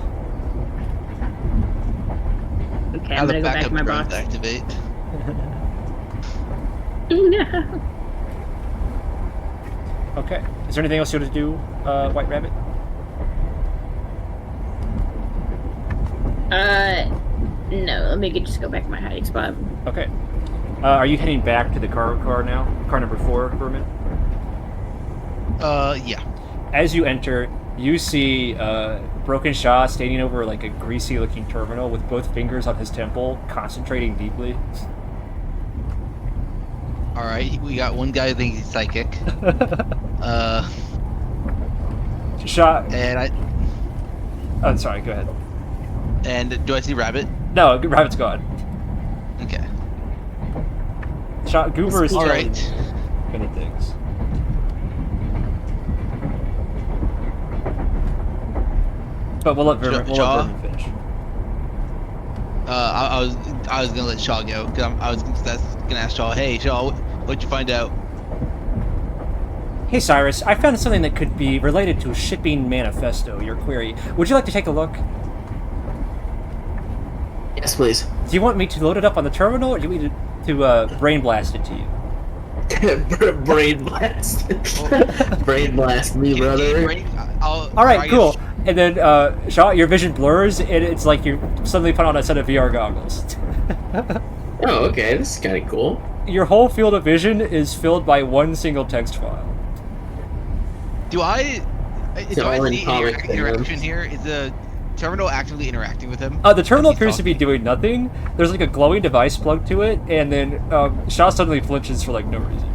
Okay, How I'm the gonna go back backup to my drones box. activate? No. Okay. Is there anything else you want to do, White Rabbit? No. Let me just go back to my hiding spot. Okay. Are you heading back to the car now? Car number 4, Vermin? Yeah. As you enter, you see Broken Shah standing over like a greasy-looking terminal with both fingers on his temple, concentrating deeply. All right, we got one guy who thinks he's psychic. Shah. And I. Oh, sorry. Go ahead. And do I see Rabbit? No, Rabbit's gone. Okay. Shah, Goober is All telling right. many things. But we'll let Vermin finish. I was gonna let Shaw go because I was gonna ask Shaw, hey Shaw, what'd you find out? Hey Cyrus, I found something that could be related to a shipping manifesto, your query. Would you like to take a look? Yes, please. Do you want me to load it up on the terminal, or do you want me to brain blast it to you? Brain blast. Brain blast me, brother. Alright, cool. And then, Shaw, your vision blurs, and it's like you suddenly put on a set of VR goggles. Oh, okay. This is kind of cool. Your whole field of vision is filled by one single text file. Do I see any comic interaction here? Is the terminal actively interacting with him? The terminal appears to be doing nothing. There's like a glowing device plugged to it, and then Shaw suddenly flinches for like no reason.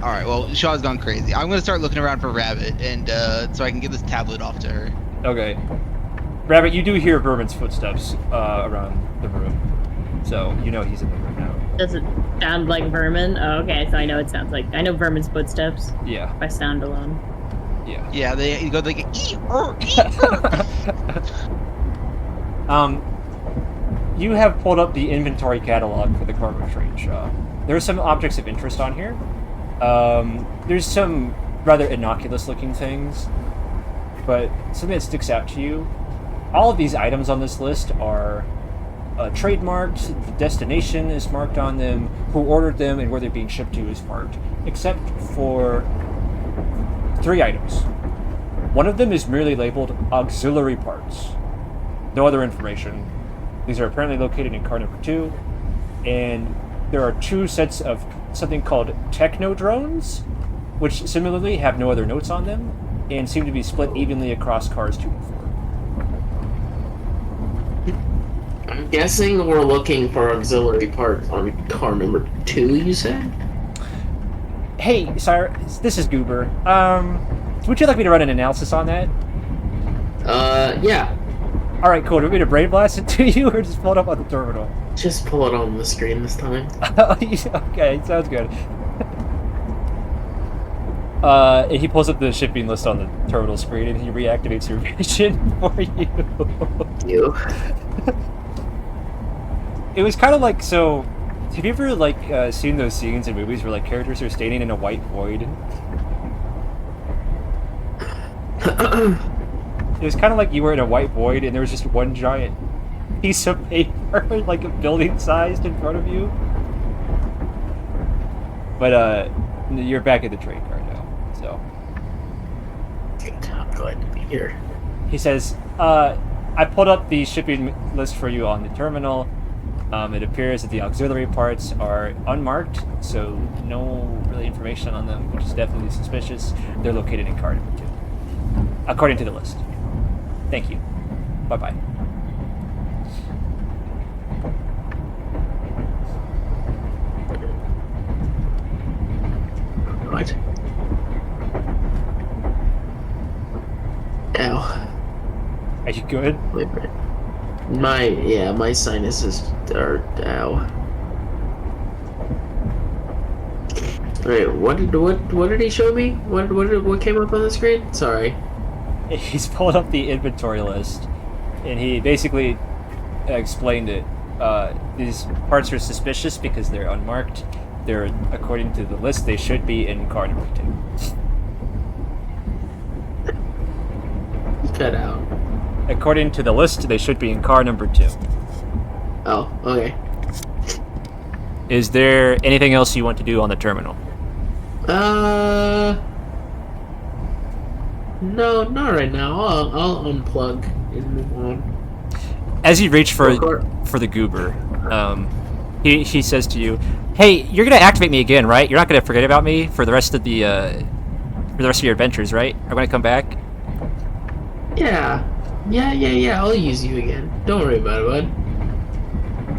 All right, well, Shaw's gone crazy. I'm gonna start looking around for Rabbit, and so I can get this tablet off to her. Okay. Rabbit, you do hear Vermin's footsteps around the room, so you know he's in the room now. Does it sound like Vermin? Oh, okay, so I know it sounds like... I know Vermin's footsteps. Yeah. By sound alone. Yeah. Yeah, they go like, you have pulled up the inventory catalog for the cargo train, Shaw. There are some objects of interest on here. There's some rather innocuous-looking things, but something that sticks out to you. All of these items on this list are trademarked, the destination is marked on them, who ordered them, and where they're being shipped to is marked, except for 3 items. One of them is merely labeled auxiliary parts. No other information. These are apparently located in car number 2, and there are 2 sets of something called techno drones, which similarly have no other notes on them, and seem to be split evenly across cars 2 and 4. I'm guessing we're looking for auxiliary parts on car number 2, you said? Hey, Cyrus, this is Goober. Would you like me to run an analysis on that? Yeah. All right, cool. Do you want me to brain blast it to you, or just pull it up on the terminal? Just pull it on the screen this time. Okay, sounds good. He pulls up the shipping list on the terminal screen, and he reactivates your vision for you. It was kind of like, so, have you ever, like, seen those scenes in movies where, like, characters are standing in a white void? It was kind of like you were in a white void, and there was just one giant piece of paper, like a building-sized in front of you. But, you're back at the train car now, so. I'm glad to be here. He says, I pulled up the shipping list for you on the terminal. It appears that the auxiliary parts are unmarked, so no really information on them, which is definitely suspicious. They're located in car number 2, according to the list. Thank you. Bye-bye. Right. Ow. Are you good? My sinuses are ow. Wait, what did he show me? What came up on the screen? Sorry. He's pulled up the inventory list, and he basically explained it. These parts are suspicious because they're unmarked. They're, according to the list, they should be in car number 2. You cut out. According to the list, they should be in car number 2. Oh, okay. Is there anything else you want to do on the terminal? No, not right now. I'll unplug and move on. As you reach for the goober, he says to you, "Hey, you're gonna activate me again, right? You're not gonna forget about me for the rest of the for the rest of your adventures, right? I'm gonna come back." Yeah. I'll use you again. Don't worry about it, bud.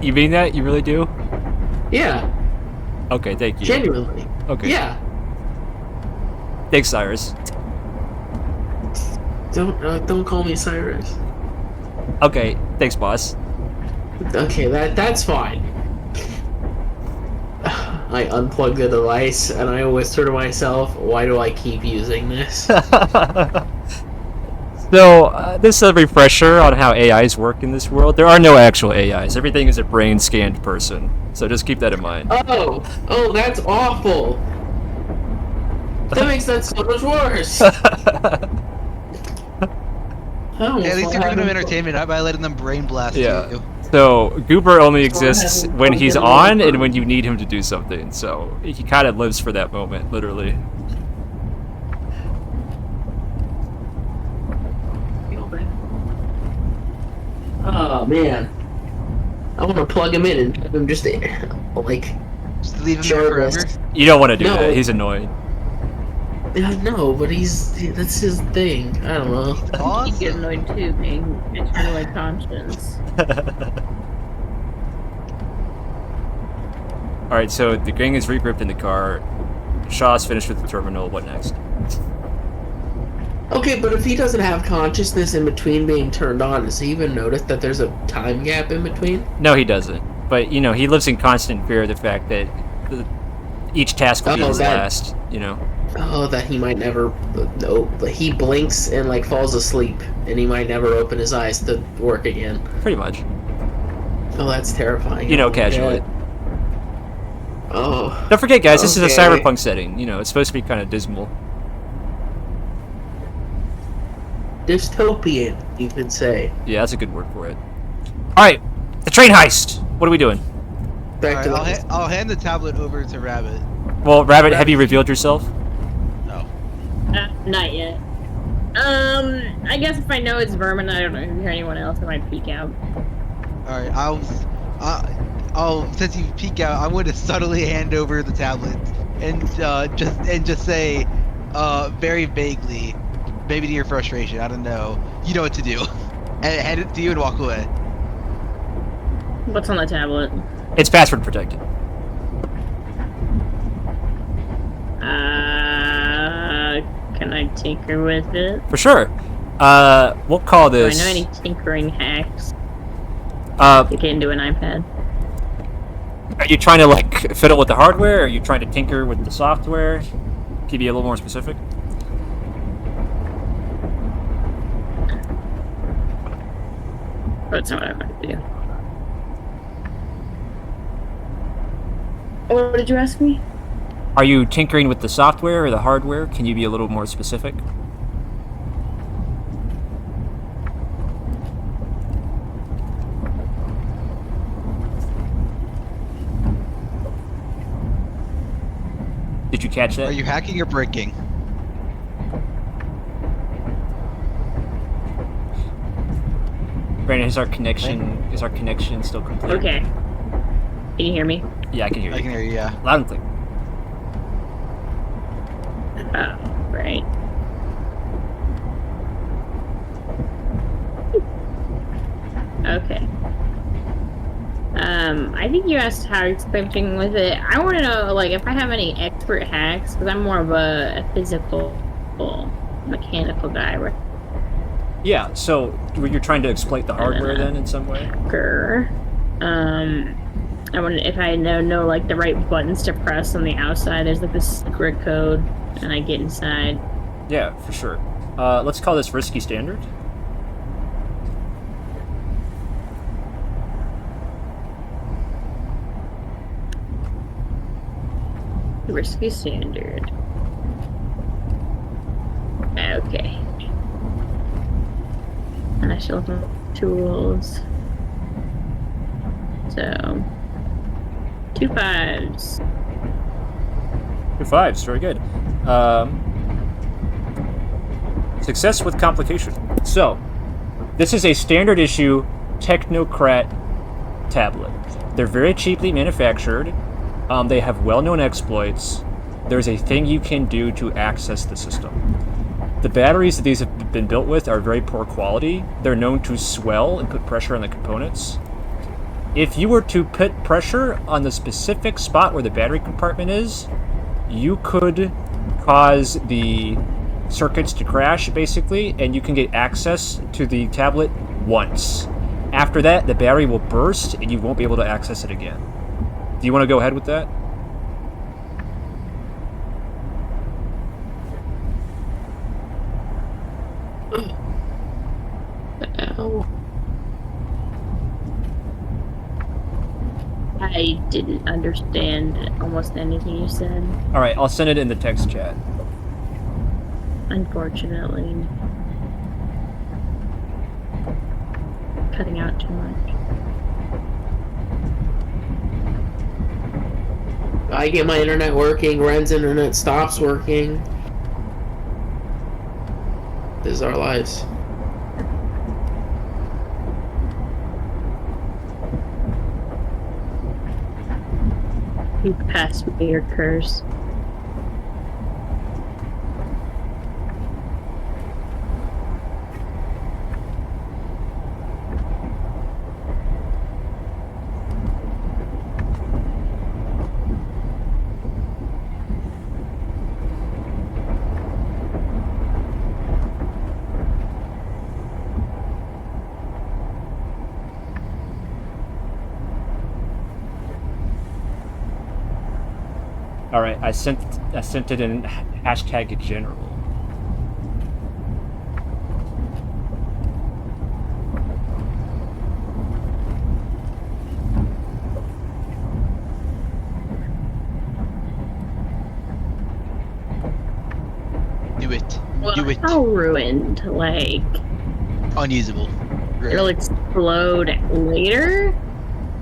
You mean that? You really do? Yeah. Okay, thank you. Genuinely. Okay. Yeah. Thanks, Cyrus. Don't call me Cyrus. Okay, thanks, boss. Okay, that's fine. I unplug the device and I whisper to myself, why do I keep using this? So, this is a refresher on how AIs work in this world. There are no actual AIs. Everything is a brain-scanned person. So just keep that in mind. Oh, that's awful. That makes that so much worse. At least you're giving them entertainment by letting them brain blast you. So, Goober only exists when he's on and when you need him to do something. So, he kind of lives for that moment, literally. Oh, man. I want to plug him in and have him just leave him there forever? You don't want to do that. He's annoying. Yeah, no, but that's his thing. I don't know. Awesome. He'd get annoyed too, being eternally conscious. Alright, so the gang is regrouped in the car. Shah's finished with the terminal. What next? Okay, but if he doesn't have consciousness in between being turned on, does he even notice that there's a time gap in between? No, he doesn't. But, you know, he lives in constant fear of the fact that each task will be his last, you know? Oh, that he might never... No, but he blinks and, falls asleep, and he might never open his eyes to work again. Pretty much. Oh, that's terrifying. You know, casually. Oh. Don't forget, guys, this is a cyberpunk setting. You know, it's supposed to be kind of dismal. Dystopian, you could say. Yeah, that's a good word for it. Alright, the train heist! What are we doing? I'll hand the tablet over to Rabbit. Well, Rabbit, have you revealed yourself? No. Not yet. I guess if I know it's Vermin, I don't know if you hear anyone else, I might peek out. Alright, since you peek out, I'm going to subtly hand over the tablet and just say, very vaguely, maybe to your frustration, I don't know, you know what to do, and hand it to you and walk away. What's on the tablet? It's password protected. Can I tinker with it? For sure. We'll call this... Do I know any tinkering hacks to get into an iPad? Are you trying to, like, fiddle with the hardware, or are you trying to tinker with the software? Can you be a little more specific? That's not what I want to do. What did you ask me? Are you tinkering with the software or the hardware? Can you be a little more specific? Did you catch that? Are you hacking or breaking? Brandon, is our connection still complete? Okay. Can you hear me? Yeah, I can hear you. I can hear you, yeah. Loud and clear. Oh, right. Okay. I think you asked how experimenting with it. I want to know, like, if I have any expert hacks, because I'm more of a physical, mechanical guy, right? Yeah, so you're trying to exploit the hardware then in some way? Hacker. I wonder if I know like the right buttons to press on the outside. There's like this secret code, and I get inside. Yeah, for sure. Let's call this risky standard. Risky standard. Okay. And I still have tools. So 2 5s. 2 5s, very good. Success with complication. So, this is a standard issue Technocrat tablet. They're very cheaply manufactured. They have well-known exploits. There's a thing you can do to access the system. The batteries that these have been built with are very poor quality. They're known to swell and put pressure on the components. If you were to put pressure on the specific spot where the battery compartment is, you could cause the circuits to crash, basically, and you can get access to the tablet once. After that, the battery will burst, and you won't be able to access it again. Do you want to go ahead with that? Ow. I didn't understand almost anything you said. Alright, I'll send it in the text chat. Unfortunately. Cutting out too much. I get my internet working, Ren's internet stops working. This is our lives. You passed me your curse. Alright, I sent it in hashtag general. Do it. Well, Do it. how ruined? Like, Unusable. Right. it'll explode later?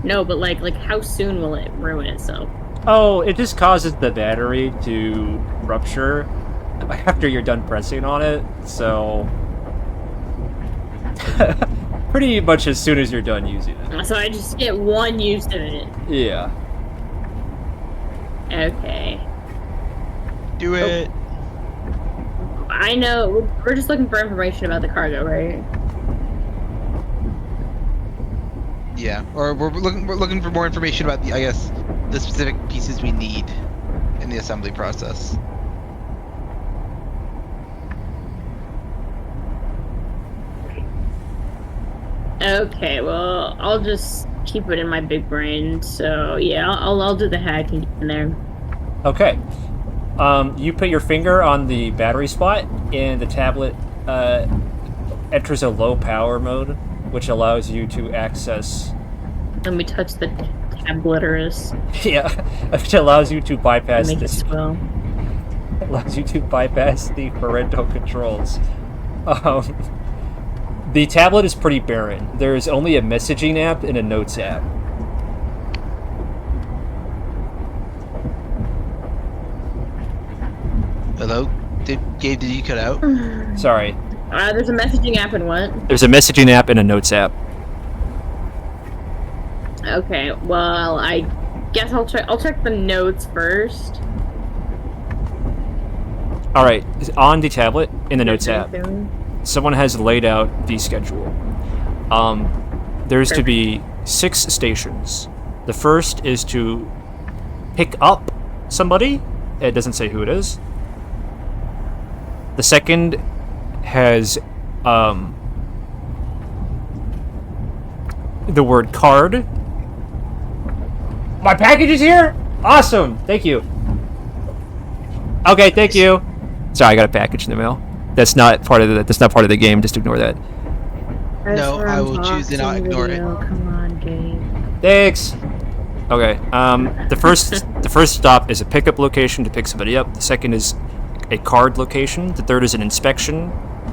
No, but like how soon will it ruin itself? Oh, it just causes the battery to rupture after you're done pressing on it, so... pretty much as soon as you're done using it. So I just get one use of it. Yeah. Okay. Do it. I know. We're just looking for information about the cargo, right? Yeah. Or we're looking for more information about the, I guess, the specific pieces we need in the assembly process. Okay, well, I'll just keep it in my big brain. So yeah, I'll do the hack and get in there. Okay. You put your finger on the battery spot, and the tablet enters a low power mode, which allows you to access. Let me touch the tabletterus. Yeah, which allows you to bypass Make it this. swell. Allows you to bypass the parental controls. The tablet is pretty barren. There is only a messaging app and a notes app. Hello? Gabe, did you cut out? Sorry. There's a messaging app and what? There's a messaging app and a notes app. Okay, well, I guess I'll check the notes first. All right, on the tablet in the notes app, someone has laid out the schedule. There's to be 6 stations. The first is to pick up somebody. It doesn't say who it is. The second has the word card. My package is here? Awesome! Thank you. Okay, thank you. Sorry, I got a package in the mail. That's not part of the game. Just ignore that. No, I will choose to not ignore it. Come on, Gabe. Thanks. Okay. The first stop is a pickup location to pick somebody up. The second is a card location. The third is an inspection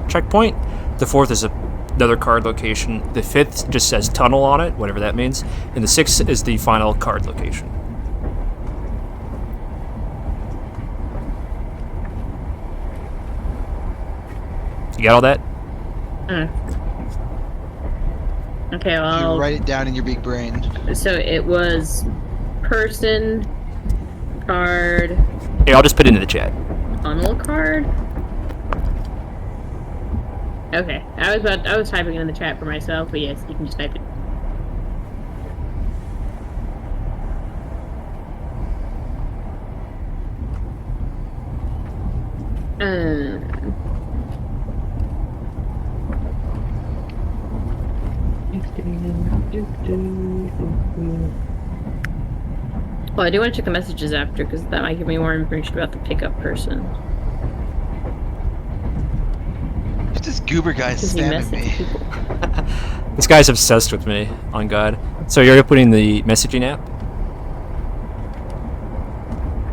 checkpoint. The fourth is another card location. The fifth just says tunnel on it, whatever that means. And the sixth is the final card location. You got all that? Okay, well... You write it down in your big brain. So it was person, card... Here, I'll just put it into the chat. Tunnel card? Okay, I was typing it in the chat for myself, but yes, you can just type it. Well, I do want to check the messages after, because that might give me more information about the pickup person. It's this goober guy spamming me. This guy's obsessed with me, on God. So you're putting the messaging app?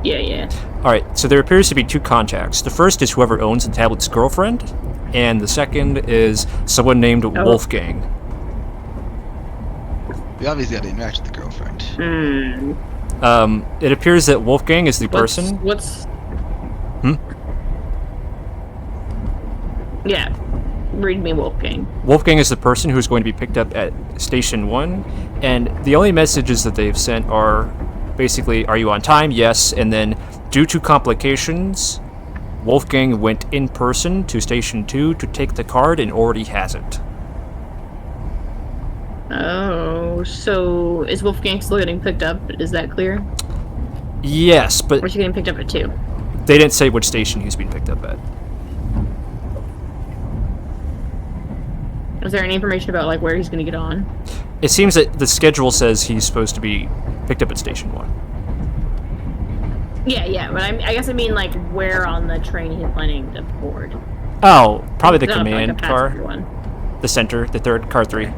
Yeah. Alright, so there appears to be 2 contacts. The first is whoever owns the tablet's girlfriend, and the second is someone named Wolfgang. We obviously got to interact with the girlfriend. It appears that Wolfgang is the person. Yeah. Read me Wolfgang. Wolfgang is the person who's going to be picked up at Station 1, and the only messages that they've sent are basically, are you on time? Yes, and then, due to complications, Wolfgang went in person to Station 2 to take the card and already has it. Oh, so is Wolfgang still getting picked up? Is that clear? Yes, but... Or is he getting picked up at 2? They didn't say which station he's being picked up at. Is there any information about, like, where he's going to get on? It seems that the schedule says he's supposed to be picked up at Station 1. Yeah, but I guess I mean, like, where on the train he's planning to board. Oh, probably the Not command like a car. passenger one. The center, the third, car 3.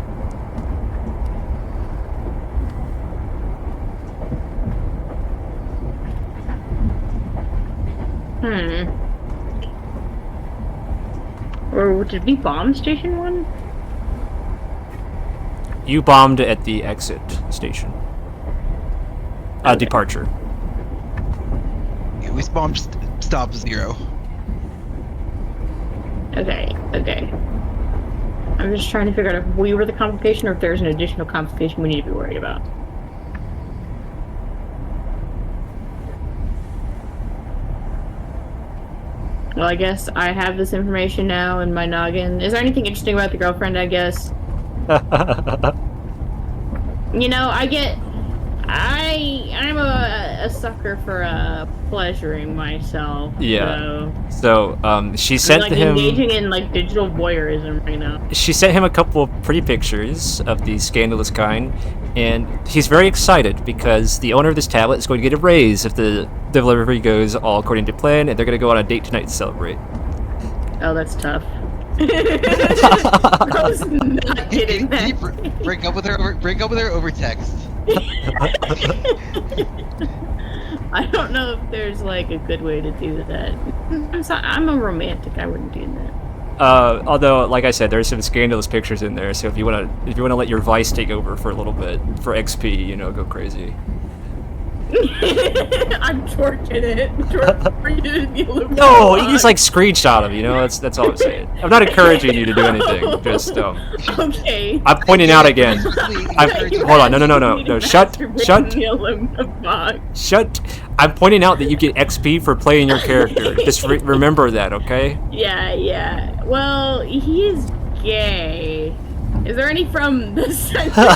Or did we bomb Station 1? You bombed at the exit station. Okay. Departure. Yeah, we bombed stop 0. Okay. I'm just trying to figure out if we were the complication or if there's an additional complication we need to be worried about. Well, I guess I have this information now in my noggin. Is there anything interesting about the girlfriend, I guess? You know, I get I'm a sucker for pleasuring myself. Yeah. So she sent I'm, like, him engaging in like digital voyeurism right now. She sent him a couple of pretty pictures of the scandalous kind, and he's very excited because the owner of this tablet is going to get a raise if the delivery goes all according to plan, and they're going to go on a date tonight to celebrate. Oh, that's tough. I was not kidding. Can you break up with her over text? I don't know if there's like a good way to do that. I'm a romantic. I wouldn't do that. Although, like I said, there's some scandalous pictures in there. So if you wanna let your vice take over for a little bit for XP, go crazy. I'm twerking it. Twerking it in the Illuminati. No, you just like screenshot them. That's all I'm saying. I'm not encouraging you to do anything. Just okay. I'm pointing out again. Hold on. No. Shut. Shut. I'm pointing out that you get XP for playing your character. Just remember that, okay? Yeah. Well, he is gay. Is there any from the center?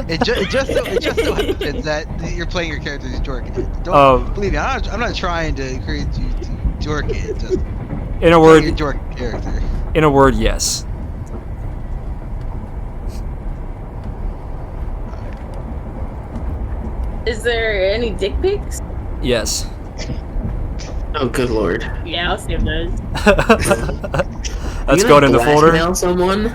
It just so happens that you're playing your character as Jork. Don't believe me. I'm not trying to encourage you to Jork it. Just in a word, your Jork character. In a word, yes. Is there any dick pics? Yes. Oh, good lord. Yeah, I'll save those. Let's go in the folder. Blackmail someone?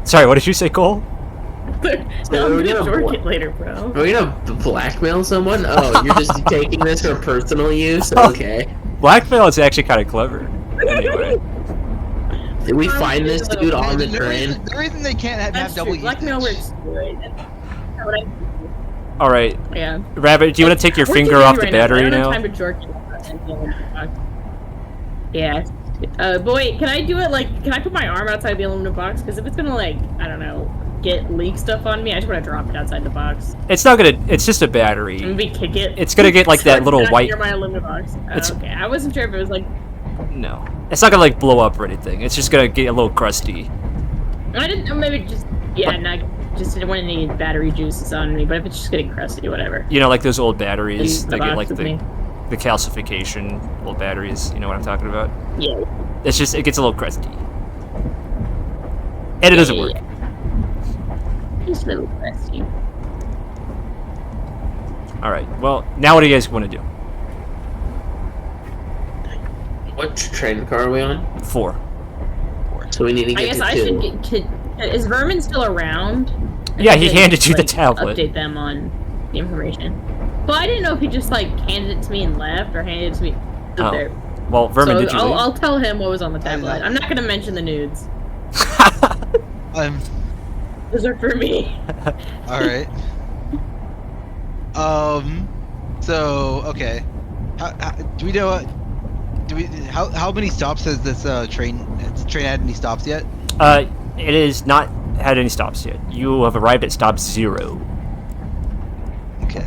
Sorry, what did you say, Cole? So I'm gonna dork it later, bro. Are we gonna blackmail someone? Oh, you're just taking this for personal use? Okay. Blackmail is actually kind of clever. Anyway. Did we find this dude on the train? The reason they can't have double blackmail works great. Alright. Yeah. Rabbit, do you want to take your finger off the battery now? I don't have time to jork it. Yeah. Boy, can I do it can I put my arm outside the aluminum box? Because if it's gonna I don't know, get leak stuff on me, I just want to drop it outside the box. It's not gonna, it's just a battery. Maybe kick it. It's gonna get that little white... Near my aluminum box. Okay, I wasn't sure if it was No. It's not gonna blow up or anything. It's just gonna get a little crusty. I didn't know, maybe just, just didn't want any battery juices on me, but if it's just getting crusty, whatever. Like those old batteries that get the calcification old batteries, you know what I'm talking about? Yeah. It's just, it gets a little crusty. And it doesn't work. Just a little crusty. Alright, well, now what do you guys want to do? What train car are we on? 4. So we need to get I guess to I 2. should get is Vermin still around? Yeah, he handed you the tablet. Update them on the information. Well, I didn't know if he just handed it to me and left, or handed it to me. There. Well, Vermin, did you leave? I'll tell him what was on the tablet. I'm not gonna mention the nudes. Those are for me. All right. So okay. Do we know what? How many stops has this train had any stops yet? It has not had any stops yet. You have arrived at stop 0. Okay.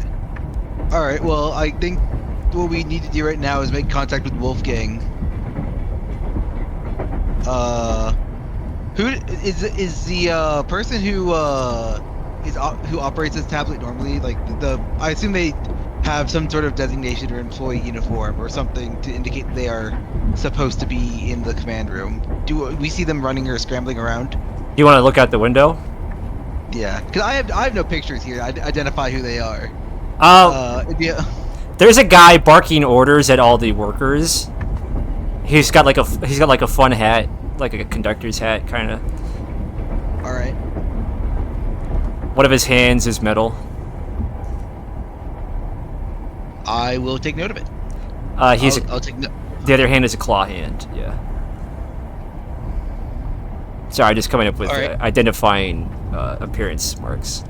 All right. Well, I think what we need to do right now is make contact with Wolfgang. Who is the person who operates this tablet normally? I assume they have some sort of designation or employee uniform or something to indicate they are supposed to be in the command room. Do we see them running or scrambling around? You want to look out the window? Yeah, because I have no pictures here. I identify who they are. Yeah. There's a guy barking orders at all the workers. He's got like a fun hat, like a conductor's hat, kind of. All right. One of his hands is metal. I will take note of it. I'll take note. The other hand is a claw hand. Yeah. Sorry, just coming up with identifying appearance marks.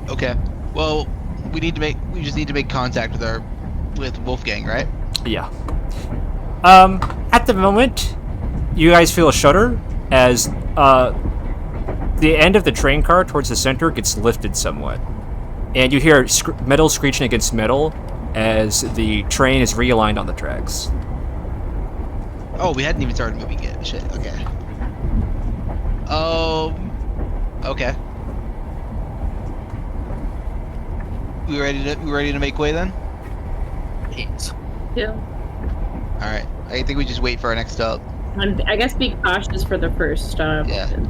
Okay. Well, we just need to make contact with Wolfgang, right? Yeah. At the moment, you guys feel a shudder as the end of the train car towards the center gets lifted somewhat, and you hear metal screeching against metal, as the train is realigned on the tracks. Oh, we hadn't even started moving yet. Shit. Okay. Okay. We ready to make way then? Yes. Yeah. All right. I think we just wait for our next stop. I guess be cautious for the first stop. Yeah. Can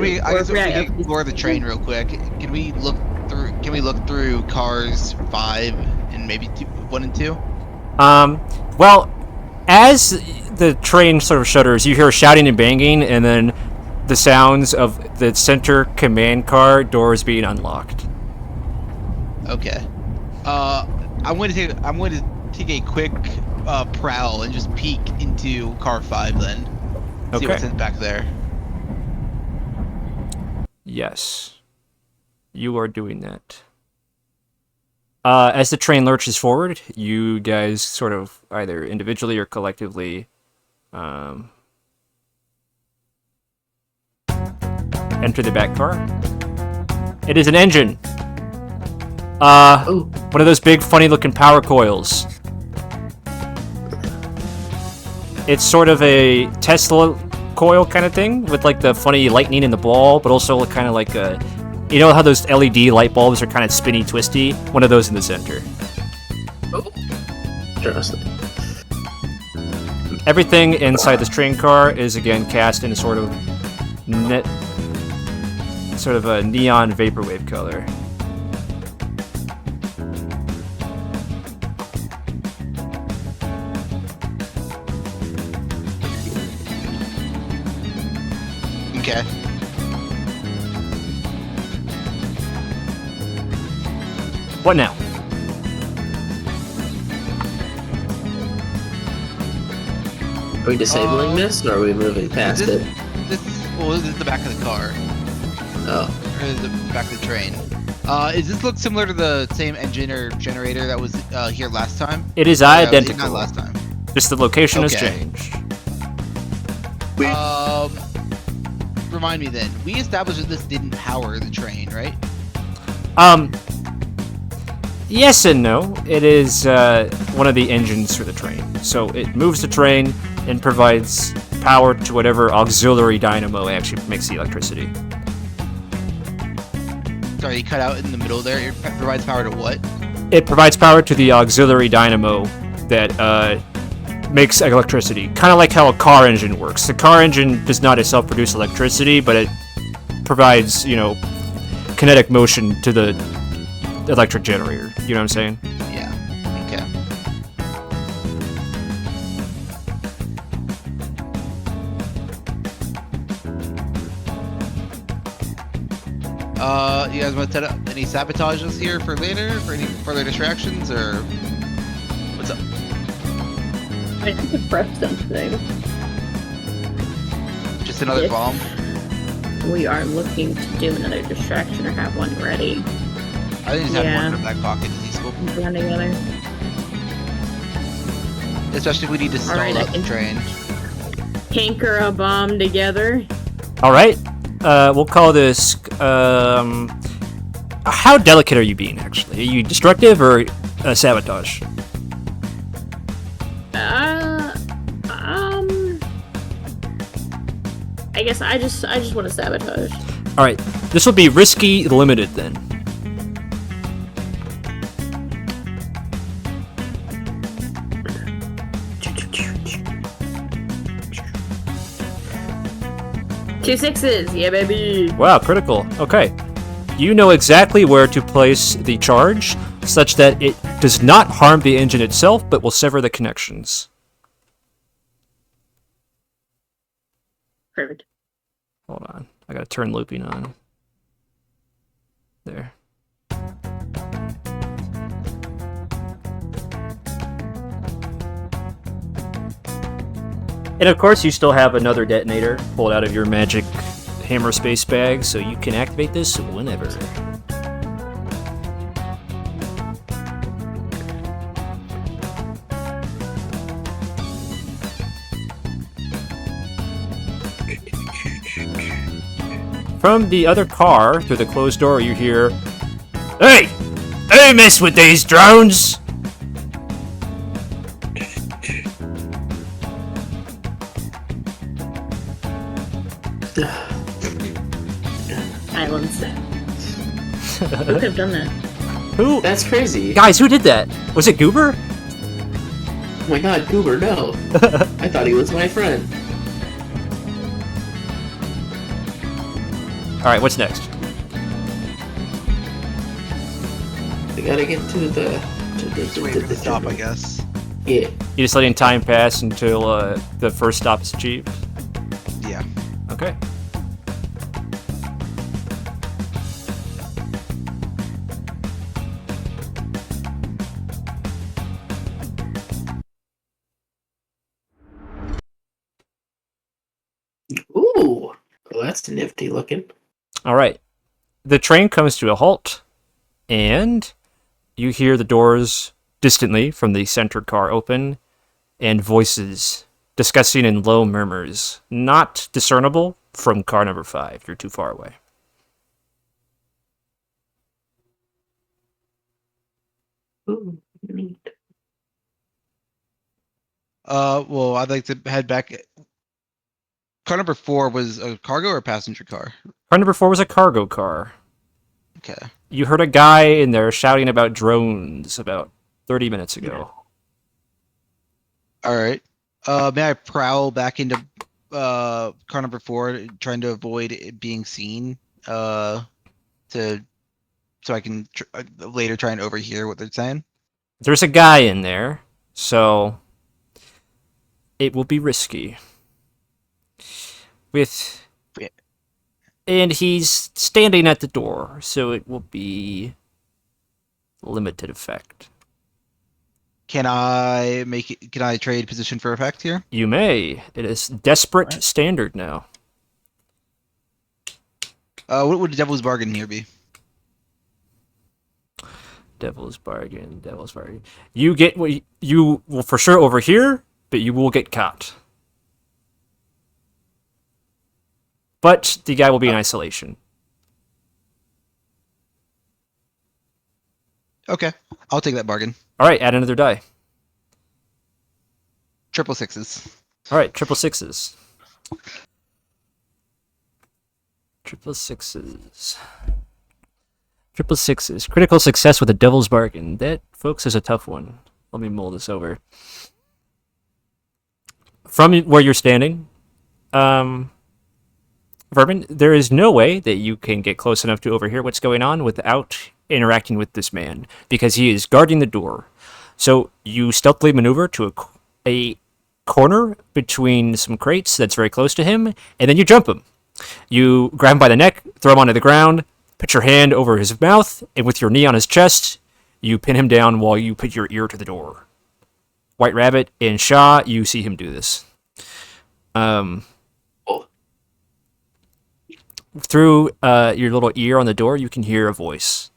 we? I guess we can explore the train real quick. Can we look through cars 5 and maybe 1 and 2? Well, as the train sort of shudders, you hear shouting and banging, and then the sounds of the center command car doors being unlocked. Okay. I'm going to take a quick prowl and just peek into car 5 then. See Okay. what's in back there. Yes. You are doing that. As the train lurches forward, you guys sort of either individually or collectively enter the back car. It is an engine. One of those big, funny-looking power coils. It's sort of a Tesla coil kind of thing with like the funny lightning in the ball, but also kind of like a, you know how those LED light bulbs are kind of spinny, twisty? One of those in the center. Oh. Interesting. Everything inside this train car is again cast in a sort of a neon vaporwave color. Okay. What now? Are we disabling this, or are we moving past it? This is the back of the car. Oh. Or the back of the train. Does this look similar to the same engine or generator that was here last time? It is identical. Not last time. Just the location has Okay. changed. Remind me then. We established that this didn't power the train, right? Yes and no. It is one of the engines for the train. So it moves the train and provides power to whatever auxiliary dynamo actually makes the electricity. Sorry, you cut out in the middle there. It provides power to what? It provides power to the auxiliary dynamo that makes electricity. Kind of like how a car engine works. The car engine does not itself produce electricity, but it provides, kinetic motion to the electric generator. You know what I'm saying? Yeah. Okay. You guys want to set up any sabotages here for later, for any further distractions, or what's up? I need to prep something. Just another Yes. bomb? We are looking to do another distraction or have one ready. I think just have Yeah. one in the back pocket is useful. Run together. Especially if we need to stall Alright, I out the can- train. Tinker a bomb together. All right. We'll call this. How delicate are you being? Actually, are you destructive or sabotage? I guess I just want to sabotage. All right. This will be risky limited then. Two sixes, yeah, baby. Wow, critical. Okay. You know exactly where to place the charge, such that it does not harm the engine itself, but will sever the connections. Perfect. Hold on. I gotta turn looping on. There. And of course, you still have another detonator pulled out of your magic hammer space bag, so you can activate this whenever. From the other car, through the closed door, you hear, "Hey! Hey, mess with these drones! silence. Who could have done that? Who? That's crazy. Guys, who did that? Was it Goober? Oh my god, Goober, no. I thought he was my friend. Alright, what's next? We gotta get to the... Just wait for the stop, I guess. Yeah. You're just letting time pass until the first stop is achieved? Yeah. Okay. Ooh, well, that's nifty looking. Alright. The train comes to a halt, and you hear the doors distantly from the center car open, and voices discussing in low murmurs, not discernible from car number 5. You're too far away. Ooh, neat. Well, I'd like to head back. Car number 4 was a cargo or a passenger car? Car number 4 was a cargo car. Okay. You heard a guy in there shouting about drones about 30 minutes ago. All right. May I prowl back into car number 4, trying to avoid it being seen, so I can later try and overhear what they're saying? There's a guy in there, so it will be risky. And he's standing at the door, so it will be limited effect. Can I trade position for effect here? You may. It is desperate standard now. What would Devil's Bargain here be? Devil's bargain. You get what you will for sure overhear, but you will get caught. But the guy will be in isolation. Okay, I'll take that bargain. All right, add another die. Triple sixes. All right, triple sixes. Triple sixes. Critical success with a devil's bargain. That, folks, is a tough one. Let me mull this over. From where you're standing, Vermin, there is no way that you can get close enough to overhear what's going on without interacting with this man, because he is guarding the door. So you stealthily maneuver to a corner between some crates that's very close to him, and then you jump him. You grab him by the neck, throw him onto the ground, put your hand over his mouth, and with your knee on his chest, you pin him down while you put your ear to the door. White Rabbit and Shah, you see him do this. Through your little ear on the door, you can hear a voice.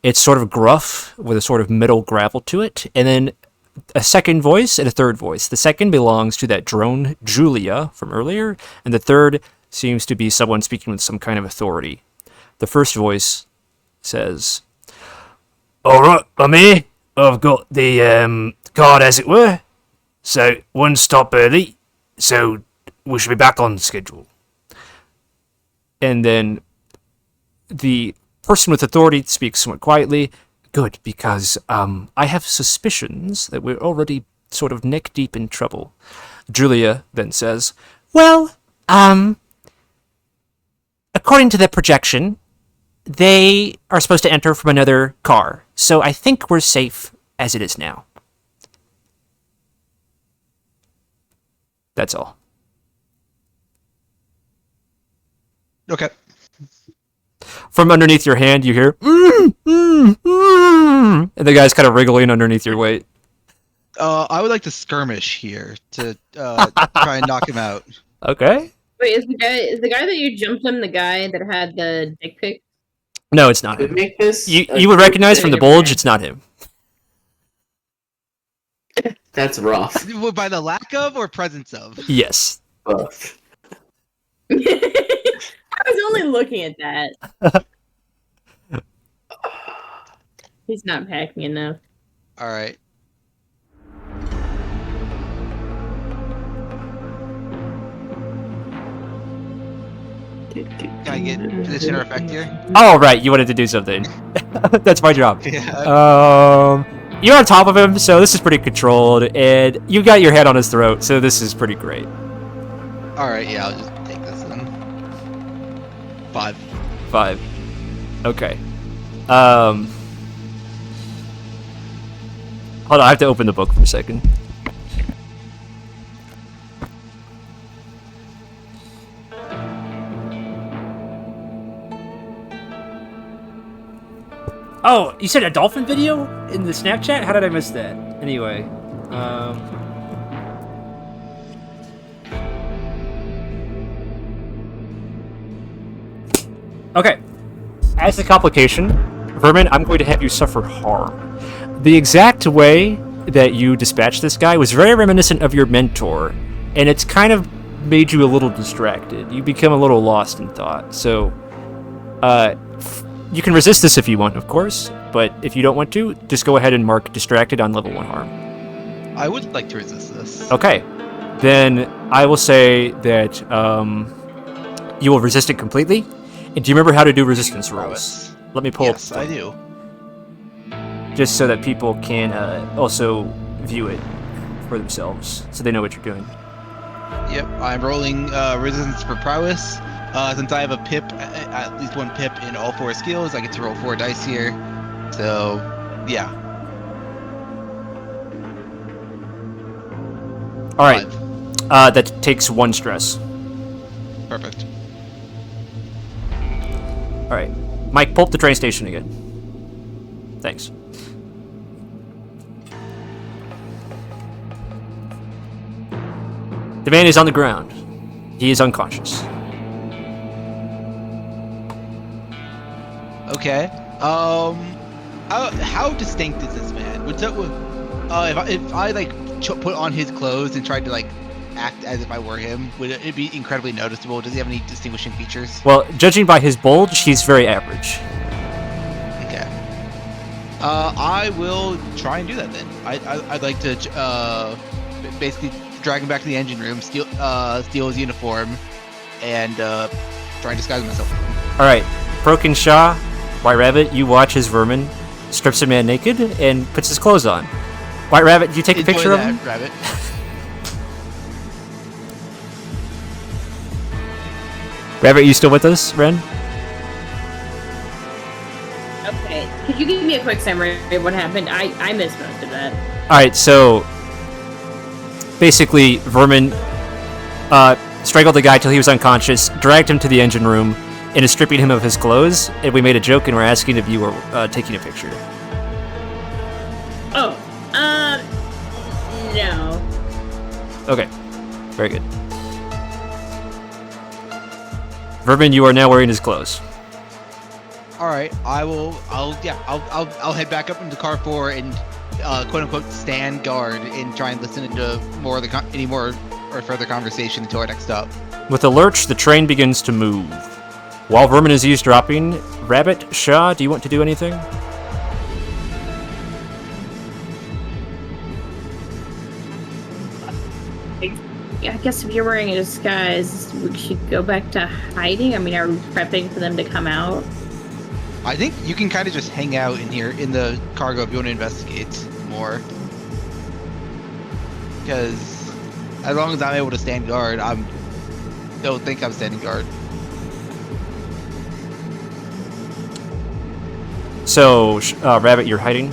It's sort of gruff with a sort of middle gravel to it, and then a second voice and a third voice. The second belongs to that drone Joulia from earlier, and the third seems to be someone speaking with some kind of authority. The first voice says, "Alright, I'm here. I've got the card, as it were. So, one stop early, so we should be back on schedule." And then the person with authority speaks somewhat quietly. "Good, because I have suspicions that we're already sort of neck-deep in trouble." Julia then says, "Well, according to the projection, they are supposed to enter from another car, so I think we're safe as it is now." That's all. Okay. From underneath your hand, you hear, and the guy's kind of wriggling underneath your weight. I would like to skirmish here to try and knock him out. Okay. Wait, is the guy that you jumped him the guy that had the dick pic? No, it's not him. Make this You would recognize from the bulge, it's not him. That's rough. By the lack of or presence of? Yes. Rough. I was only looking at that. He's not packing enough. All right. Can I get position or effect here? Oh, right, you wanted to do something. That's my job. Yeah. You're on top of him, so this is pretty controlled, and you got your head on his throat, so this is pretty great. Alright, yeah, I'll just take this then. 5. 5. Okay. Hold on, I have to open the book for a second. Oh, you said a dolphin video in the Snapchat? How did I miss that? Anyway, okay. As a complication, Vermin, I'm going to have you suffer harm. The exact way that you dispatched this guy was very reminiscent of your mentor, and it's kind of made you a little distracted. You become a little lost in thought. So, you can resist this if you want, of course, but if you don't want to, just go ahead and mark distracted on level 1 harm. I would like to resist this. Okay. Then I will say that you will resist it completely. And do you remember how to do resistance rolls? Let me pull up. Yes, I do. Just so that people can also view it for themselves, so they know what you're doing. Yep, I'm rolling resistance for prowess. Since I have a pip, at least 1 pip in all 4 skills, I get to roll 4 dice here. So, yeah. All right. 5. That takes 1 stress. Perfect. All right. Mike, pull up the train station again. Thanks. The man is on the ground. He is unconscious. Okay. How distinct is this man? If I like put on his clothes and tried to like act as if I were him, would it be incredibly noticeable? Does he have any distinguishing features? Well, judging by his bulge, he's very average. Okay. I will try and do that then. I'd like to basically drag him back to the engine room, steal his uniform, and try and disguise myself. All right, Broken Shah, White Rabbit, you watch as Vermin strips a man naked and puts his clothes on. White Rabbit, you take a picture of him? Rabbit. Rabbit, you still with us, Ren? Okay, could you give me a quick summary of what happened? I missed most of that. All right, so basically, Vermin strangled the guy till he was unconscious, dragged him to the engine room, and is stripping him of his clothes. And we made a joke, and we're asking if you were taking a picture. Oh, no. Okay, very good. Vermin, you are now wearing his clothes. All right, I'll head back up into car 4 and quote unquote stand guard and try and listen to more of the any more or further conversation until our next stop. With a lurch, the train begins to move. While Vermin is eavesdropping, Rabbit, Shah, do you want to do anything? I guess if you're wearing a disguise, we should go back to hiding. I mean, are we prepping for them to come out? I think you can kind of just hang out in here in the cargo if you want to investigate more. Because as long as I'm able to stand guard, don't think I'm standing guard. So, Rabbit, you're hiding?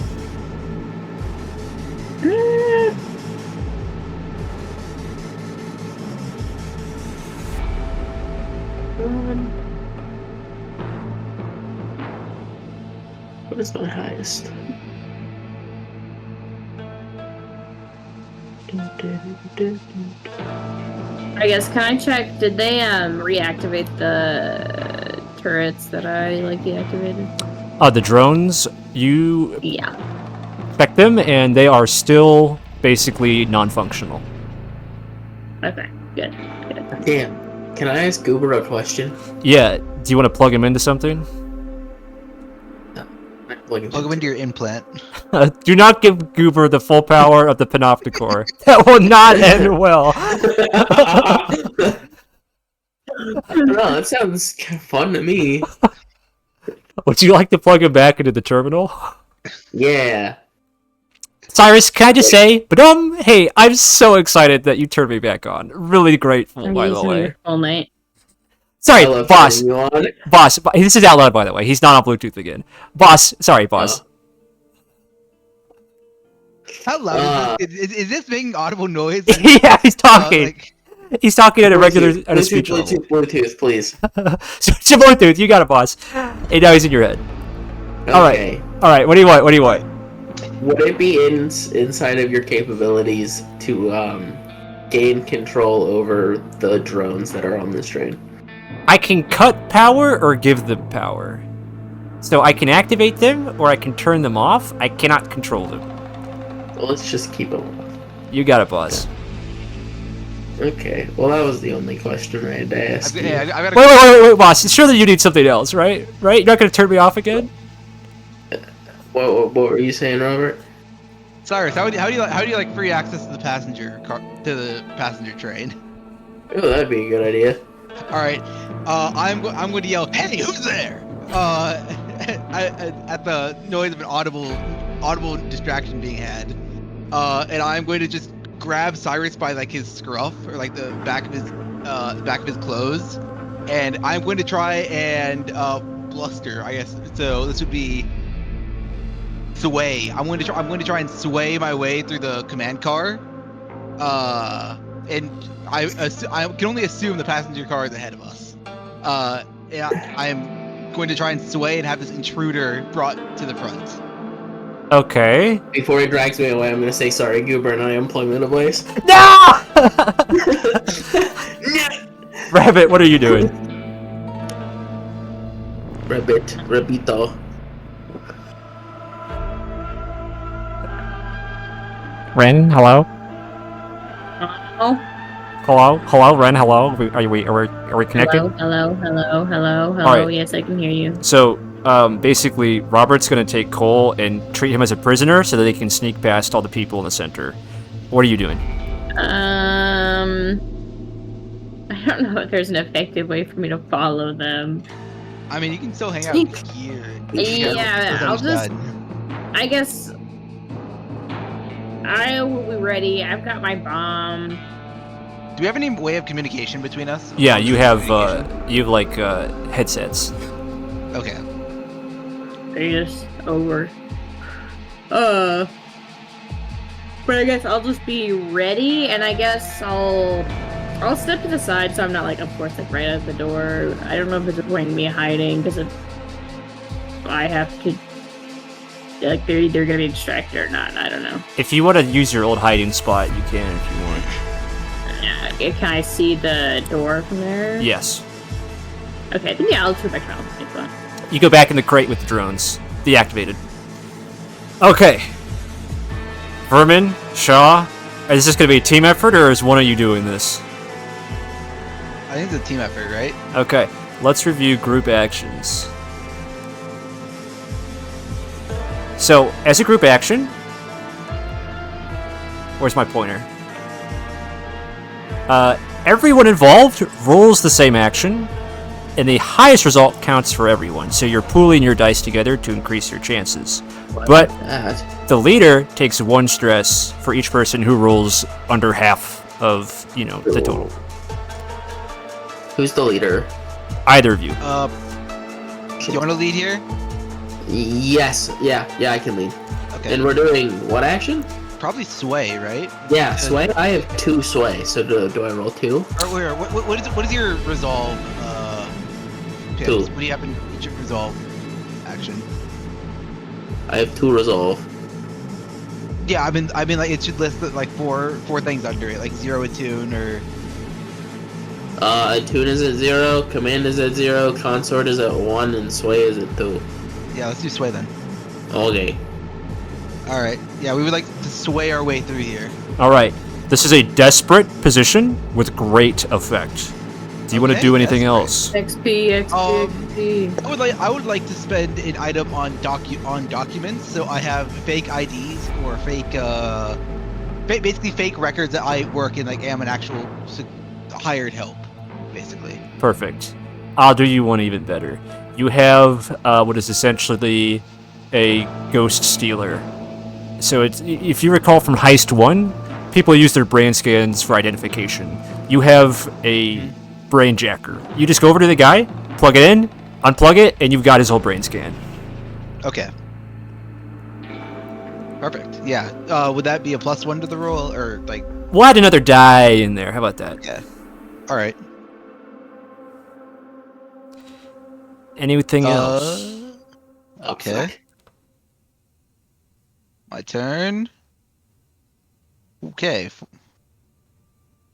What is my heist? I guess, can I check, did they reactivate the turrets that I deactivated? The drones, you Yeah. check them, and they are still basically non-functional. Okay, good. Can I ask Goober a question? Yeah, do you want to plug him into something? Plug them into your implant. Do not give Goober the full power of the Panopticon. That will not end well. No, that sounds fun to me. Would you like to plug him back into the terminal? Yeah. Cyrus, can I just say, hey, I'm so excited that you turned me back on. Really grateful, by the way. All night. Sorry, I love boss. turning you on. Boss, this is out loud, by the way. He's not on Bluetooth again. Boss, sorry, boss. Oh. How loud is this making audible noise? Yeah, he's talking. He's talking at a regular, at a speech level. Bluetooth, please. Switch to Bluetooth. You got it, boss. And now he's in your head. Okay. All right. What do you want? What do you want? Would it be inside of your capabilities to gain control over the drones that are on this train? I can cut power or give them power. So I can activate them or I can turn them off. I cannot control them. Well, let's just keep them off. You got it, boss. Okay. Well, that was the only question I had to ask. Wait, boss. Surely you need something else, right? Right? You're not going to turn me off again? What were you saying, Robert? Cyrus, how do you like free access to the passenger train? Oh, that'd be a good idea. All right, I'm going to yell, "Hey, who's there?" At the noise of an audible distraction being had, and I'm going to just grab Cyrus by like his scruff or like the back of his clothes, and I'm going to try and bluster, I guess. So this would be sway. I'm going to try and sway my way through the command car, and I can only assume the passenger car is ahead of us. Yeah, I'm going to try and sway and have this intruder brought to the front. Okay. Before he drags me away, I'm gonna say sorry, Goober, and unemployment ablaze. No! Rabbit, what are you doing? Rabbito. Ren, hello? Hello? Hello, Ren, hello? Are we connected? Hello. Right. Yes, I can hear you. So, basically, Robert's gonna take Cole and treat him as a prisoner so that they can sneak past all the people in the center. What are you doing? I don't know if there's an effective way for me to follow them. I mean, you can still hang out here. Yeah, I guess I will be ready. I've got my bomb. Do we have any way of communication between us? Yeah, you have headsets. Okay. They're just over. But I guess I'll just be ready, and I guess I'll step to the side so I'm not, like, of course, like, right at the door. I don't know if it's a point in me hiding, because I have to, like, they're either gonna be distracted or not. I don't know. If you want to use your old hiding spot, you can if you want. Can I see the door from there? Yes. Okay, then yeah, I'll turn back around. It's fine. You go back in the crate with the drones. Deactivated. Okay. Vermin, Shah, is this going to be a team effort, or is one of you doing this? I think it's a team effort, right? Okay. Let's review group actions. So, as a group action... Where's my pointer? Everyone involved rolls the same action, and the highest result counts for everyone, so you're pooling your dice together to increase your chances. But the leader takes 1 stress for each person who rolls under half of, the total. Who's the leader? Either of you. Do you want to lead here? Yes. Yeah, I can lead. Okay. And we're doing what action? Probably sway, right? Yeah, sway. I have 2 sway, so do I roll 2? Or what is your resolve? 2. What do you have in each resolve action? I have 2 resolve. Yeah, I mean, like it should list like four things under it, like 0 attune or. Attune is at 0, command is at 0, consort is at 1, and sway is at 2. Yeah, let's do sway then. Okay. All right. Yeah, we would like to sway our way through here. All right. This is a desperate position with great effect. Do you want to do anything else? XP. I would like to spend an item on documents, so I have fake IDs or basically fake records that I work in, like am an actual hired help. basically. Perfect. I'll do you one even better. You have what is essentially a ghost stealer. So it's, if you recall from Heist 1, people use their brain scans for identification. You have a brain jacker. You just go over to the guy, plug it in, unplug it, and you've got his whole brain scan. Okay. Perfect. Yeah. Would that be a +1 to the roll, or like? We'll add another die in there. How about that? Yeah. All right. Anything else? Okay. My turn. Okay.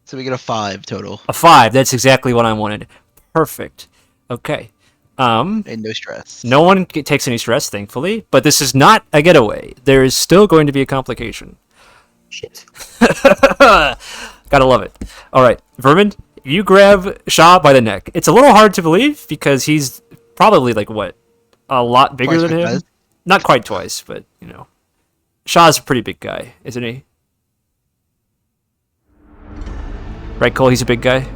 So we get a 5 total. A 5. That's exactly what I wanted. Perfect. Okay. And no stress. No one takes any stress, thankfully. But this is not a getaway. There is still going to be a complication. Shit. Gotta love it. All right, Vermin, you grab Shah by the neck. It's a little hard to believe because he's probably like what, a lot bigger than him. Not quite twice, but you know, Shah's a pretty big guy, isn't he? Right, Cole? He's a big guy.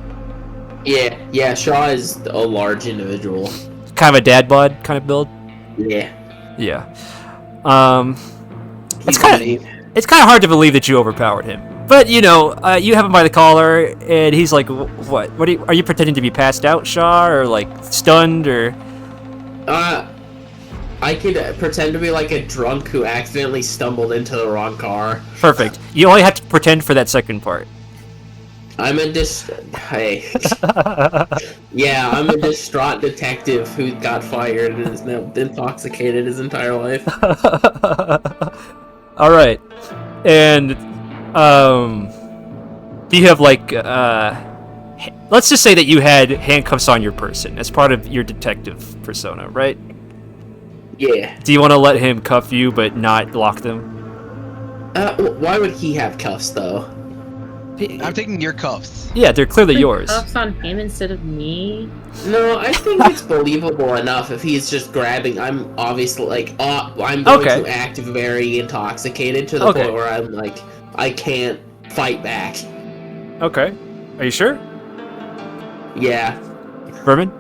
Yeah. Shaw is a large individual. Kind of a dad bod kind of build. Yeah. It's kind of hard to believe that you overpowered him. But you know, you have him by the collar, and he's like, "What? Are you pretending to be passed out, Shaw, or like stunned, or?" I could pretend to be like a drunk who accidentally stumbled into the wrong car. Perfect. You only have to pretend for that second part. I'm a distraught detective who got fired and is now intoxicated his entire life. All right, and do you have like let's just say that you had handcuffs on your person as part of your detective persona, right? Yeah. Do you want to let him cuff you but not lock them? Why would he have cuffs though? I'm taking your cuffs. Yeah, they're clearly yours. Cuffs on him instead of me? No, I think it's believable enough if he's just grabbing. I'm obviously like, I'm going to act very intoxicated to the point where I'm like, I can't fight back. Okay. Are you sure? Yeah. Vermin?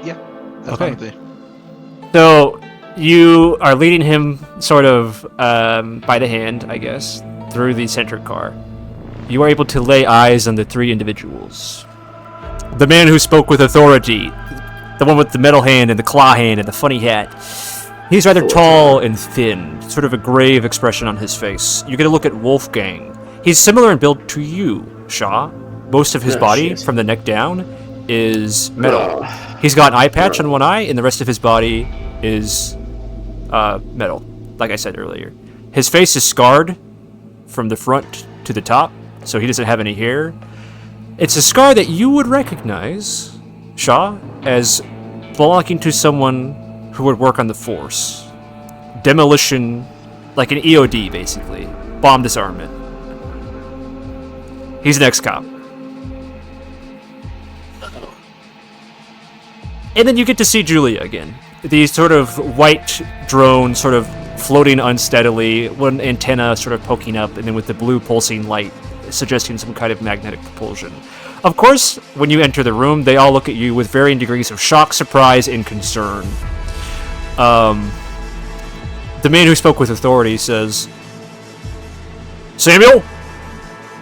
Yeah. That's fine with me. So you are leading him sort of by the hand, I guess, through the centric car. You are able to lay eyes on the 3 individuals. The man who spoke with authority, the one with the metal hand and the claw hand and the funny hat. He's rather tall and thin, sort of a grave expression on his face. You get a look at Wolfgang. He's similar in build to you, Shah. Most of his body, from the neck down, is metal. He's got an eye patch on one eye, and the rest of his body is metal, like I said earlier. His face is scarred from the front to the top, so he doesn't have any hair. It's a scar that you would recognize, Shah, as belonging to someone who would work on the Force. Demolition, like an EOD, basically. Bomb disarmament. He's an ex-cop. And then you get to see Joulia again. The sort of white drone sort of floating unsteadily, one antenna sort of poking up, and then with the blue pulsing light suggesting some kind of magnetic propulsion. Of course, when you enter the room, they all look at you with varying degrees of shock, surprise, and concern. The man who spoke with authority says, "Samuel,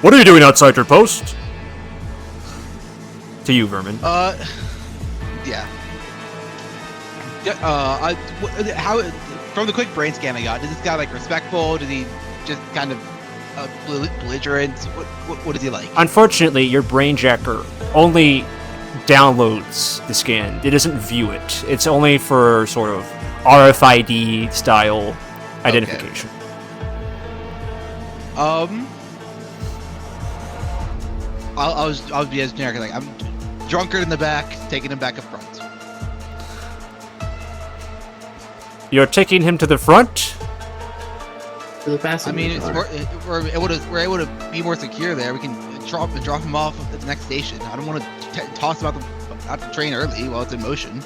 what are you doing outside your post?" To you, Vermin. Yeah. How from the quick brain scan I got, is this guy like respectful? Does he just kind of belligerent? What is he like? Unfortunately, your brain jacker only downloads the scan. It doesn't view it. It's only for sort of RFID style identification. Okay. I'll be as generic. Like, I'm drunkard in the back, taking him back up front. You're taking him to the front? To the passenger I mean, car. we're able to be more secure there. We can drop him off at the next station. I don't want to toss him out the train early while it's in motion.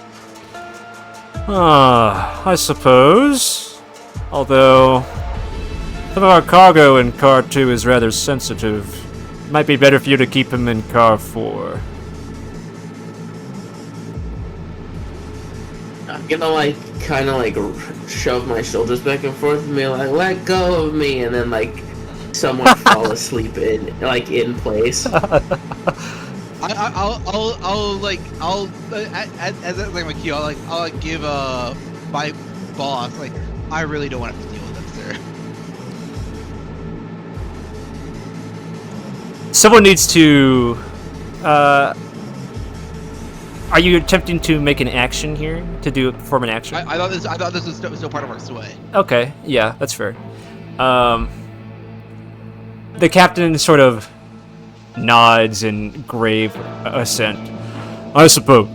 I suppose. Although, some of our cargo in Car 2 is rather sensitive. It might be better for you to keep him in Car 4. I'm gonna like kind of like shove my shoulders back and forth and be like, "Let go of me," and then like somewhat fall asleep in place. I'll as like my cue, I'll give my boss like, I really don't want to have to deal with them, sir. Someone needs to. Are you attempting to make an action here to perform an action? I thought this was still part of our sway. Okay, yeah, that's fair. The captain sort of nods in grave assent. I suppose.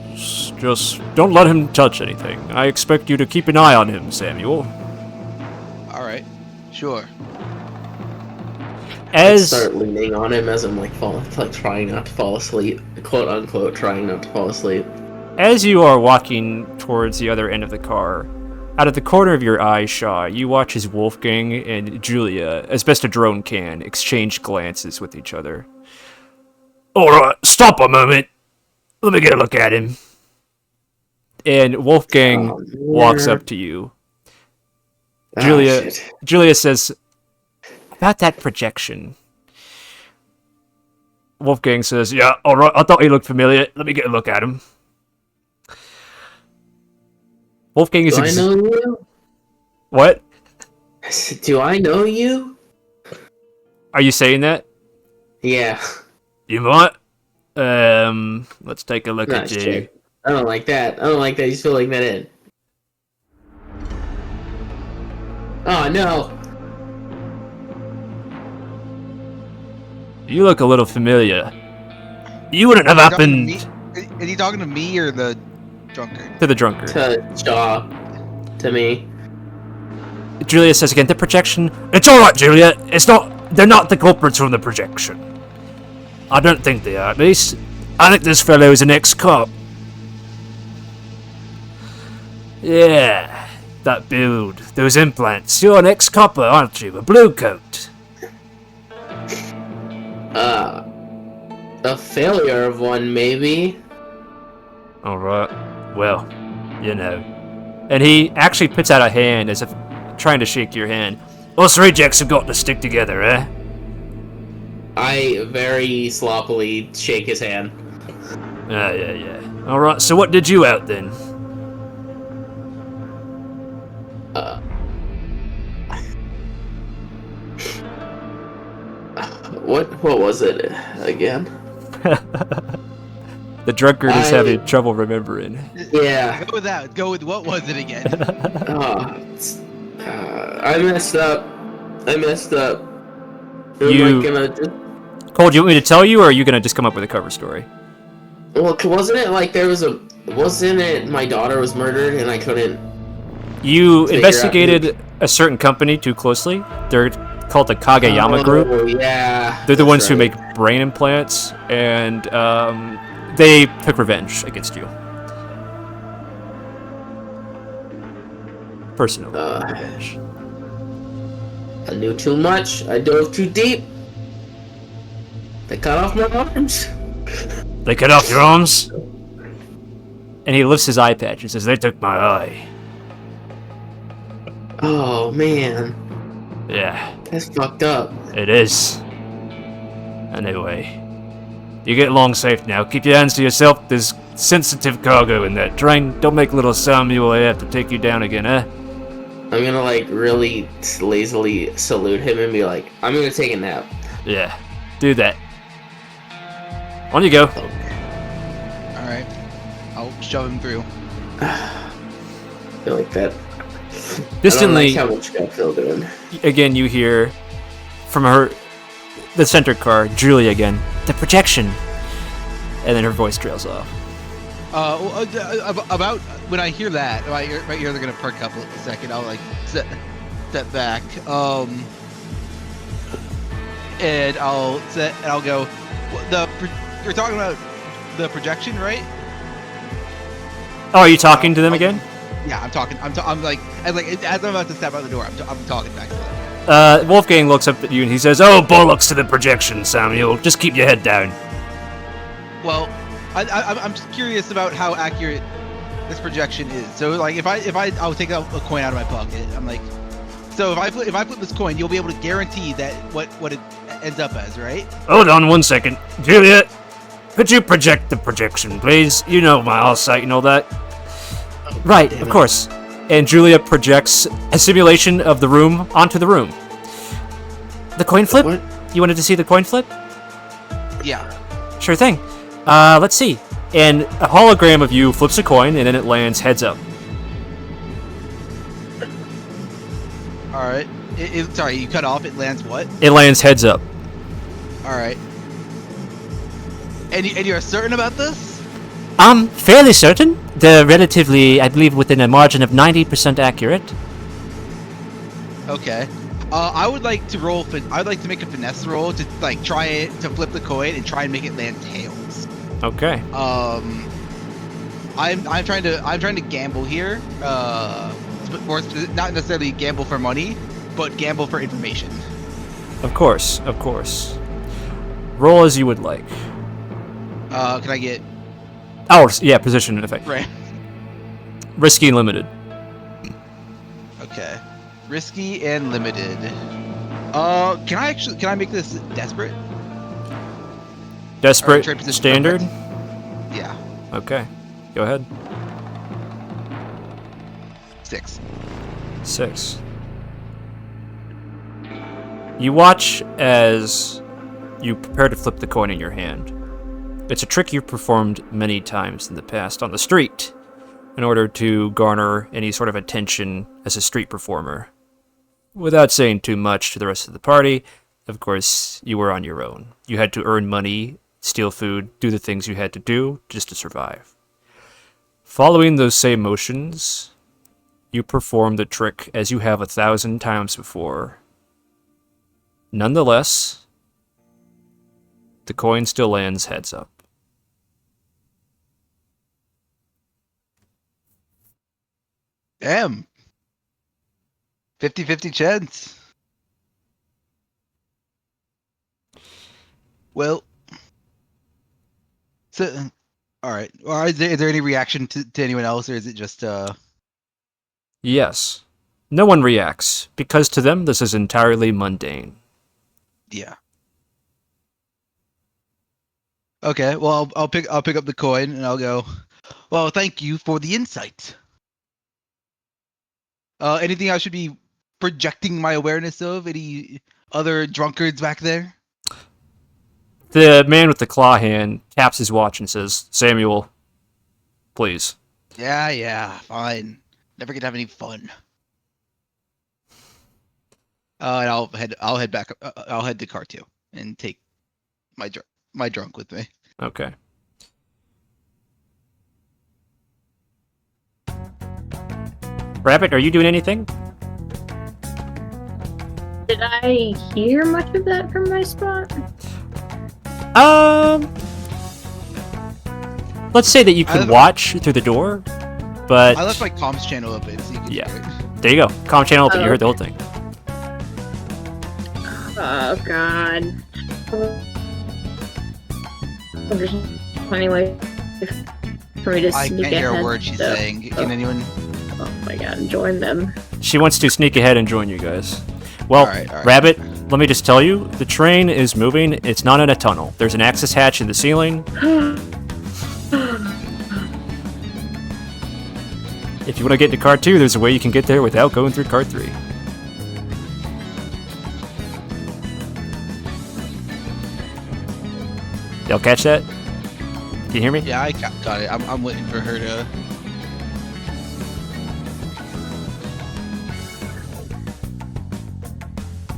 Just don't let him touch anything. I expect you to keep an eye on him, Samuel. All right, sure. I start leaning on him as I'm like trying not to fall asleep, quote unquote, trying not to fall asleep. As you are walking towards the other end of the car, out of the corner of your eye, Shaw, you watch as Wolfgang and Joulia, as best a drone can, exchange glances with each other. Alright, stop a moment. Let me get a look at him. And Wolfgang walks up to you. Joulia says, about that projection. Wolfgang says, yeah, alright, I thought he looked familiar. Let me get a look at him. Wolfgang is... Do I know you? What? Do I know you? Are you saying that? Yeah. You might. Let's take a look at you. Shit. I don't like that. I don't like that he's filling that in. Oh, no. You look a little familiar. You wouldn't have happened... Is he talking to me or the drunkard? To the drunkard. To Shaw. To me. Joulia says again, the projection... It's alright, Joulia. It's not... They're not the culprits from the projection. I don't think they are, at least. I think this fellow is an ex-cop. Yeah. That build. Those implants. You're an ex-copper, aren't you? A blue coat. A failure of one, maybe. Alright. Well, you know. And he actually puts out a hand as if trying to shake your hand. Us rejects have got to stick together, eh? I very sloppily shake his hand. Yeah. Alright, so what did you out then? What was it again? The drunkard is having trouble remembering. Yeah. Go with that. Go with what was it again? I messed up. You... Cole, do you want me to tell you, or are you gonna just come up with a cover story? Well, wasn't it like wasn't it my daughter was murdered and I couldn't... You investigated a certain company too closely. They're called the Kageyama Group. Yeah. They're the ones who make brain implants, and they took revenge against you. Personal revenge. I knew too much. I dove too deep. They cut off my arms. They cut off your arms? And he lifts his eye patch and says, they took my eye. Oh, man. Yeah. That's fucked up. It is. Anyway. You get along safe now. Keep your hands to yourself. There's sensitive cargo in that train. Don't make little Samuel have to take you down again, eh? I'm gonna, like, really lazily salute him and be like, I'm gonna take a nap. Yeah. Do that. On you go. Alright. I'll shove him through. I feel like that. Distantly, I don't like how much got filled in. Again, you hear from the center car, Joulia again, the projection. And then her voice trails off. About when I hear that, right here they're gonna perk up a second. I'll like step back, and I'll go. You're talking about the projection, right? Oh, are you talking to them again? Yeah, I'm talking. I'm like as I'm about to step out the door, I'm talking back to them. Wolfgang looks up at you and he says, "Oh, bollocks to the projection, Samuel. Just keep your head down." Well, I'm just curious about how accurate this projection is. So like I'll take a coin out of my pocket. I'm like, so if I flip this coin, you'll be able to guarantee that what it ends up as, right? Hold on 1 second, Julia. Could you project the projection, please? You know my eyesight and all that. Right, of course. And Julia projects a simulation of the room onto the room. The coin flip? What? You wanted to see the coin flip? Yeah. Sure thing. Let's see. And a hologram of you flips a coin, and then it lands heads up. All right. Sorry, you cut off. It lands what? It lands heads up. All right. And you're certain about this? I'm fairly certain. They're relatively, I believe, within a margin of 90% accurate. Okay. I would like to roll. I'd like to make a finesse roll to like try to flip the coin and try and make it land tails. Okay. I'm trying to gamble here. Not necessarily gamble for money, but gamble for information. Of course. Roll as you would like. Can I get? Oh, yeah, position in effect. Right. Risky and limited. Okay. Risky and limited. Can I make this desperate? Desperate Trade position standard? perfect? Yeah. Okay. Go ahead. 6. 6. You watch as you prepare to flip the coin in your hand. It's a trick you've performed many times in the past on the street in order to garner any sort of attention as a street performer. Without saying too much to the rest of the party, of course, you were on your own. You had to earn money, steal food, do the things you had to do just to survive. Following those same motions, you perform the trick as you have 1,000 times before. Nonetheless, the coin still lands heads up. Damn. 50-50 chance. Well, so all right. Well, is there any reaction to anyone else, or is it just Yes. No one reacts, because to them this is entirely mundane. Yeah. Okay. Well, I'll pick up the coin and I'll go. Well, thank you for the insight. Anything I should be projecting my awareness of? Any other drunkards back there? The man with the claw hand taps his watch and says, "Samuel, please." Yeah, fine. Never gonna have any fun. And I'll head back. I'll head to car 2 and take my drunk with me. Okay. Rabbit, are you doing anything? Did I hear much of that from my spot? Let's say that you can watch through the door, but I left my comms channel open, so you can hear it. there you go. Comm channel open. You heard the whole thing. Oh god. There's plenty way for me to I sneak can't hear ahead, a word she's so- saying. Can anyone? Oh my god, join them. She wants to sneak ahead and join you guys. Well, All right. Rabbit, let me just tell you, the train is moving. It's not in a tunnel. There's an access hatch in the ceiling. If you want to get into car 2, there's a way you can get there without going through car 3. Y'all catch that? Can you hear me? Yeah, I got it. I'm waiting for her to.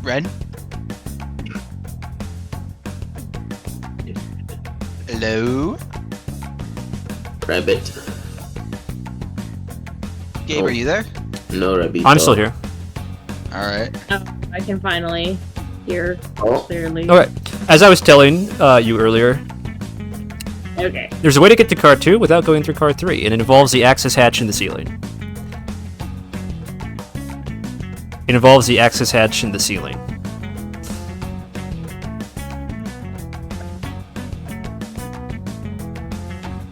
Ren? Hello? Rabbit. Gabe, are you there? No, Rabbit. I'm still here. Alright. Oh, I can finally hear clearly. Okay. As I was telling you earlier, Okay. there's a way to get to car 2 without going through car 3, and it involves the access hatch in the ceiling. It involves the access hatch in the ceiling.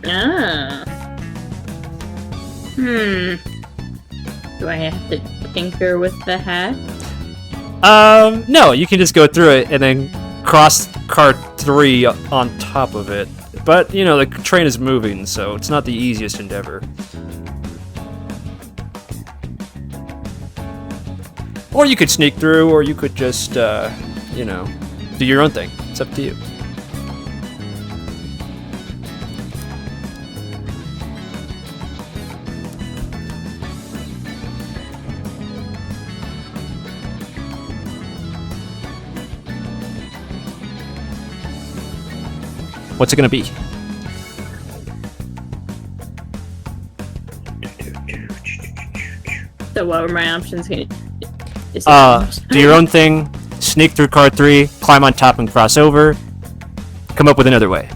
Ah. Do I have to tinker with the hat? No, you can just go through it and then cross car 3 on top of it. But, you know, the train is moving, so it's not the easiest endeavor. Or you could sneak through, or you could just, you know, do your own thing. It's up to you. What's it gonna be? So what were my options? Do your own thing, sneak through car 3, climb on top and cross over, come up with another way.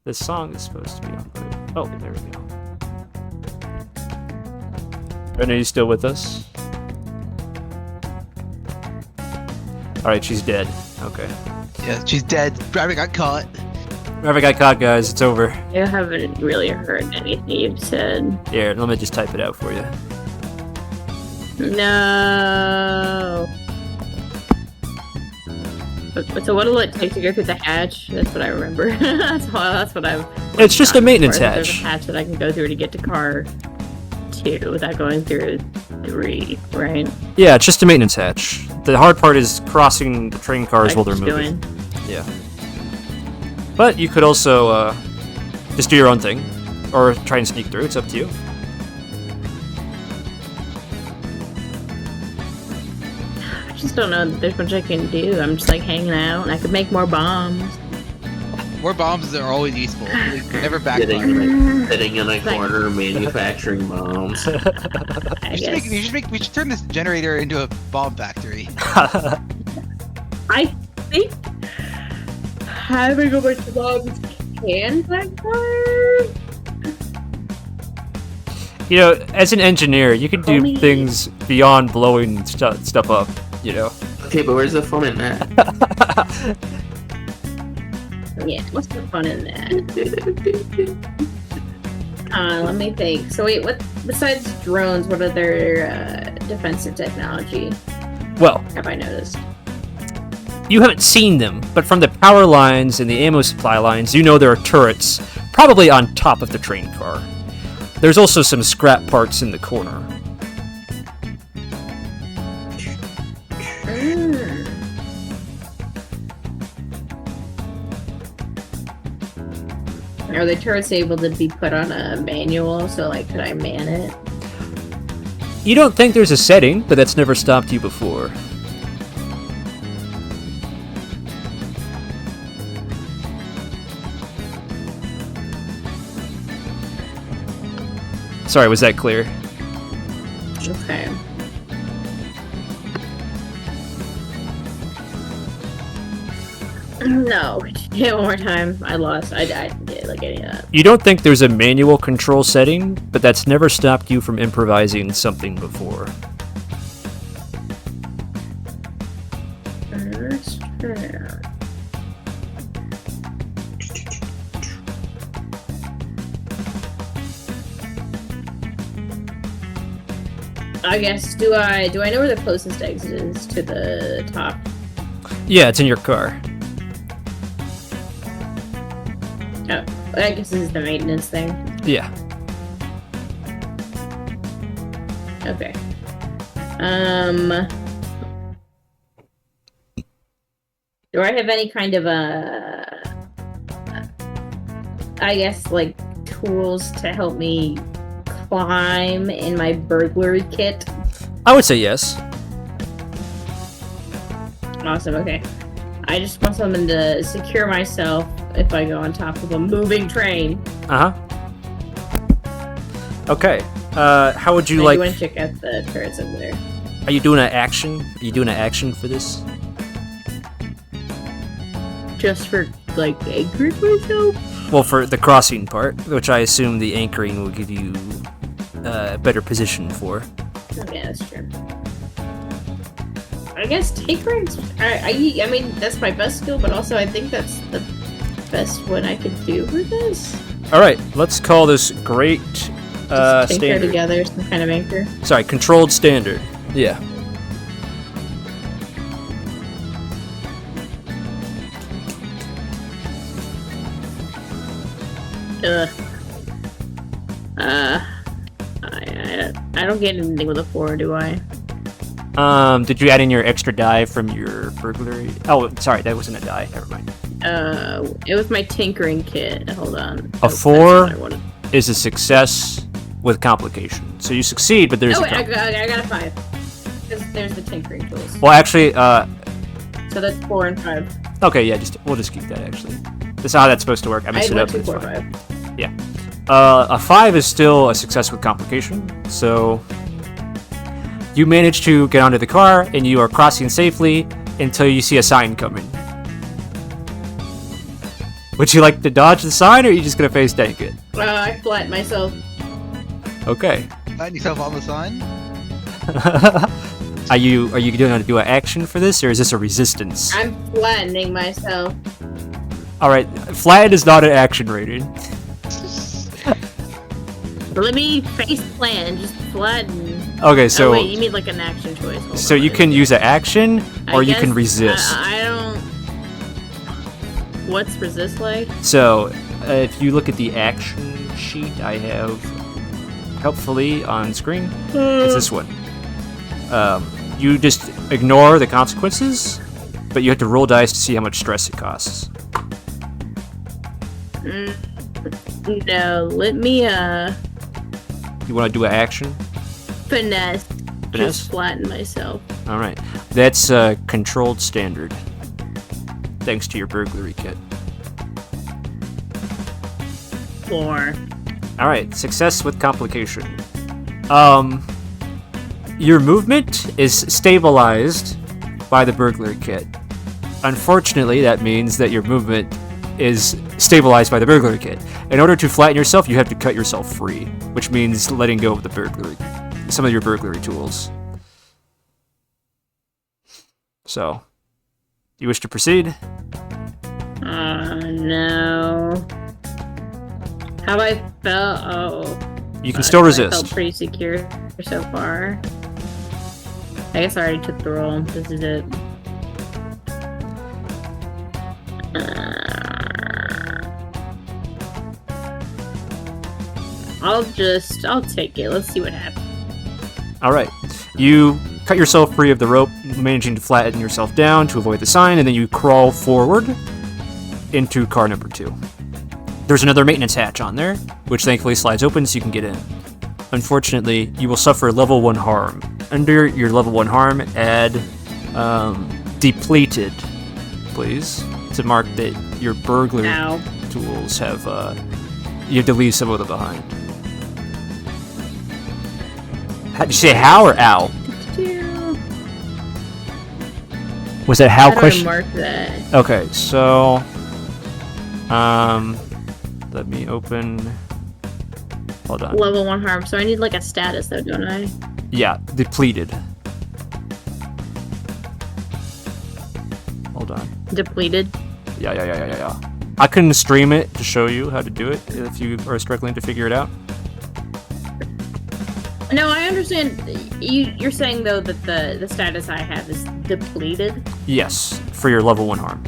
This song is supposed to be on. Oh, there we go. Are you still with us? Alright, she's dead. Okay. Yeah, she's dead. Rabbit got caught. Rabbit got caught, guys. It's over. I haven't really heard anything you've said. Here, let me just type it out for you. No. So what'll it take to go through the hatch? That's what I remember. that's what I've... It's just a maintenance hatch. There's a hatch that I can go through to get to car 2 without going through 3, right? Yeah, it's just a maintenance hatch. The hard part is crossing the train cars while they're moving. Yeah. But you could also just do your own thing, or try and sneak through. It's up to you. I just don't know that there's much I can do. I'm just like hanging out, and I could make more bombs. More bombs are always useful. They never backfire. Sitting in a corner, manufacturing bombs. We should turn this generator into a bomb factory. I think having a bunch of bombs can backfire. You know, as an engineer, you can do things beyond blowing stuff up, you know? Okay, but where's the fun in that? Yeah, what's the fun in that? Let me think. So wait, what besides drones, what other defensive technology Well, have I noticed? you haven't seen them, but from the power lines and the ammo supply lines, you know there are turrets, probably on top of the train car. There's also some scrap parts in the corner. Are the turrets able to be put on a manual? So, like, could I man it? You don't think there's a setting, but that's never stopped you before. Sorry, was that clear? Okay. No, do it one more time. I lost. I didn't like any of that. You don't think there's a manual control setting, but that's never stopped you from improvising something before. That's true. I guess do I know where the closest exit is to the top? Yeah, it's in your car. Oh, I guess this is the maintenance thing. Yeah. Okay. Do I have any kind of I guess, like, tools to help me climb in my burglary kit? I would say yes. Awesome, okay. I just want something to secure myself if I go on top of a moving train. Uh-huh. Okay. How would you like? You want to check out the turrets over there? Are you doing an action? Are you doing an action for this? Just for like anchoring myself? Well, for the crossing part, which I assume the anchoring will give you a better position for. Okay, that's true. I guess tankering's. I mean, that's my best skill, but also I think that's the best one I could do for this. All right, let's call this great Just tinker standard. together, some kind of anchor. Sorry, controlled standard. Yeah. I don't get anything with a 4, do I? Did you add in your extra die from your burglary? Oh, sorry, that wasn't a die. Never mind. It was my tinkering kit. Hold on. A 4 is a success with complication. So you succeed, but there's. Oh wait, I got a 5. Because there's the tinkering tools. Well, actually, So that's 4 and 5. Okay, yeah, we'll just keep that. Actually, that's how that's supposed to work. I messed it up. 2, 4, 5. 5. Yeah. A 5 is still a success with complication. So you manage to get onto the car, and you are crossing safely until you see a sign coming. Would you like to dodge the sign, or are you just gonna face tank it? I flattened myself. Okay. Find yourself on the sign. Are you going to do an action for this, or is this a resistance? I'm flattening myself. All right, flat is not an action rating. Let me face plant and just flatten. Okay, so oh, wait, you need like an action choice. Hold so on, you can use an action, or you can guess, resist. I don't. What's resist like? So if you look at the action sheet I have helpfully on screen, it's this one. You just ignore the consequences, but you have to roll dice to see how much stress it costs. No, let me You want to do an action? finesse. Finesse? Just flatten myself. All right, that's controlled standard. Thanks to your burglary kit. 4. All right, success with complication. Your movement is stabilized by the burglary kit. Unfortunately, that means that your movement is stabilized by the burglary kit. In order to flatten yourself, you have to cut yourself free, which means letting go of the some of your burglary tools. So, you wish to proceed? No. Have I felt? Oh. You can still I resist. felt pretty secure so far. I guess I already took the roll. This is it. I'll take it. Let's see what happens. All right. You cut yourself free of the rope, managing to flatten yourself down to avoid the sign, and then you crawl forward into car number 2. There's another maintenance hatch on there, which thankfully slides open so you can get in. Unfortunately, you will suffer level 1 harm. Under your level 1 harm, add depleted, please, to mark that your burglary Ow. tools have, you have to leave some of them behind. Did you say how or ow? Was that how How do I question? mark that? Okay, so let me open. Hold on. Level 1 harm. So I need like a status though, don't I? Yeah, depleted. Hold on. Depleted. Yeah. I couldn't stream it to show you how to do it if you are struggling to figure it out. No, I understand. You're saying though that the status I have is depleted. Yes, for your level 1 harm.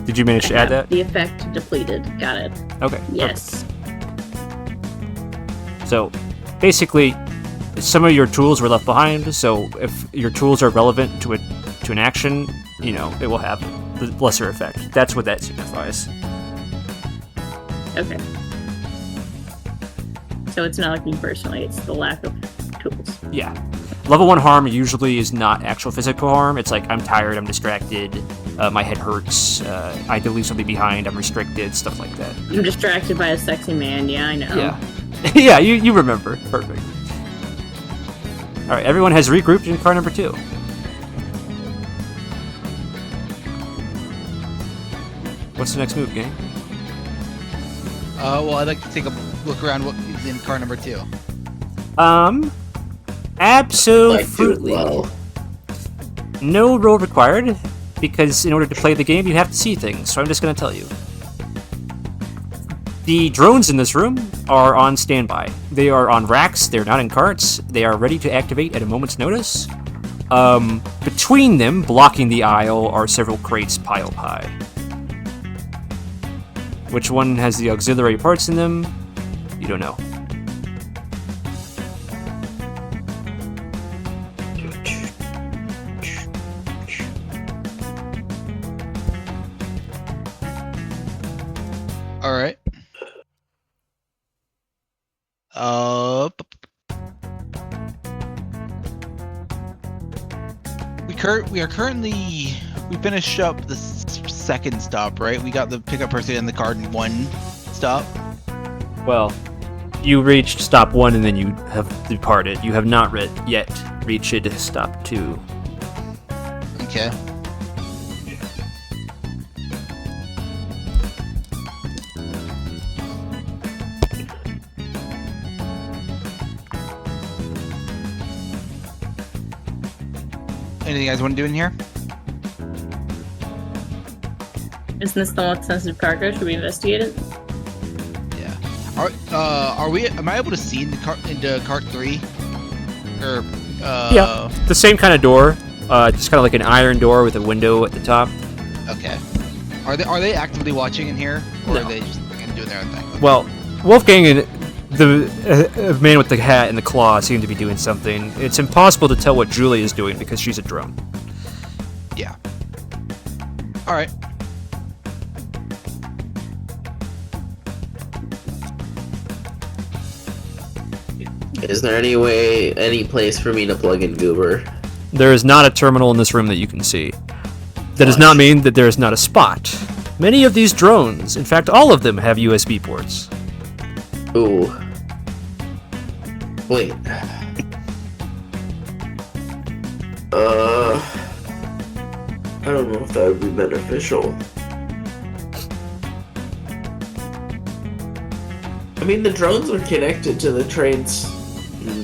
Did you manage to add that? The effect depleted. Got it. Okay. Yes. Perfect. So, basically, some of your tools were left behind. So, if your tools are relevant to an action, it will have the lesser effect. That's what that signifies. Okay. So it's not like me personally, it's the lack of tools. Yeah. Level 1 harm usually is not actual physical harm. It's like, I'm tired, I'm distracted, my head hurts, I have to leave something behind, I'm restricted, stuff like that. I'm distracted by a sexy man, yeah, I know. Yeah. Yeah, you remember. Perfect. Alright, everyone has regrouped in car number 2. What's the next move, gang? Well, I'd like to take a look around what is in car number 2. Absolutely. Well. No roll required, because in order to play the game, you have to see things, so I'm just going to tell you. The drones in this room are on standby. They are on racks, they're not in carts, they are ready to activate at a moment's notice. Between them, blocking the aisle, are several crates piled high. Which one has the auxiliary parts in them? You don't know. All right. We are currently, we finished up the second stop, right? We got the pickup person in the car in one stop. Well, you reached stop 1 and then you have departed. You have not yet reached stop 2. Okay. Anything you guys want to do in here? Isn't this the most sensitive cargo? Should we investigate it? Yeah. Are we? Am I able to see into cart 3? Or Yeah, the same kind of door. Just kind of like an iron door with a window at the top. Okay. Are they actively watching in here, or No. are they just doing their own thing? Okay. Well, Wolfgang and the man with the hat and the claw seem to be doing something. It's impossible to tell what Julie is doing because she's a drone. Yeah. All right. Is there any place for me to plug in Goober? There is not a terminal in this room that you can see. That does not mean that there is not a spot. Many of these drones, in fact all of them, have USB ports. Ooh. Wait. I don't know if that would be beneficial. I mean, the drones are connected to the train's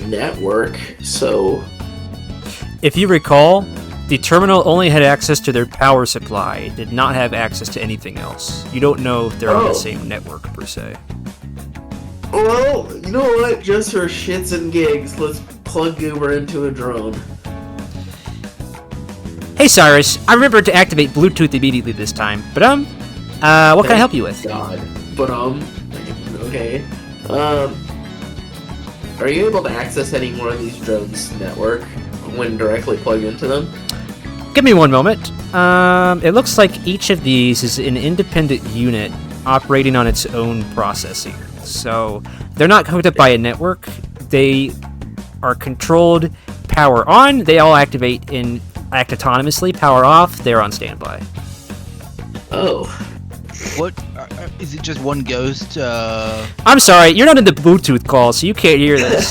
network, so... If you recall, the terminal only had access to their power supply. It did not have access to anything else. You don't know if they're on the same network, per se. Well, you know what? Just for shits and gigs, let's plug Goober into a drone. Hey Cyrus, I remembered to activate Bluetooth immediately this time, but what can I help you with? God. But okay. Are you able to access any more of these drones' network when directly plugged into them? Give me one moment. It looks like each of these is an independent unit operating on its own processing. So they're not hooked up by a network. They are controlled. Power on, they all act autonomously. Power off, they're on standby. Oh. What is it? Just one ghost? I'm sorry, you're not in the Bluetooth call, so you can't hear this.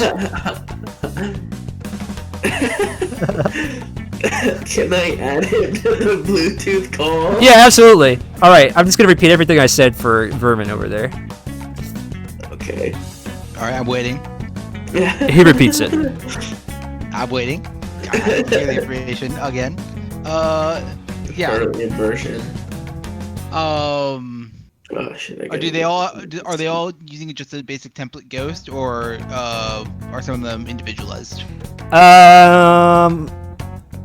Can I add it to the Bluetooth call? Yeah, absolutely. All right, I'm just gonna repeat everything I said for Vermin over there. Okay. All right, I'm waiting. He repeats it. I'm waiting. God, hear the information again. Yeah. Inversion. Oh shit. are they all using just a basic template ghost, or are some of them individualized?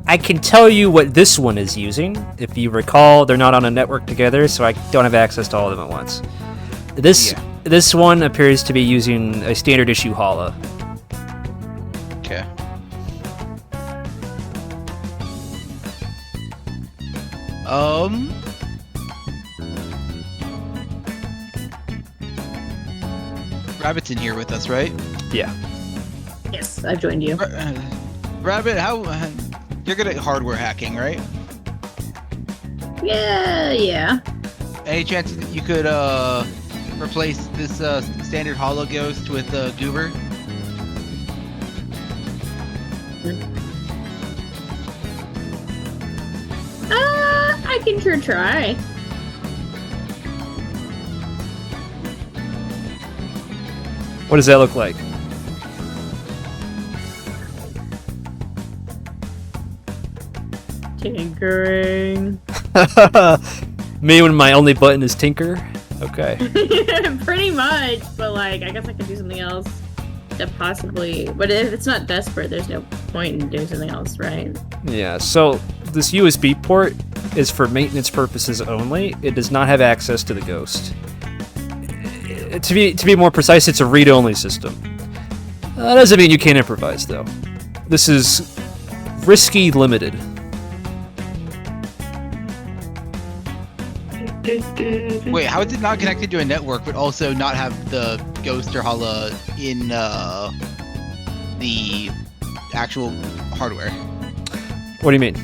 I can tell you what this one is using. If you recall, they're not on a network together, so I don't have access to all of them at once. This one appears to be using a standard issue Hala. Okay. Rabbit's in here with us, right? Yeah. Yes, I've joined you. Rabbit, how you're good at hardware hacking, right? Yeah. Any chance that you could replace this standard Hollow Ghost with Goober? I can sure try. What does that look like? Tinkering. Me when my only button is tinker? Okay. Pretty much, but like, I guess I could do something else to possibly. But if it's not desperate, there's no point in doing something else, right? Yeah, so this USB port is for maintenance purposes only. It does not have access to the ghost. To be more precise, it's a read-only system. That doesn't mean you can't improvise, though. This is risky limited. Wait, how is it not connected to a network, but also not have the Ghost or Hala in the actual hardware? What do you mean?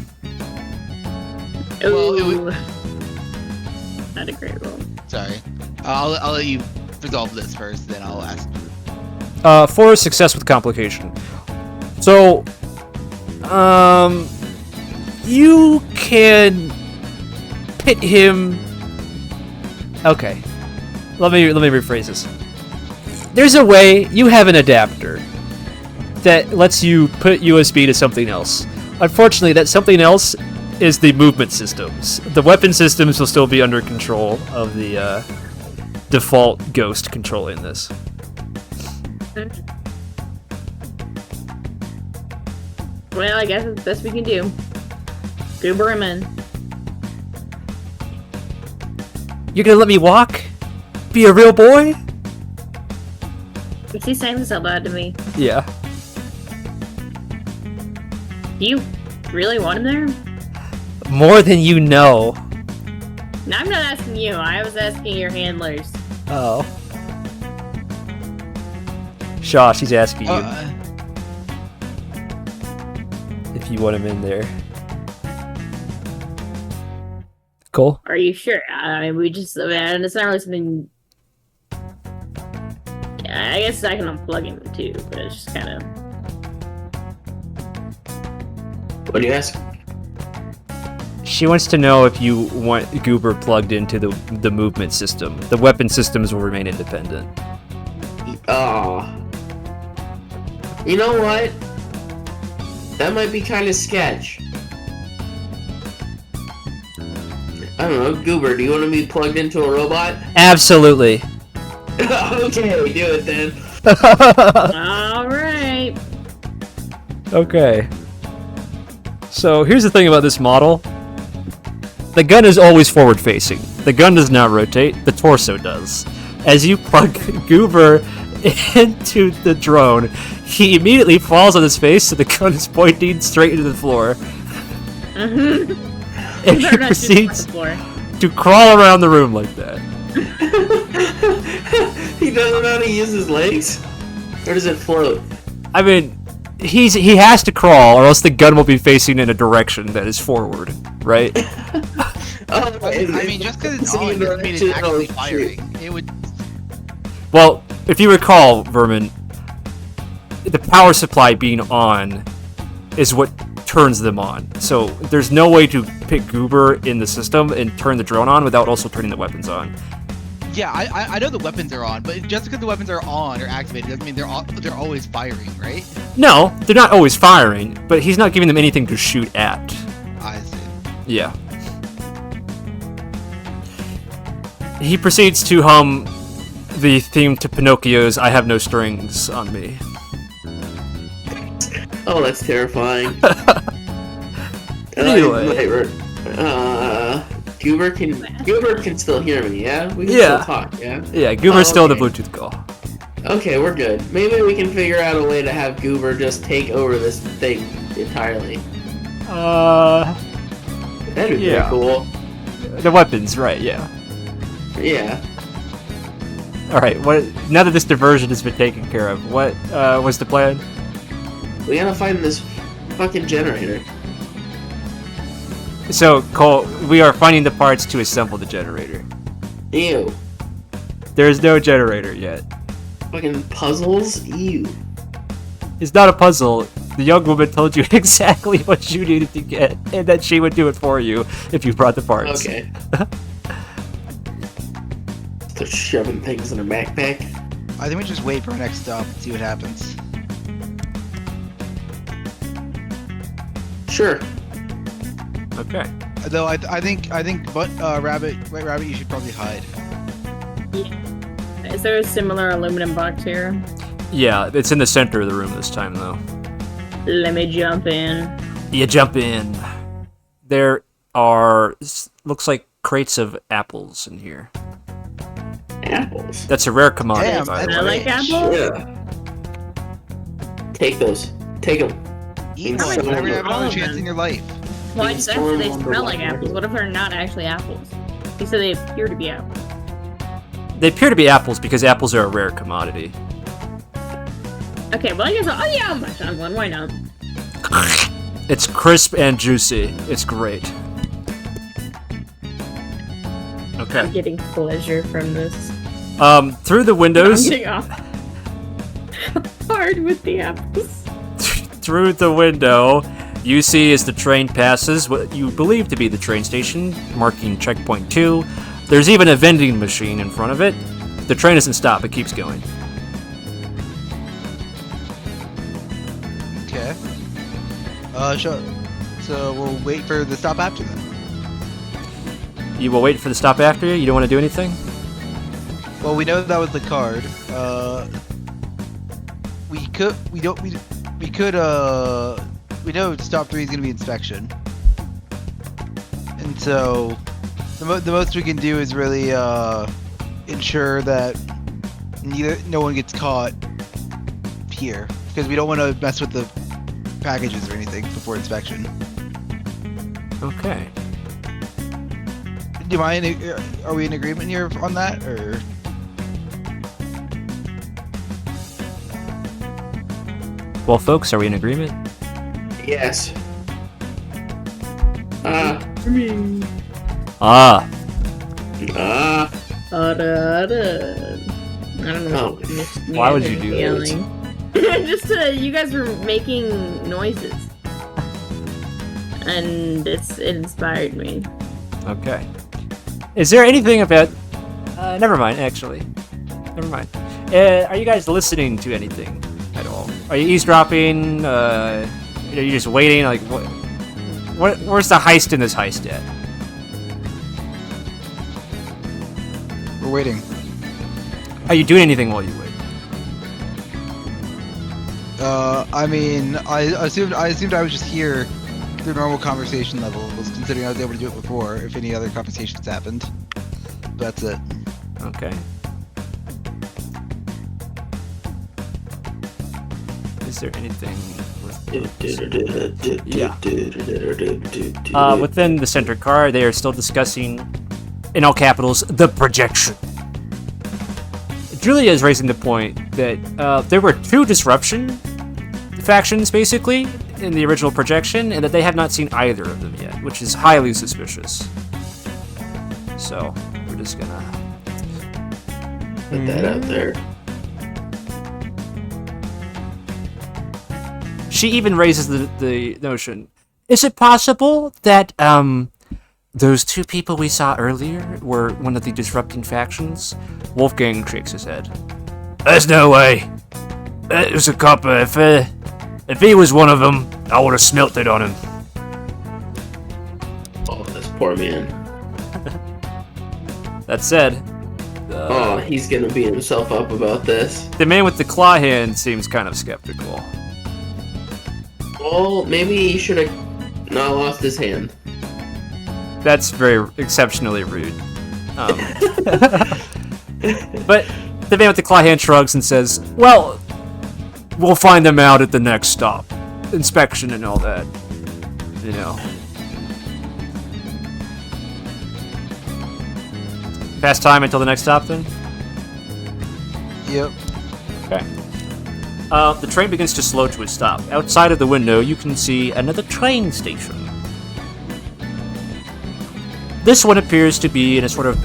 Well, it Ooh. would- Not a great roll. Sorry, I'll let you resolve this first, then I'll ask. For success with complication. So, you can pit him. Okay, let me rephrase this. There's a way you have an adapter that lets you put USB to something else. Unfortunately, that something else is the movement systems. The weapon systems will still be under control of the default ghost controlling this. Well, I guess it's the best we can do. Goober him in. You're gonna let me walk? Be a real boy? Is he saying this out loud to me? Yeah. Do you really want him there? More than you know. No, I'm not asking you. I was asking your handlers. Oh. Shaw, she's asking you if you want him in there. Cool. Are you sure? I mean, it's not really something. Yeah, I guess I can unplug him too, but it's just kind of. What do you ask? She wants to know if you want Goober plugged into the movement system. The weapon systems will remain independent. Oh. You know what? That might be kind of sketch. I don't know, Goober, do you want to be plugged into a robot? Absolutely. Okay, do it then. Alright. Okay. So here's the thing about this model. The gun is always forward facing. The gun does not rotate, the torso does. As you plug Goober into the drone, he immediately falls on his face so the gun is pointing straight into the floor. Mm-hmm. And he proceeds to crawl around the room like that. He doesn't know how to use his legs? Or does it float? I mean, he has to crawl, or else the gun will be facing in a direction that is forward, right? I mean, just because it's on doesn't mean it's actually firing. It would. Well, if you recall, Vermin, the power supply being on is what turns them on. So there's no way to pick Goober in the system and turn the drone on without also turning the weapons on. Yeah, I know the weapons are on, but just because the weapons are on or activated doesn't mean they're always firing, right? No, they're not always firing, but he's not giving them anything to shoot at. I see. Yeah. He proceeds to hum the theme to Pinocchio's I Have No Strings on me. Oh, that's terrifying. Anyway. Goober can still hear me, yeah? We can still talk, yeah? Yeah, Goober's still on the okay. Bluetooth call. Okay, we're good. Maybe we can figure out a way to have Goober just take over this thing entirely. That'd be yeah. pretty cool. The weapons, right, yeah. Yeah. Alright, now that this diversion has been taken care of, what was the plan? We gotta find this fucking generator. So, Cole, we are finding the parts to assemble the generator. Ew. There's no generator yet. Fucking puzzles? Ew. It's not a puzzle. The young woman told you exactly what you needed to get, and that she would do it for you if you brought the parts. Okay. Start shoving things in her backpack. I think we just wait for our next stop and see what happens. Sure. Okay. Though I think, Rabbit, you should probably hide. Is there a similar aluminum box here? Yeah, it's in the center of the room this time, though. Let me jump in. You jump in. There are, looks like crates of apples in here. Apples? That's a rare commodity, Damn, by the I way. like apples. Yeah. Take those. Take them. Eat How one. many Never do have all another of chance them? in your life. Well, I Being just asked if they stormed smell like underwater. apples. What if they're not actually apples? He said they appear to be apples. They appear to be apples because apples are a rare commodity. Okay, well I guess I'll much on one. Why not? It's crisp and juicy. It's great. Okay. I'm getting pleasure from this. Through the I'm windows, getting off hard with the apples. through the window, you see as the train passes what you believe to be the train station, marking checkpoint 2. There's even a vending machine in front of it. The train doesn't stop, it keeps going. Okay. Sure. So we'll wait for the stop after then. You will wait for the stop after you? You don't want to do anything? Well, we know that was the card. We know stop 3 is gonna be inspection. And so, the most we can do is really, ensure that no one gets caught here. Because we don't want to mess with the packages or anything before inspection. Okay. Do you mind, are we in agreement here on that, or? Well, folks, are we in agreement? Yes. Ah. I don't know. Oh. Why would you do that? Just you guys were making noises, and it inspired me. Okay. Is there anything about... never mind, actually. Never mind. Are you guys listening to anything at all? Are you eavesdropping? Are you just waiting? Like, where's the heist in this heist yet? We're waiting. Are you doing anything while you wait? I mean, I assumed I was just here through normal conversation levels, considering I was able to do it before, if any other conversations happened. That's it. Okay. Is there anything within the center car, they are still discussing, in all capitals, the projection. Julia is raising the point that there were 2 disruption factions, basically, in the original projection, and that they have not seen either of them yet, which is highly suspicious. So, we're just gonna... Put that out there. She even raises the notion, is it possible that those 2 people we saw earlier were one of the disrupting factions? Wolfgang shakes his head. There's no way. It was a copper. If he was one of them, I would have smelt it on him. Oh, this poor man. That said, Oh, he's gonna beat himself up about this. the man with the claw hand seems kind of skeptical. Well, maybe he should have not lost his hand. That's very exceptionally rude. But the man with the claw hand shrugs and says, well, we'll find them out at the next stop. Inspection and all that. You know. Pass time until the next stop, then? Yep. Okay. The train begins to slow to a stop. Outside of the window, you can see another train station. This one appears to be in a sort of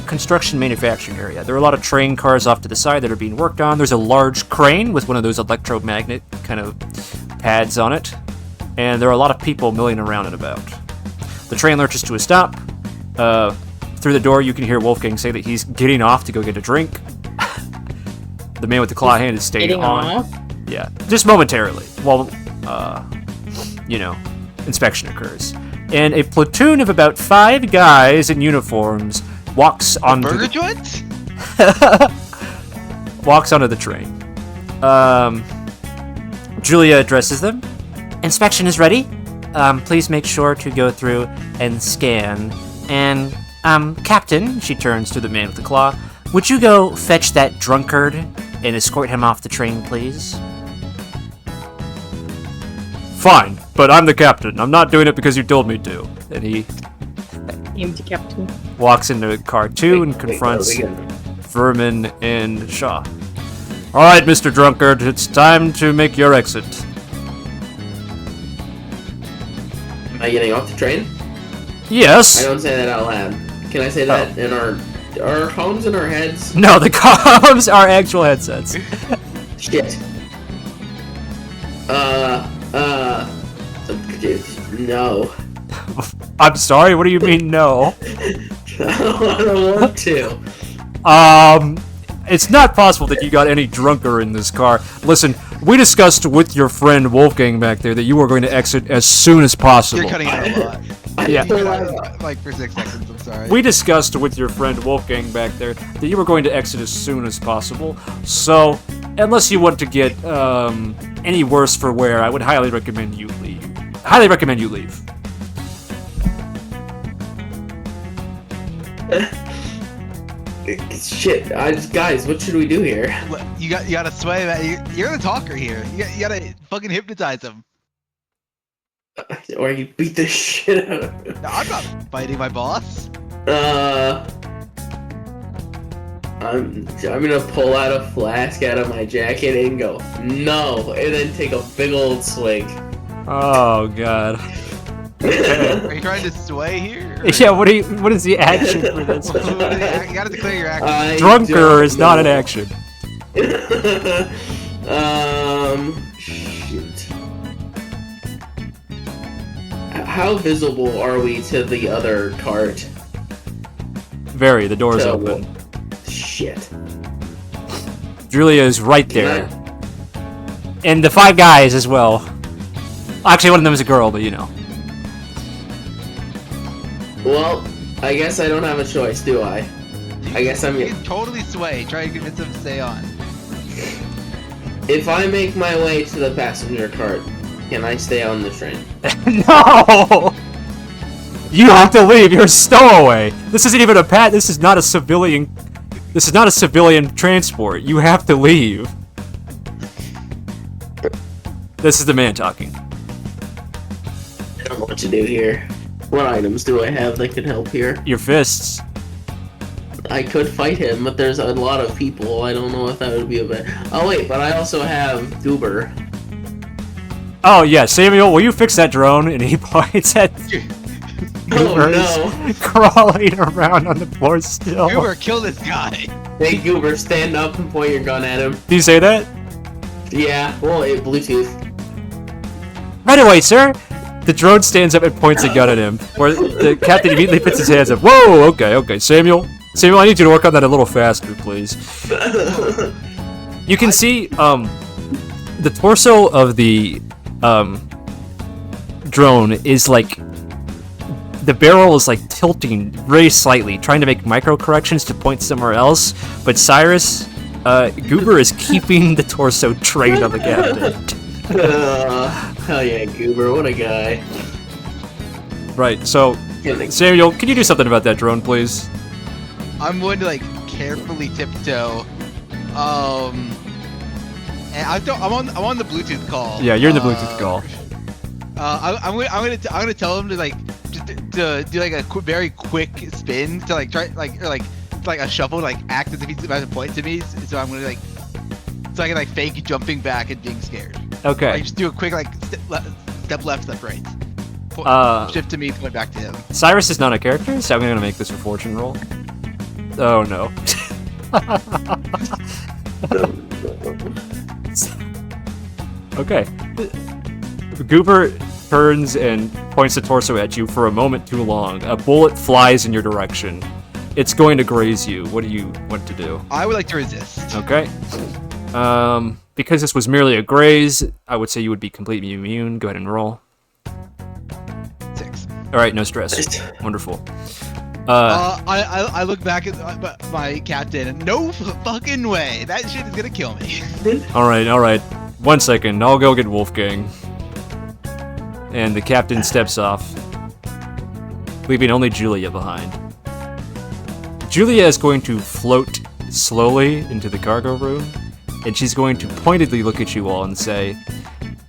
construction manufacturing area. There are a lot of train cars off to the side that are being worked on. There's a large crane with one of those electromagnet kind of pads on it. And there are a lot of people milling around and about. The train lurches to a stop. Through the door, you can hear Wolfgang say that he's getting off to go get a drink. The man with the claw hand is staying on. Off? Yeah, just momentarily, while, inspection occurs. And a platoon of about 5 guys in uniforms walks onto Burger joint? walks onto the train. Julia addresses them. Inspection is ready. Please make sure to go through and scan. And, Captain, she turns to the man with the claw, would you go fetch that drunkard and escort him off the train, please? Fine, but I'm the captain. I'm not doing it because you told me to. And he Captain walks into car 2 and confronts Vermin and Shah. Alright, Mr. Drunkard, it's time to make your exit. Am I getting off the train? Yes! I don't say that out loud. Can I say that in our phones in our heads? No, the comms are actual headsets. Shit. No. I'm sorry, what do you mean no? I don't want to. It's not possible that you got any drunker in this car. Listen, we discussed with your friend Wolfgang back there that you were going to exit as soon as possible. You're cutting out a lot. Yeah. Like for 6 seconds, I'm sorry. We discussed with your friend Wolfgang back there that you were going to exit as soon as possible. So, unless you want to get any worse for wear, I would highly recommend you leave. Highly recommend you leave. Shit, guys, what should we do here? You gotta sway, man. You're the talker here. You gotta fucking hypnotize him. Or you beat the shit out of him. No, I'm not fighting my boss. I'm gonna pull out a flask out of my jacket and go, no, and then take a big old swig. Oh god. Are you trying to sway here? Yeah, what is the action for this? You gotta declare your action. Drunker is not an action. Shoot. How visible are we to the other cart? Very, the door's open. Shit. Julia is right there. And the 5 guys as well. Actually, one of them is a girl, but you know. Well, I guess I don't have a choice, do I? I guess I'm You can totally sway. Try to convince him to stay on. If I make my way to the passenger cart, can I stay on the train? No! You have to leave. You're a stowaway. This isn't even a pet. This is not a civilian. This is not a civilian transport. You have to leave. This is the man talking. I don't know what to do here. What items do I have that could help here? Your fists. I could fight him, but there's a lot of people. I don't know if that would be a bit. Oh wait, but I also have Goober. Oh yeah, Samuel, will you fix that drone? And he points at Oh no! Crawling around on the floor still. Goober, kill this guy. Hey Goober, stand up and point your gun at him. Do you say that? Yeah, well, Bluetooth. Right away, sir. The drone stands up and points a gun at him. Where the captain immediately puts his hands up. Whoa, okay, Samuel, I need you to work on that a little faster, please. You can see the torso of the drone is like, the barrel is like tilting very slightly, trying to make micro corrections to point somewhere else. But Cyrus, Goober is keeping the torso trained on the captain. Hell yeah, Goober, what a guy. Right, so Samuel, can you do something about that drone, please? I'm going to like carefully tiptoe. And I'm on the Bluetooth call. Yeah, you're in the Bluetooth call. I'm gonna tell him to like to do like a very quick spin to like try like a shuffle, like act as if he's about to point to me. So I'm gonna like so I can like fake jumping back and being scared. Okay. Like just do a quick like step left, step right. Shift to me, point back to him. Cyrus is not a character, so I'm gonna make this a fortune roll. Oh no. Okay. Goober turns and points the torso at you for a moment too long. A bullet flies in your direction. It's going to graze you. What do you want to do? I would like to resist. Okay. Because this was merely a graze, I would say you would be completely immune. Go ahead and roll. 6. Alright, no stress. Wonderful. I look back at my captain. No fucking way. That shit is gonna kill me. Alright. 1 second. I'll go get Wolfgang. And the captain steps off, leaving only Joulia behind. Joulia is going to float slowly into the cargo room, and she's going to pointedly look at you all and say,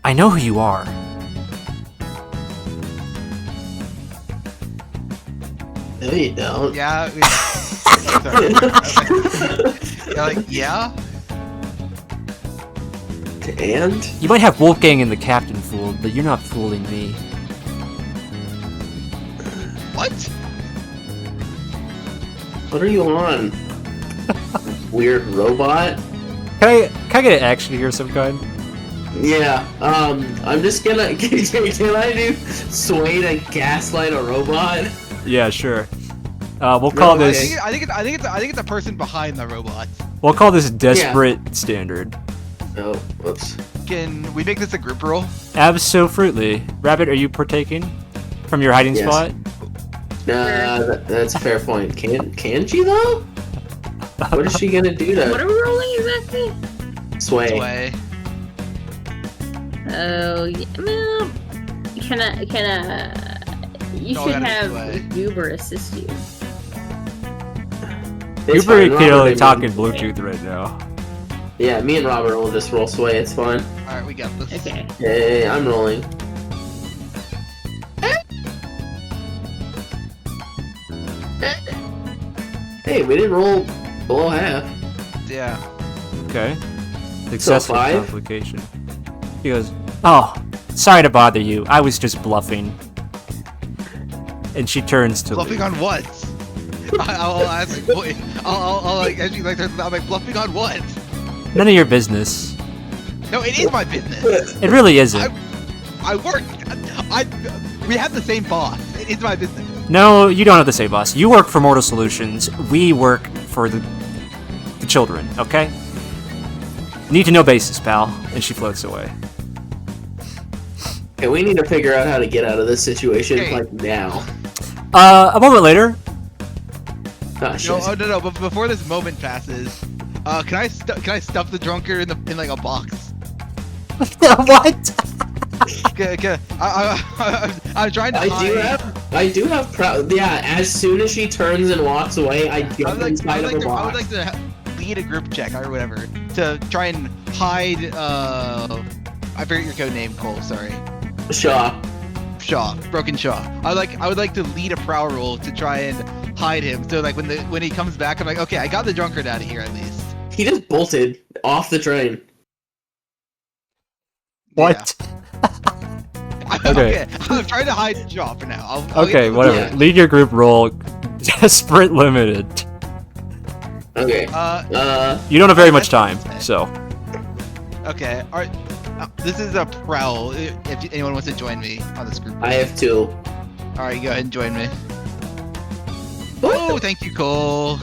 I know who you are. No, you don't. Yeah. Sorry. You're like, yeah? And? You might have Wolfgang and the captain fooled, but you're not fooling me. What? What are you on? Weird robot? Can I get an action here of some kind? Yeah, I'm just gonna, can I do sway to gaslight a robot? Yeah, sure. We'll call No, this. I think it's a person behind the robot. We'll call this desperate standard. Oh, whoops. Can we make this a group roll? Absolutely. Rabbit, are you partaking from your hiding Yes. spot? That's a fair point. Can she though? What is she gonna do What to are we rolling exactly? sway? Oh, yeah. Well, you No, should I gotta have sway. Goober assist you. It's You're very fine, clearly Robert, talking and Bluetooth right now. me- Yeah, me and Robert will just roll sway. It's fine. Alright, we got this. Okay. Hey, I'm rolling. Hey, we didn't roll below half. Yeah. Okay. Successful 5? complication. He goes, oh, sorry to bother you. I was just bluffing. And she turns to Bluffing leave. on what? I'll ask. I'll like actually like I'm like bluffing on what? None of your business. No, it is my business. It really isn't. I work. We have the same boss. It is my business. No, you don't have the same boss. You work for Mortal Solutions. We work for the children, okay? Need to know basis, pal. And she floats away. Okay, we need to figure out how to get out of this situation Okay. like now. A moment later. Oh, shit. No. But before this moment passes, can I stuff the drunkard in like a box? What? Okay. I'm trying to hide. I do have yeah, as soon as she turns and walks away, I jump inside of a I box. would like to lead a group check or whatever to try and hide. I forget your code name, Cole. Sorry. Shaw. Broken Shaw. I would like to lead a prowl roll to try and hide him. So like when he comes back, I'm like, okay, I got the drunkard out of here at least. He just bolted off the train. What? Okay. I'm trying to hide Shaw for now. I'll Okay, whatever. Yeah. Lead your group roll. Desperate limited. Okay. You don't have very much time, so. Okay. All right. This is a prowl. If anyone wants to join me on this group. I have 2. All right, go ahead and join me. Oh, thank you, Cole.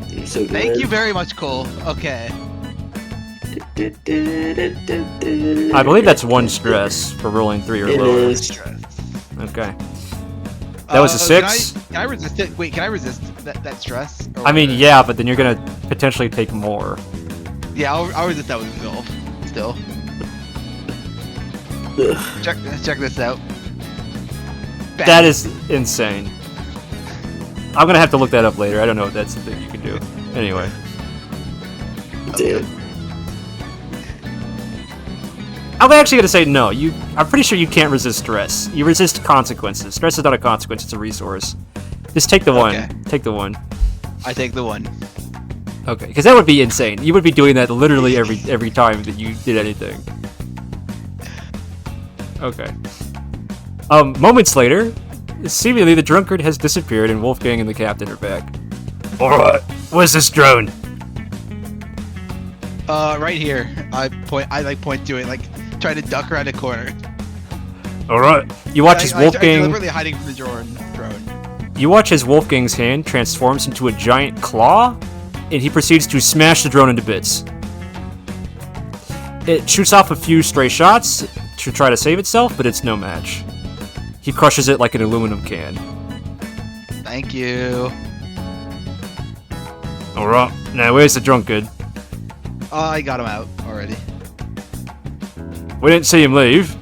You're so good. Thank you very much, Cole. Okay. I believe that's 1 stress for rolling 3 or It lower. is. Okay. That was a 6? Can I resist it? Wait, can I resist that stress? Or I mean, what? yeah, but then you're gonna potentially take more. Yeah, I'll resist that with resolve. Still. Ugh. Check this out. Bang. That is insane. I'm gonna have to look that up later. I don't know if that's the thing you can do. Anyway. Damn. I'm actually gonna say no. I'm pretty sure you can't resist stress. You resist consequences. Stress is not a consequence; it's a resource. Just take the one. Okay. Take the one. I take the 1. Okay, because that would be insane. You would be doing that literally every time that you did anything. Okay. Moments later, seemingly the drunkard has disappeared and Wolfgang and the captain are back. Alright, where's this drone? Right here. I point to it, like trying to duck around a corner. Alright. You watch as Wolfgang... I'm deliberately hiding from the drone. You watch as Wolfgang's hand transforms into a giant claw, and he proceeds to smash the drone into bits. It shoots off a few stray shots to try to save itself, but it's no match. He crushes it like an aluminum can. Thank you. Alright, now where's the drunkard? I got him out already. We didn't see him leave.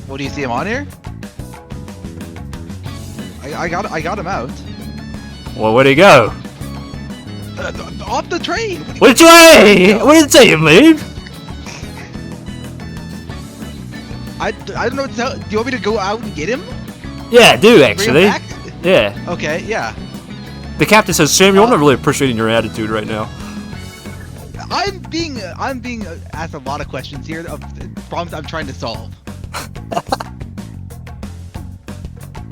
What, do you see him on here? I got him out. Well, where'd he go? Off the train! Which way? We didn't see him leave. I don't know what to tell. Do you want me to go out and get him? Yeah, I do Bring him actually. back? Yeah. Okay, yeah. The captain says, Samuel, I'm not really appreciating your attitude right now. I'm being asked a lot of questions here of problems I'm trying to solve.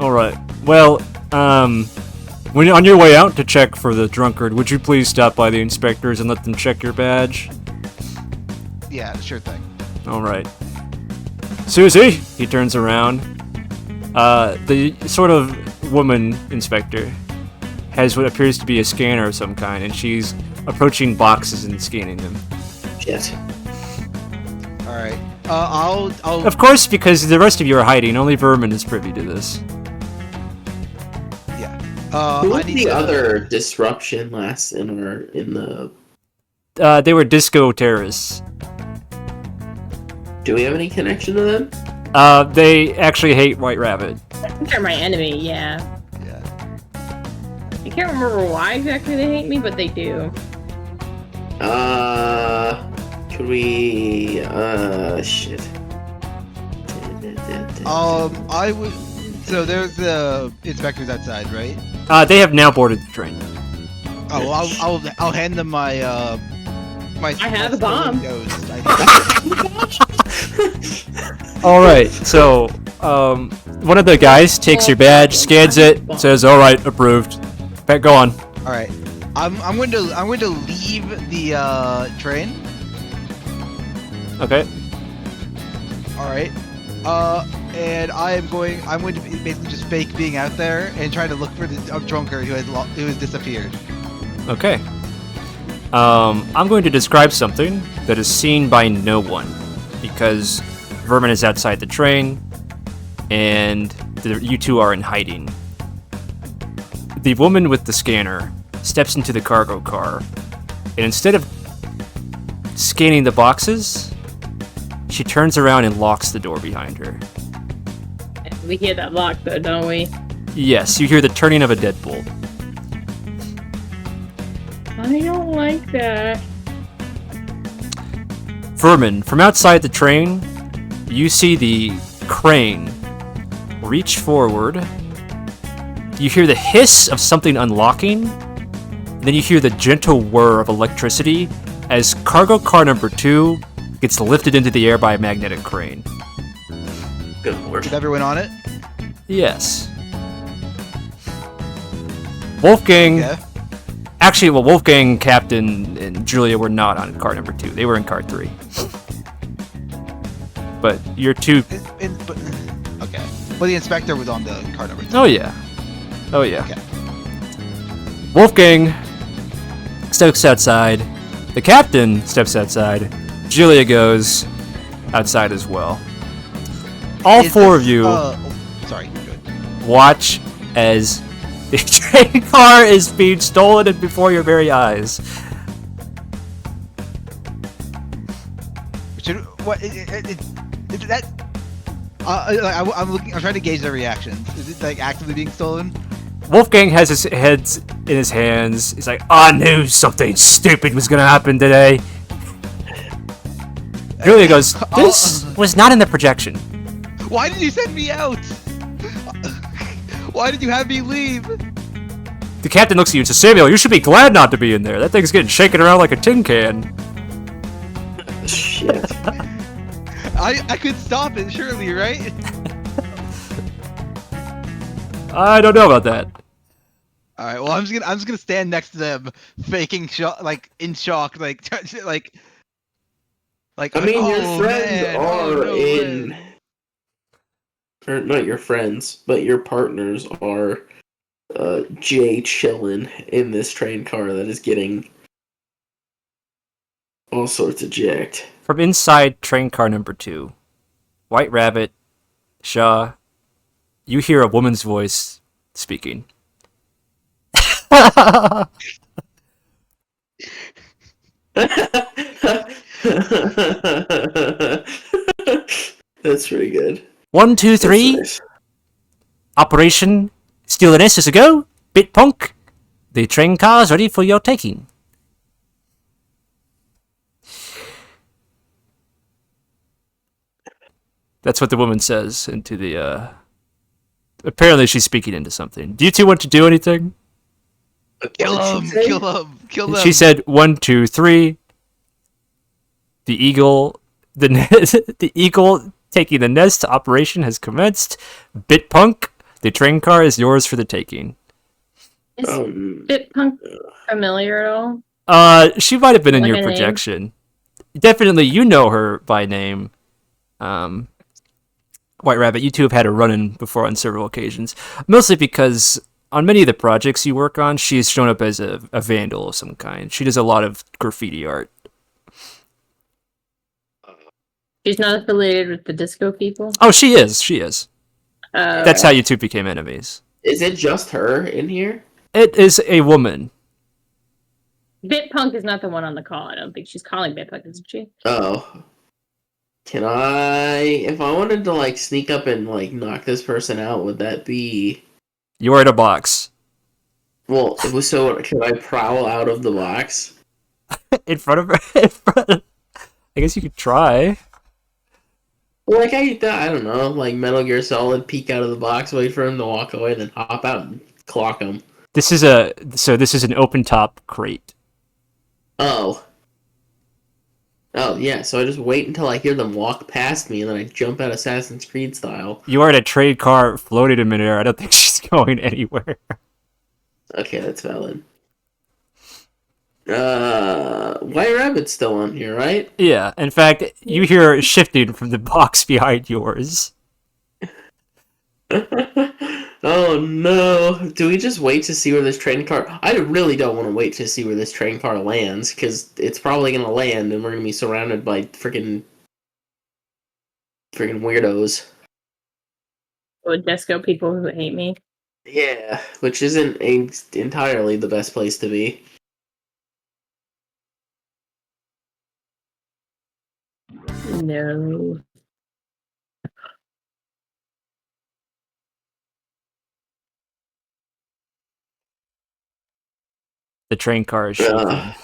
Alright. Well, when on your way out to check for the drunkard, would you please stop by the inspectors and let them check your badge? Yeah, sure thing. Alright. Susie! He turns around. The sort of woman inspector has what appears to be a scanner of some kind, and she's approaching boxes and scanning them. Shit. Alright. I'll... Of course, because the rest of you are hiding, only Vermin is privy to this. Yeah. Who was the other disruption last in the... They were disco terrorists. Do we have any connection to them? They actually hate White Rabbit. I think they're my enemy, yeah. Yeah. I can't remember why exactly they hate me, but they do. Could we, shit. I would... So there's the inspectors outside, right? They have now boarded the train. Oh, well, I'll hand them my, I have a bomb. Alright, so, one of the guys takes your badge, scans it, says, alright, approved. Pat, go on. Alright. I'm going to leave the, train. Okay. Alright. And I'm going to basically just fake being out there and try to look for the drunkard who has disappeared. Okay. I'm going to describe something that is seen by no one, because Vermin is outside the train, and you two are in hiding. The woman with the scanner steps into the cargo car, and instead of scanning the boxes, she turns around and locks the door behind her. We hear that lock though, don't we? Yes, you hear the turning of a deadbolt. I don't like that. Vermin, from outside the train, you see the crane reach forward. You hear the hiss of something unlocking, and then you hear the gentle whir of electricity as cargo car number 2 gets lifted into the air by a magnetic crane. Good lord. Is everyone on it? Yes. Wolfgang... Yeah. Actually, well, Wolfgang, Captain, and Julia were not on car number 2. They were in car 3. But your two... Okay. Well, the inspector was on the car number 2. Oh, yeah. Oh, yeah. Okay. Wolfgang steps outside. The captain steps outside. Julia goes outside as well. All four of you sorry. Good. watch as the train car is being stolen and before your very eyes. What? Is that? I'm looking. I'm trying to gauge their reactions. Is it like actively being stolen? Wolfgang has his head in his hands. He's like, I knew something stupid was gonna happen today. Julia goes, this was not in the projection. Why did you send me out? Why did you have me leave? The captain looks at you and says, Samuel, you should be glad not to be in there. That thing's getting shaken around like a tin can. Shit. I could stop it, surely, right? I don't know about that. All right. Well, I'm just gonna stand next to them, faking shock, like in shock, like I mean, your oh friends man, oh are no in, way. or not your friends, but your partners are Jay chilling in this train car that is getting all sorts of jacked. From inside train car number 2, White Rabbit, Shah, you hear a woman's voice speaking. That's pretty good. 1, 2, 3. Nice. Operation Steal an S is a go. Bit punk. The train car is ready for your taking. That's what the woman says into the. Apparently, she's speaking into something. Do you two want to do anything? Kill him! Kill him! Kill them! She said 1, 2, 3. The eagle, the eagle taking the nest operation has commenced. Bit punk. The train car is yours for the taking. Is Bitpunk familiar at all? She might have been in Like your a name? projection. Definitely, you know her by name. White Rabbit, you two have had a run-in before on several occasions. Mostly because on many of the projects you work on, she's shown up as a vandal of some kind. She does a lot of graffiti art. She's not affiliated with the disco people? Oh, she is. She is. That's Okay. how you two became enemies. Is it just her in here? It is a woman. Bitpunk is not the one on the call. I don't think she's calling Bitpunk, isn't she? Oh. Can I, if I wanted to, like, sneak up and, like, knock this person out, would that be... You're in a box. Well, it was so, can I prowl out of the box? In front of her? I guess you could try. Like, I don't know, like Metal Gear Solid, peek out of the box, wait for him to walk away, then hop out and clock him. This is an open top crate. Oh. Oh, yeah, so I just wait until I hear them walk past me, and then I jump out Assassin's Creed style. You are in a trade car floating in midair. I don't think she's going anywhere. Okay, that's valid. White Rabbit's still on here, right? Yeah, in fact, you hear shifting from the box behind yours. Oh no. Do we just wait to see where this train car... I really don't want to wait to see where this train car lands, because it's probably going to land and we're going to be surrounded by freaking weirdos. Or disco people who hate me? Yeah, which isn't entirely the best place to be. No. The train car is shaking.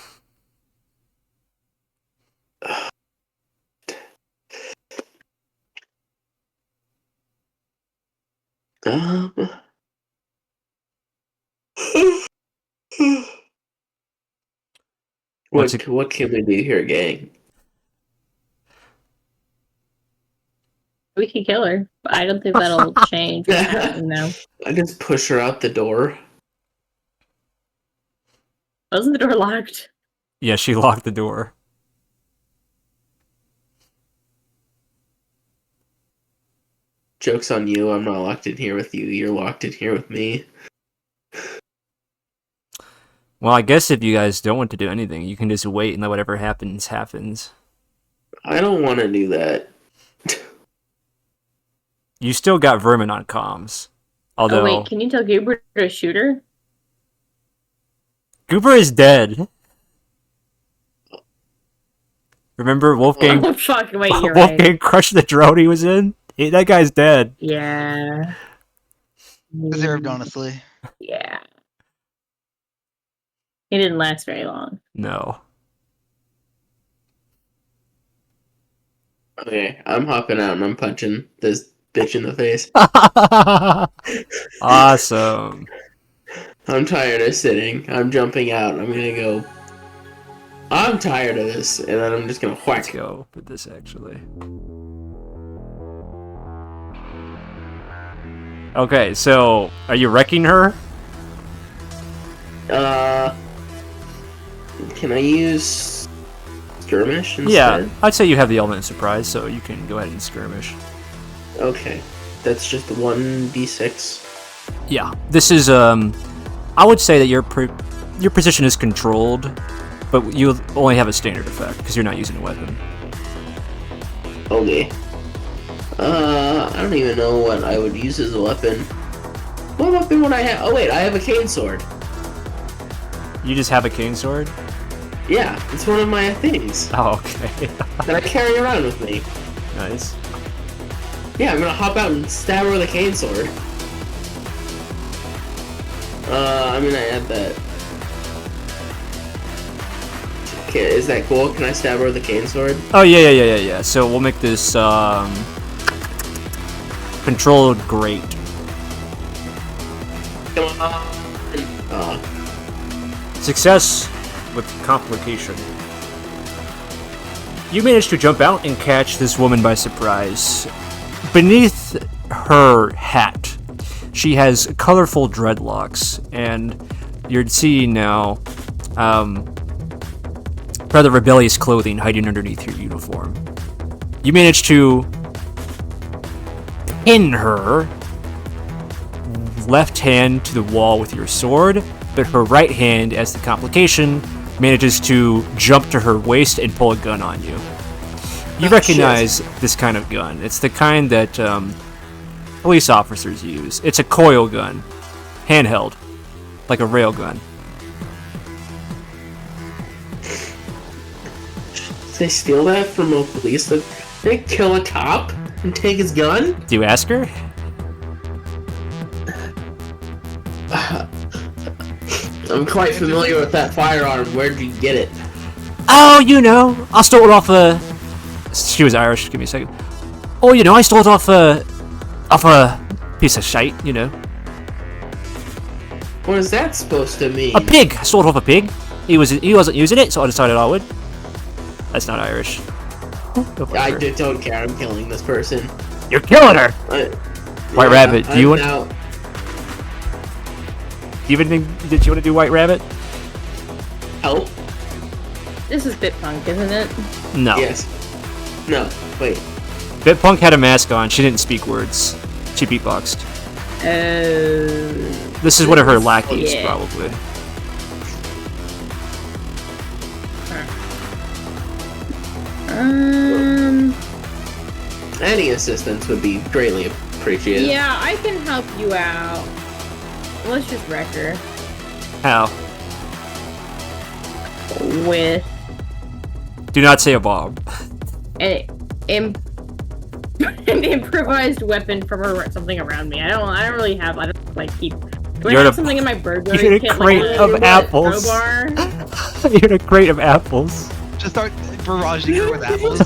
What can we do here, gang? We could kill her, but I don't think that'll change what's happening now. I just push her out the door. Wasn't the door locked? Yeah, she locked the door. Joke's on you, I'm not locked in here with you, you're locked in here with me. Well, I guess if you guys don't want to do anything, you can just wait and let whatever happens, happens. I don't want to do that. You still got Vermin on comms. Although... Oh wait, can you tell Goober to shoot her? Goober is dead. Remember Wolfgang? Oh fuck, wait, you're Wolfgang right. crushed the drone he was in? That guy's dead. Yeah. Deserved, honestly. Yeah. He didn't last very long. No. Okay, I'm hopping out and I'm punching this bitch in the face. Awesome. I'm tired of sitting. I'm jumping out. I'm gonna go. I'm tired of this, and then I'm just gonna whack. Let's go with this actually. Okay, so are you wrecking her? Can I use skirmish instead? Yeah, I'd say you have the element of surprise, so you can go ahead and skirmish. Okay, that's just 1d6. Yeah, this is I would say that your position is controlled, but you only have a standard effect because you're not using a weapon. Okay. I don't even know what I would use as a weapon. What weapon would I have? Oh wait, I have a cane sword. You just have a cane sword? Yeah, it's one of my things. Oh, okay. That I carry around with me. Nice. Yeah, I'm gonna hop out and stab her with a cane sword. I'm gonna add that. Okay, is that cool? Can I stab her with a cane sword? Oh, yeah. So we'll make this, controlled great. Come on. Success with complication. You manage to jump out and catch this woman by surprise. Beneath her hat, she has colorful dreadlocks, and you're seeing now rather rebellious clothing hiding underneath your uniform. You manage to pin her left hand to the wall with your sword, but her right hand, as the complication, manages to jump to her waist and pull a gun on you. You recognize this kind of gun. It's the kind that police officers use. It's a coil gun, handheld, like a rail gun. Did they steal that from a police? Did they kill a cop and take his gun? Do you ask her? I'm quite familiar with that firearm. Where'd you get it? Oh, you know, I stole it off a... She was Irish, give me a second. Oh, you know, I stole it off a piece of shite, you know. What is that supposed to mean? A pig! I stole it off a pig. He wasn't using it, so I decided I would. That's not Irish. I don't care. I'm killing this person. You're killing her! White Rabbit, do you want... Did you want to do White Rabbit? Help? This is Bitpunk, isn't it? No. Yes. No. Wait. Bitpunk had a mask on. She didn't speak words. She beatboxed. This is one of her lackeys, probably. Any assistance would be greatly appreciated. Yeah, I can help you out. Let's just wreck her. How? With Do not say a bomb. an improvised weapon from something around me. I don't really have. I don't like keep. Do I have something in my burglary You're in a kit, crate like, of apples. You're in a crate of apples. Just start barraging her with apples.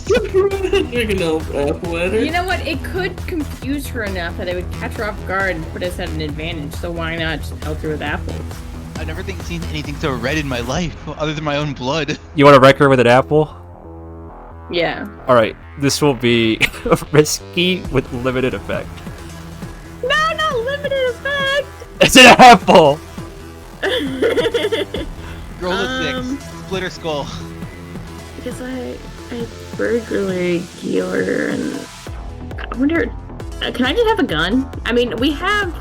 You know what? It could confuse her enough that it would catch her off guard and put us at an advantage. So why not just pelt her with apples? I've never seen anything so red in my life, other than my own blood. You want to wreck her with an apple? Yeah. Alright, this will be risky with limited effect. No, not limited effect! It's an apple! Roll a 6. Split her skull. Because I burglary dealer and I wonder, can I just have a gun? I mean, we have.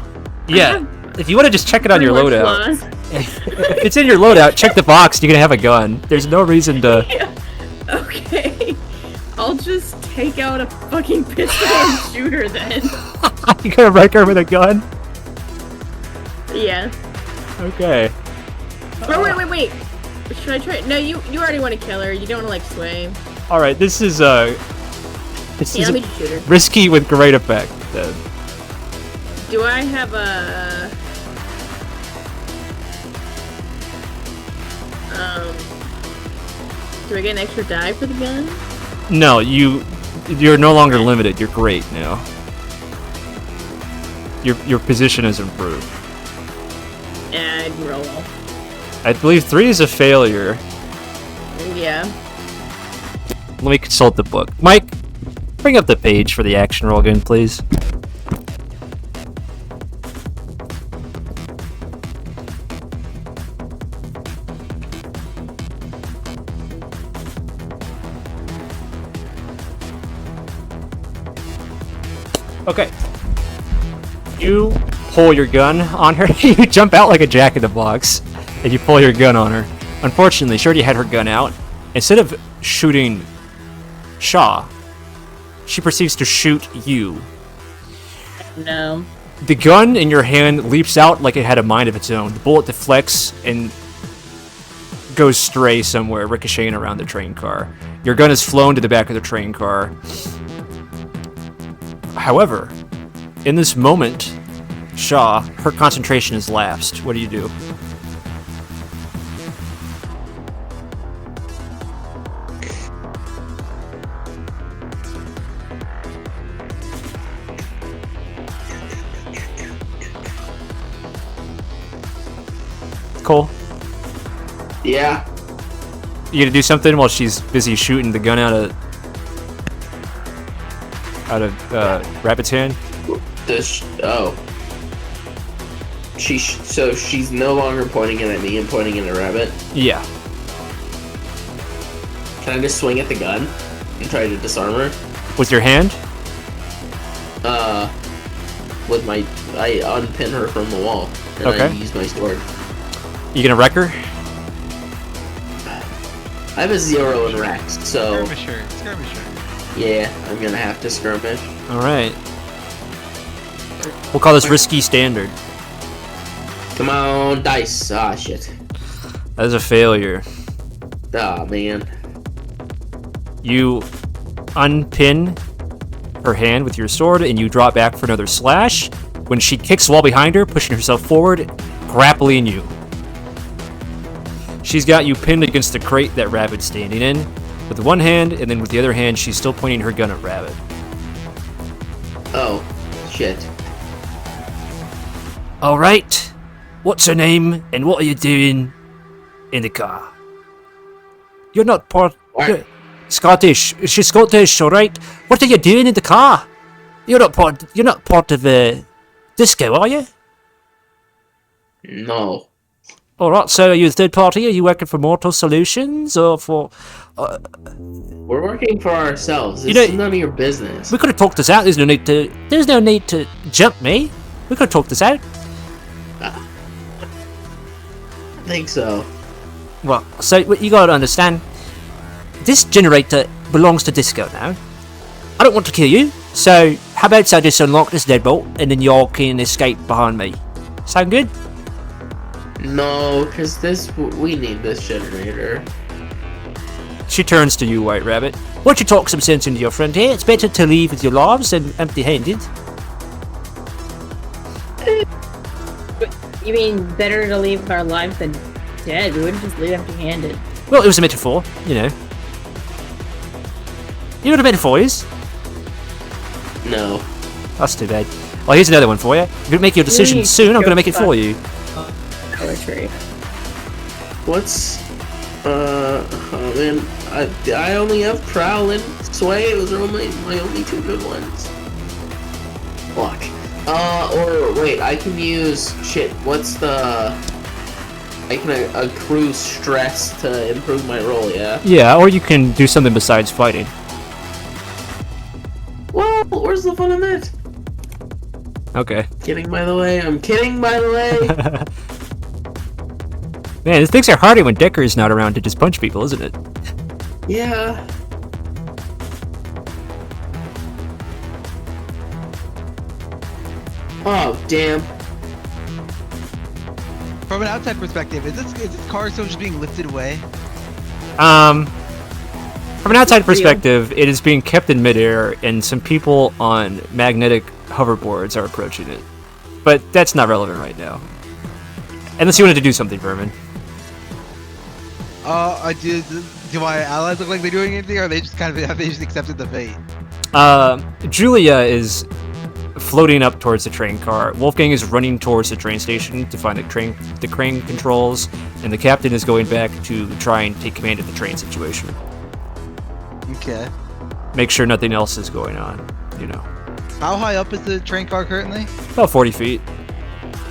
Yeah, if you want to just check it on your loadout. Flaws. If it's in your loadout, check the box, you can have a gun. There's no reason to... Yeah. Okay. I'll just take out a fucking pistol and shoot her then. You gonna wreck her with a gun? Yeah. Okay. Wait. Should I try? No, you already want to kill her. You don't want to, like, sway. Alright, this is Let me just shoot her. risky with great effect, then. Do I have a... Do I get an extra die for the gun? No, you're no longer limited. You're great now. Your position has improved. Yeah, I'd roll. I believe 3 is a failure. Yeah. Let me consult the book. Mike, bring up the page for the action roll again, please. Okay. You pull your gun on her. You jump out like a jack-in-the-box, and you pull your gun on her. Unfortunately, she already had her gun out. Instead of shooting Shah, she proceeds to shoot you. No. The gun in your hand leaps out like it had a mind of its own. The bullet deflects and goes stray somewhere, ricocheting around the train car. Your gun is flown to the back of the train car. However, in this moment, Shah, her concentration has lapsed. What do you do? Cole? Yeah. You gonna do something while she's busy shooting the gun out of Rabbit's hand? Oh. So she's no longer pointing it at me and pointing it at Rabbit? Yeah. Can I just swing at the gun and try to disarm her? With your hand? With I unpin her from the wall and Okay. I use my sword. You gonna wreck her? I have a 0 in Rex, so Skirmisher. yeah, I'm gonna have to skirmish. Alright. We'll call this risky standard. Come on, dice. Ah, shit. That is a failure. Ah, man. You unpin her hand with your sword and you draw back for another slash. When she kicks the wall behind her, pushing herself forward, grappling you. She's got you pinned against the crate that Rabbit's standing in with one hand, and then with the other hand, she's still pointing her gun at Rabbit. Oh, shit. Alright. What's her name, and what are you doing in the car? You're not part... What? Scottish. She's Scottish, alright? What are you doing in the car? You're not part of a disco, are you? No. Alright, so are you a third party? Are you working for Mortal Solutions, or for... We're working for ourselves. This You know- is none of your business. We could have talked this out. There's no need to jump me. We could have talked this out. I think so. Well, so what you gotta understand, this generator belongs to Disco now. I don't want to kill you, so how about I just unlock this deadbolt and then y'all can escape behind me? Sound good? No, because we need this generator. She turns to you, White Rabbit. Why don't you talk some sense into your friend here? It's better to leave with your lives than empty-handed. You mean better to leave with our lives than dead? We wouldn't just leave empty-handed. Well, it was a metaphor, you know. You know what a metaphor is? No. That's too bad. Well, here's another one for you. You're gonna make your decision soon. I'm gonna make it for you. Poetry. What's... oh man, I only have Prowl and Sway. Those are my only 2 good ones. Fuck. Or wait, I can use... Shit, what's the... I can accrue stress to improve my roll, yeah? Yeah, or you can do something besides fighting. Well, where's the fun in that? Okay. Kidding, by the way. I'm kidding, by the way. Man, these things are harder when Decker is not around to just punch people, isn't it? Yeah. Oh, damn. From an outside perspective, is this car still just being lifted away? From an outside perspective, it is being kept in midair, and some people on magnetic hoverboards are approaching it. But that's not relevant right now. Unless you wanted to do something, Vermin. Do my allies look like they're doing anything, or are they just have they just accepted the fate? Joulia is floating up towards the train car. Wolfgang is running towards the train station to find the crane controls, and the captain is going back to try and take command of the train situation. Okay. Make sure nothing else is going on, you know. How high up is the train car currently? About 40 feet.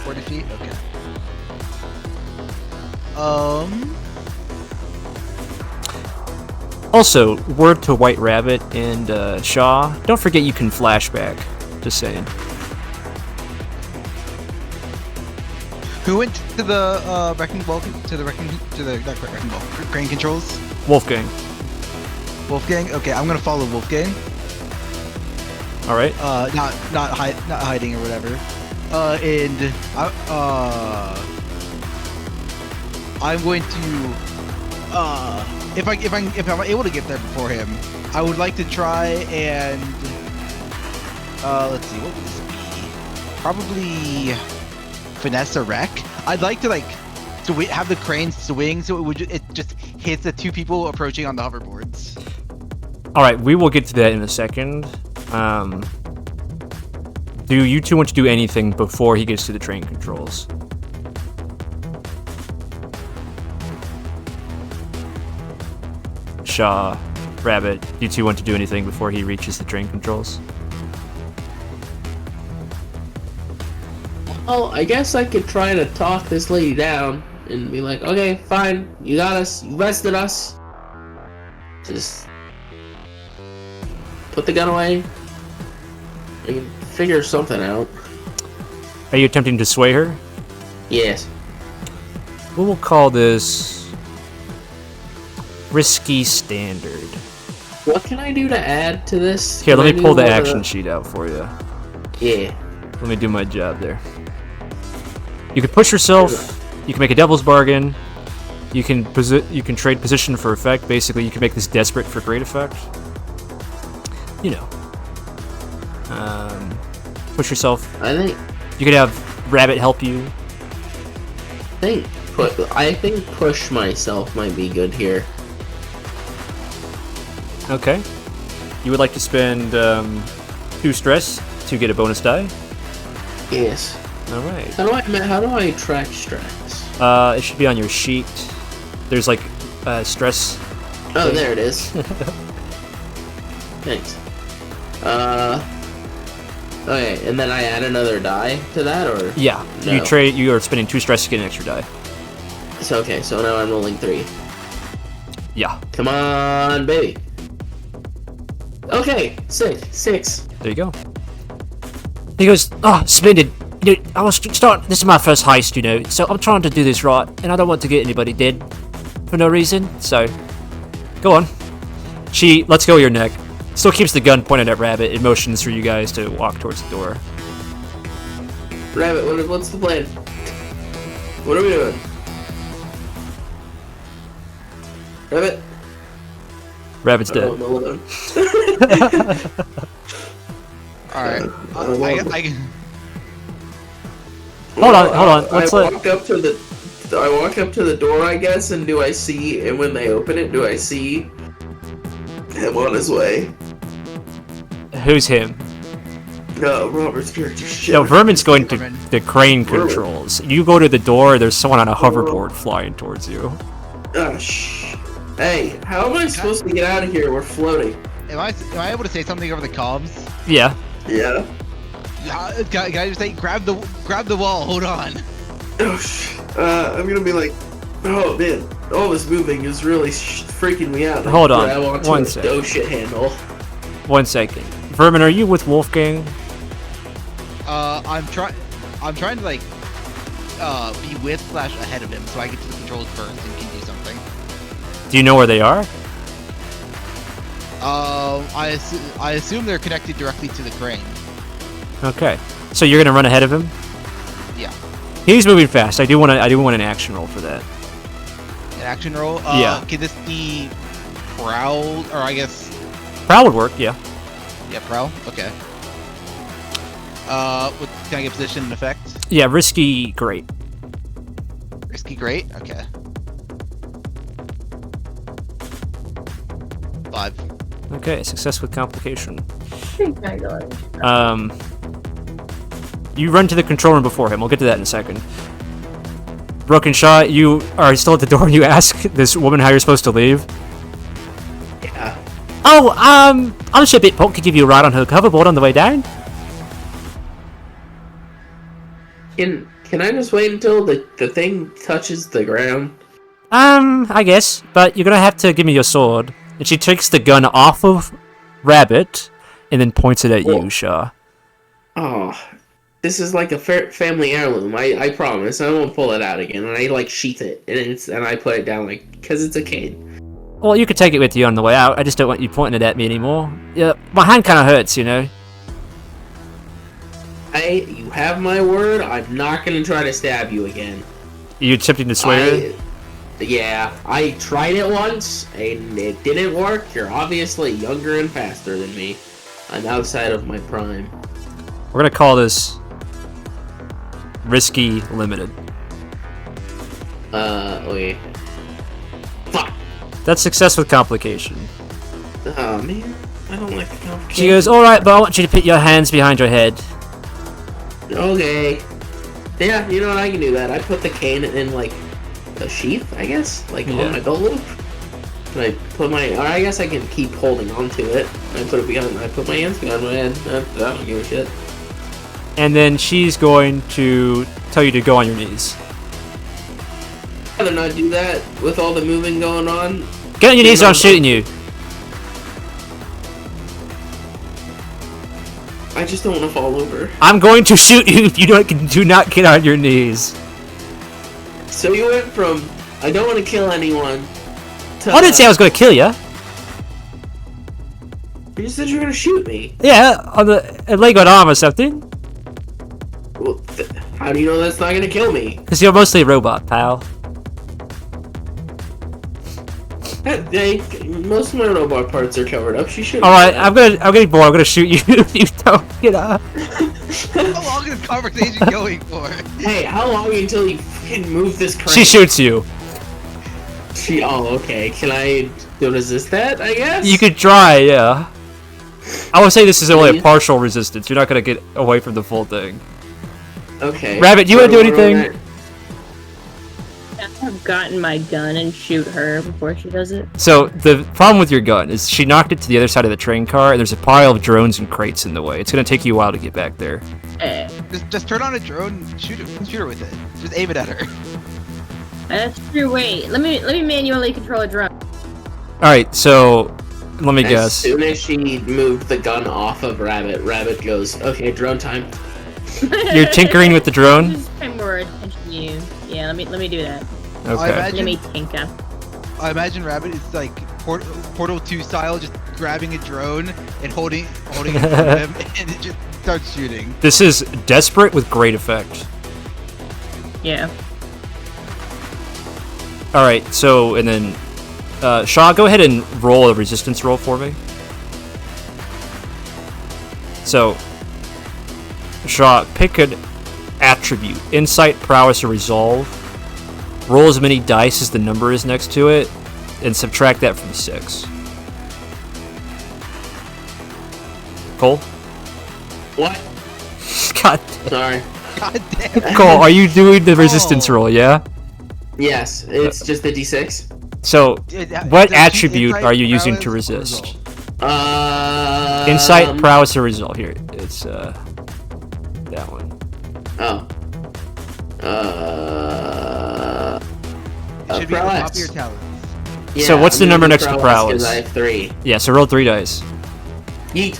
40 feet? Okay. Also, word to White Rabbit and Shah, don't forget you can flashback. Just saying. Who went to the wrecking ball? Crane controls? Wolfgang. Wolfgang. Okay, I'm gonna follow Wolfgang. All right. Not hiding or whatever. I'm going to if I'm able to get there before him, I would like to try and let's see, what would this be? Probably finesse a wreck. I'd like to have the crane swing so it just hits the two people approaching on the hoverboards. All right, we will get to that in a second. Do you two want to do anything before he gets to the train controls? Shah, Rabbit, you two want to do anything before he reaches the train controls? Well, I guess I could try to talk this lady down and be like, okay, fine, you got us, you arrested us. Just put the gun away. We can figure something out. Are you attempting to sway her? Yes. We will call this risky standard. What can I do to add to this? Here, let me pull the action sheet out for you. Yeah. Let me do my job there. You can push yourself. You can make a devil's bargain. You can trade position for effect. Basically, you can make this desperate for great effect. You know. Push yourself. I think you could have Rabbit help you. I think push myself might be good here. Okay. You would like to spend 2 stress to get a bonus die? Yes. All right. How do I track stress? It should be on your sheet. There's like stress. Oh, there it is. Thanks. Okay, and then I add another die to that, or yeah, no? You are spending 2 stress to get an extra die. So okay, so now I'm rolling 3. Yeah. Come on, baby. Okay, 6. There you go. He goes, oh, splendid. You know, this is my first heist, you know, so I'm trying to do this right, and I don't want to get anybody dead for no reason, so go on. She lets go of your neck, still keeps the gun pointed at Rabbit, and motions for you guys to walk towards the door. Rabbit, what's the plan? What are we doing? Rabbit? Rabbit's dead. Alright. Hold on. I walk up to the door, I guess, and and when they open it, do I see him on his way? Who's him? No, Robert's character. Shit. No, Vermin's going to the crane controls. You go to the door, there's someone on a hoverboard flying towards you. Oh, Hey, how am I supposed to get out of here? We're floating. Am I able to say something over the comms? Yeah. Yeah. Can I just say, grab the wall, hold on. Oh, I'm gonna be like, oh man, all this moving is really freaking me out. Hold on, 1 second. Oh shit handle. 1 second. Vermin, are you with Wolfgang? I'm trying to like, be with / ahead of him so I get to the controls first and can do something. Do you know where they are? I assume they're connected directly to the crane. Okay, so you're gonna run ahead of him? Yeah. He's moving fast. I do want an action roll for that. An action roll? Yeah. Can this be prowl, or I guess? Prowl would work. Yeah. Yeah, prowl. Okay. Can I get position and effect? Yeah, risky, great. Risky, great. Okay. 5. Okay, success with complication. Congratulations. You run to the control room before him. We'll get to that in a second. Broken Shot, you are still at the door and you ask this woman how you're supposed to leave. Yeah. Oh, I'm sure Bitport could give you a ride on her hoverboard on the way down. Can I just wait until the thing touches the ground? I guess, but you're gonna have to give me your sword. And she takes the gun off of Rabbit and then points it at you, Shah. Oh, this is like a family heirloom. I promise. I won't pull it out again. And I like sheath it, and I put it down like because it's a cane. Well, you could take it with you on the way out. I just don't want you pointing it at me anymore. Yeah, my hand kind of hurts, you know. You have my word. I'm not gonna try to stab you again. You attempting to swear? Yeah, I tried it once and it didn't work. You're obviously younger and faster than me. I'm outside of my prime. We're gonna call this Risky Limited. Okay. Fuck. That's success with complication. Oh man, I don't like the complication. She goes, alright, but I want you to put your hands behind your head. Okay. Yeah, you know what, I can do that. I put the cane in like a sheath, I guess? Like on my belt loop. And I put or I guess I can keep holding onto it. I put my hands behind my head. I don't give a shit. And then she's going to tell you to go on your knees. I'd rather not do that with all the moving going on. Get on your knees or I'm shooting you. I just don't want to fall over. I'm going to shoot you if you do not get on your knees. So you went from, I don't want to kill anyone, to... I didn't say I was going to kill you. You said you were going to shoot me. Yeah, on a leg or arm or something. Well, how do you know that's not going to kill me? Because you're mostly a robot, pal. Most of my robot parts are covered up. She should. Alright, I'm getting bored. I'm gonna shoot you if you don't get up. How long is this conversation going for? Hey, how long until you fucking move this crane? She shoots you. Oh, okay. Can I resist that, I guess? You could try, yeah. I would say this is only a partial resistance. You're not gonna get away from the full thing. Okay. Rabbit, do you want to do anything? I've gotten my gun and shoot her before she does it. So, the problem with your gun is she knocked it to the other side of the train car, and there's a pile of drones and crates in the way. It's gonna take you a while to get back there. Just turn on a drone and shoot her with it. Just aim it at her. That's true, wait. Let me manually control a drone. Alright, so, let me guess. As soon as she moved the gun off of Rabbit, Rabbit goes, okay, drone time. You're tinkering with the drone? Just pay more attention to you. Yeah, let me do that. Okay. Let me tinker. I imagine Rabbit is like Portal 2 style, just grabbing a drone and holding it in front of him, and it just starts shooting. This is desperate with great effect. Yeah. Alright, so, and then, Shah, go ahead and roll a resistance roll for me. So, Shah, pick an attribute. Insight, prowess, or resolve. Roll as many dice as the number is next to it, and subtract that from 6. Cole? What? God damn. Sorry. God damn. Cole, are you doing the resistance roll, yeah? Yes, it's just a d6. So, Dude, what attribute are you using to resist? Insight, prowess, or resolve. Here, it's, that one. Oh. It should be at the top of prowess. your talents. Yeah, So what's the I'm number gonna next to do prowess? 'cause I have 3. Yeah, so roll 3 dice. Yeet.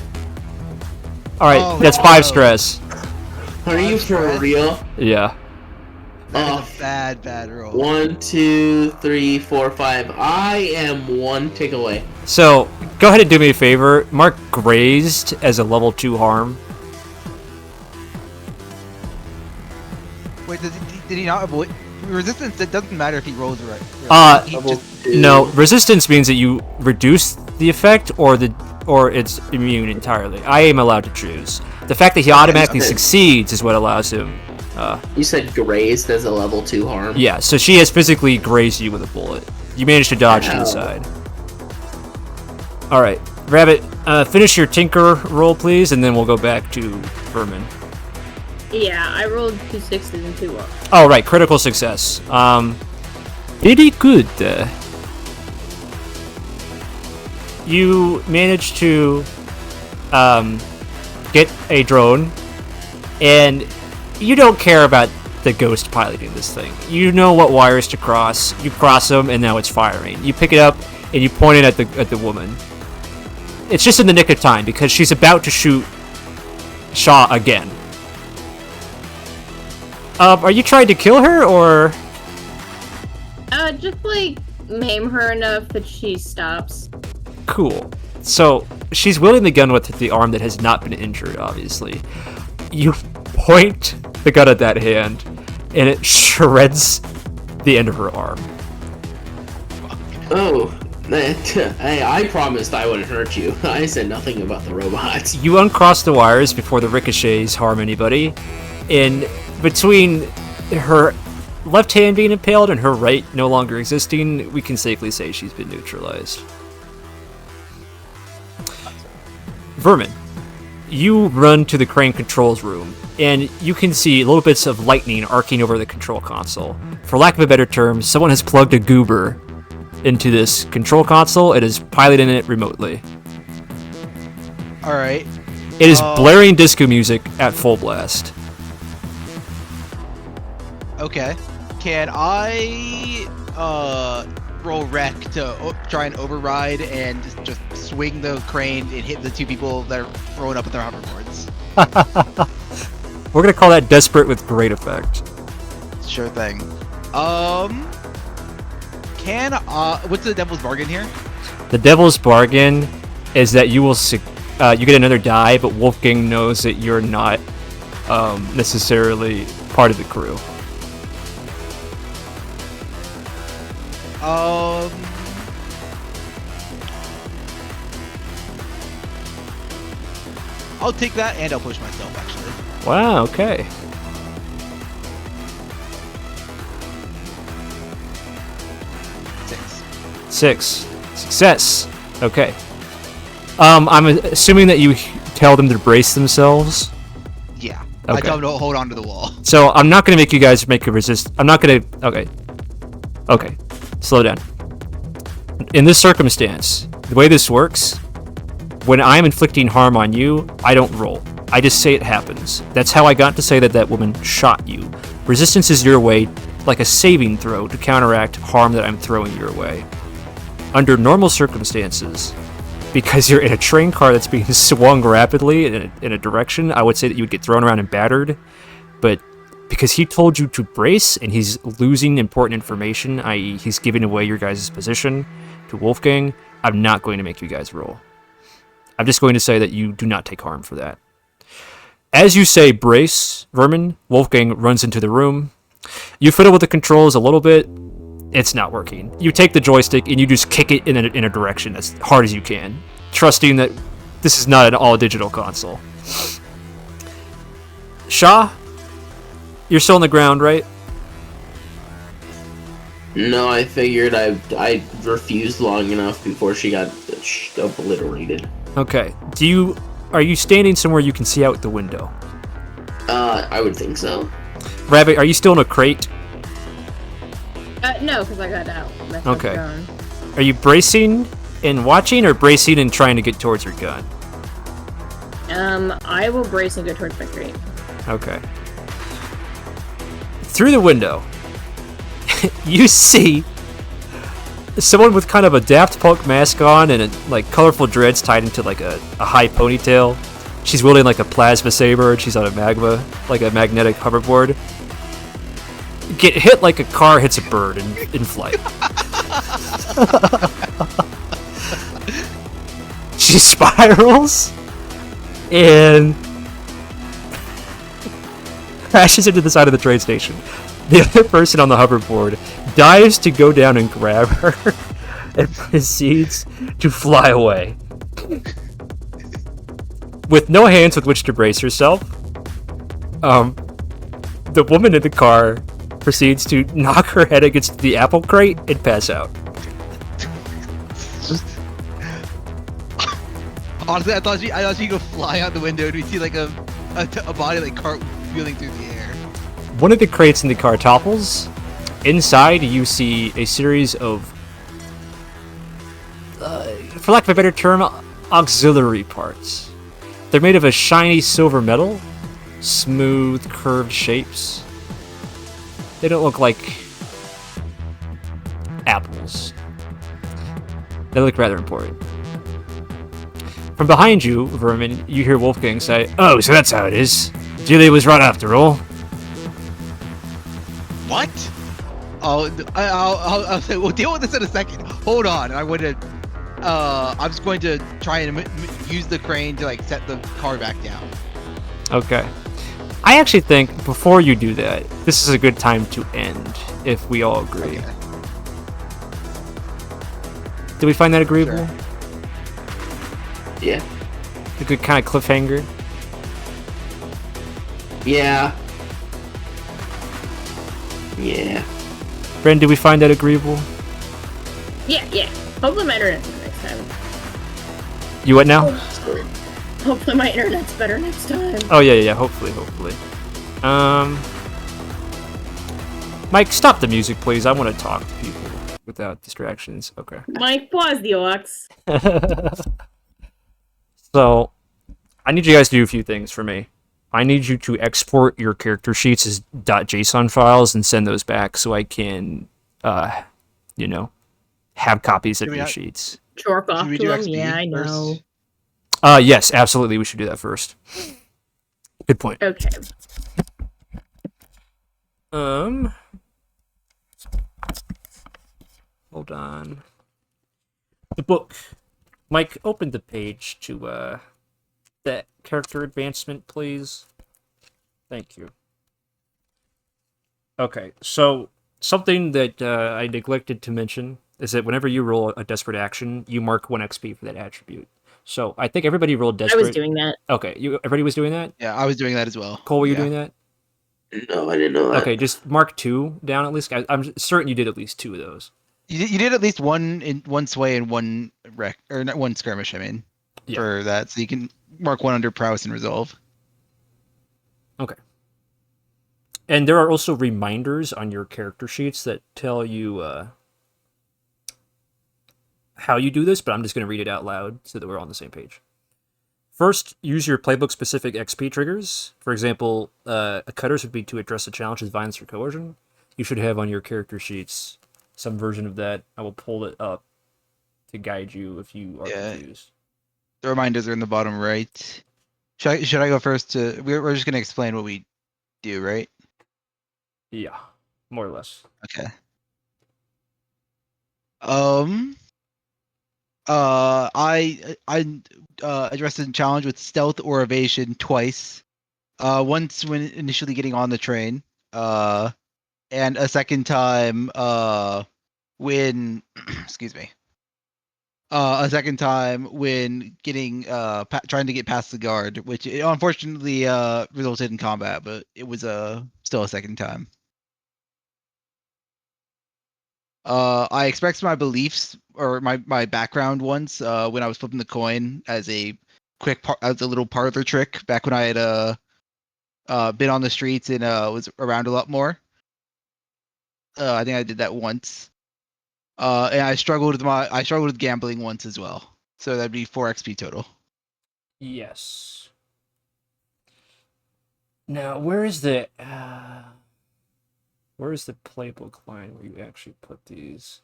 Alright, Oh, that's no. 5 stress. Are you for stress? real? Yeah. That is a bad roll. 1, 2, 3, 4, 5. I am 1 tick away. So, go ahead and do me a favor. Mark grazed as a level 2 harm. Wait, did he not avoid resistance? It doesn't matter if he rolls right. He Level just- 2. No, resistance means that you reduce the effect or it's immune entirely. I am allowed to choose. The fact that he automatically okay. succeeds is what allows him. You said grazed as a level 2 harm? Yeah, so she has physically grazed you with a bullet. You managed to dodge to Ow. the side. Alright, Rabbit, finish your tinker roll, please, and then we'll go back to Vermin. Yeah, I rolled 2 6s and 2 1s. Oh, right, critical success. Very good. You managed to get a drone, and you don't care about the ghost piloting this thing. You know what wires to cross. You cross them, and now it's firing. You pick it up, and you point it at the woman. It's just in the nick of time, because she's about to shoot Shah again. Are you trying to kill her, or? Just like maim her enough that she stops. Cool. So she's wielding the gun with the arm that has not been injured, obviously. You point the gun at that hand, and it shreds the end of her arm. Oh, hey, I promised I wouldn't hurt you. I said nothing about the robots. You uncross the wires before the ricochets harm anybody. In between her left hand being impaled and her right no longer existing, we can safely say she's been neutralized. Vermin, you run to the crane controls room, and you can see little bits of lightning arcing over the control console. For lack of a better term, someone has plugged a goober into this control console and is piloting it remotely. Alright. It is blaring disco music at full blast. Okay. Can I roll wreck to try and override and just swing the crane and hit the two people that are throwing up with their hoverboards? We're gonna call that desperate with great effect. Sure thing. What's the devil's bargain here? The devil's bargain is that you will you get another die, but Wolfgang knows that you're not necessarily part of the crew. I'll take that and I'll push myself, actually. Wow, okay. Six. Success. Okay. I'm assuming that you tell them to brace themselves. Yeah. Okay. I tell them to hold on to the wall. So I'm not going to make you guys make a resist. I'm not going to... Okay. Okay. Slow down. In this circumstance, the way this works, when I'm inflicting harm on you, I don't roll. I just say it happens. That's how I got to say that woman shot you. Resistance is your way, like a saving throw, to counteract harm that I'm throwing your way. Under normal circumstances, because you're in a train car that's being swung rapidly in a direction, I would say that you would get thrown around and battered. But because he told you to brace and he's losing important information, i.e. he's giving away your guys' position to Wolfgang, I'm not going to make you guys roll. I'm just going to say that you do not take harm for that. As you say brace, Vermin, Wolfgang runs into the room. You fiddle with the controls a little bit. It's not working. You take the joystick and you just kick it in a direction as hard as you can, trusting that this is not an all-digital console. Shah, you're still on the ground, right? No, I figured I refused long enough before she got obliterated. Okay. Are you standing somewhere you can see out the window? I would think so. Rabbit, are you still in a crate? No, because I got out. Okay. Are you bracing and watching, or bracing and trying to get towards your gun? I will brace and go towards my crate. Okay. Through the window, you see someone with kind of a Daft Punk mask on and colorful dreads tied into a high ponytail. She's wielding a plasma saber and she's on a magnetic hoverboard. Get hit like a car hits a bird in flight. She spirals and crashes into the side of the train station. The other person on the hoverboard dives to go down and grab her and proceeds to fly away. With no hands with which to brace herself, the woman in the car proceeds to knock her head against the apple crate and pass out. Honestly, I thought she'd go fly out the window and we see a body cartwheeling through the air. One of the crates in the car topples. Inside, you see a series of, for lack of a better term, auxiliary parts. They're made of a shiny silver metal, smooth, curved shapes. They don't look like apples. They look rather important. From behind you, Vermin, you hear Wolfgang say, "Oh, so that's how it is. Joulia was right after all." What? Oh, I'll say we'll deal with this in a second. Hold on, and I'm just going to try and use the crane to like set the car back down. Okay. I actually think before you do that, this is a good time to end, if we all agree. Okay. Did we find that agreeable? Sure. Yeah. A good kind of cliffhanger? Yeah. Yeah. Bren, did we find that agreeable? Yeah. Hopefully my internet's better next time. You what now? Hopefully my internet's better next time. Oh, yeah, hopefully. Mike, stop the music, please. I want to talk to people without distractions. Okay. Mike, pause the aux. So, I need you guys to do a few things for me. I need you to export your character sheets as .json files and send those back so I can, have copies of your sheets. Chork off to him? Yeah, I know. Yes, absolutely. We should do that first. Good point. Okay. Hold on. The book. Mike, open the page to, that character advancement, please. Thank you. Okay, so something that I neglected to mention is that whenever you roll a desperate action, you mark 1 XP for that attribute. So I think everybody rolled desperate. I was doing that. Okay, everybody was doing that? Yeah, I was doing that as well. Cole, were you doing that? No, I didn't know that. Okay, just mark 2 down at least. I'm certain you did at least 2 of those. You did at least one sway and one one skirmish. I mean, for that, so you can mark 1 under prowess and resolve. Okay. And there are also reminders on your character sheets that tell you how you do this, but I'm just going to read it out loud so that we're on the same page. First, use your playbook-specific XP triggers. For example, a cutter's would be to address a challenge with violence or coercion. You should have on your character sheets some version of that. I will pull it up to guide you if you are confused. The reminders are in the bottom right. Should I go first? We're just going to explain what we do, right? Yeah, more or less. Okay. I addressed a challenge with stealth or evasion twice. Once when initially getting on the train. And a second time when excuse me. A second time when getting trying to get past the guard, which unfortunately resulted in combat, but it was still a second time. I expressed my beliefs or my background once when I was flipping the coin as a as a little parlor trick back when I had been on the streets and was around a lot more. I think I did that once. And I struggled with gambling once as well. So that'd be 4 XP total. Yes. Now, where is the playbook line where you actually put these?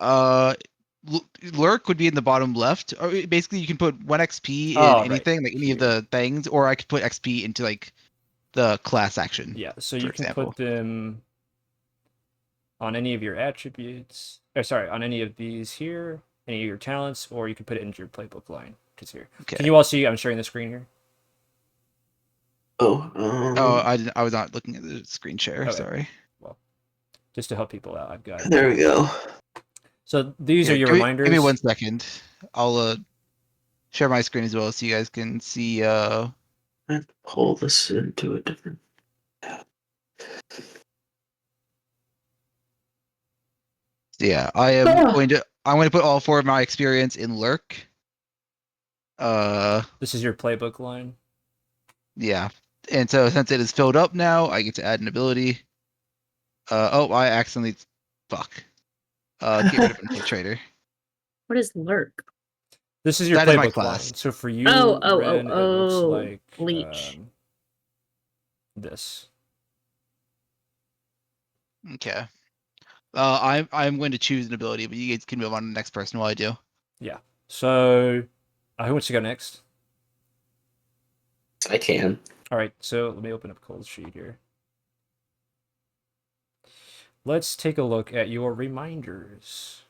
Lurk would be in the bottom left. Or basically, you can put 1 XP in anything, like any of the things, or I could put XP into like the class action. Yeah, so you can put them on any of your attributes. On any of these here, any of your talents, or you can put it into your playbook line, which is here. Okay. Can you all see? I'm sharing the screen here. I was not looking at the screen share. Okay. Sorry. Well, just to help people out, I've got. There we go. So these are your reminders. Give me 1 second. I'll share my screen as well so you guys can see. I pull this into a different. Yeah, I'm going to put all 4 of my experience in Lurk. This is your playbook line. Yeah. And so since it is filled up now, I get to add an ability. I accidentally get rid of Infiltrator. What is Lurk? This is your playbook line. So for you, Ren, it looks like Leech. This. Okay. I'm going to choose an ability, but you guys can move on to the next person while I do. Yeah. So Who wants to go next? I can. All right, so let me open up Cold Sheet here. Let's take a look at your reminders.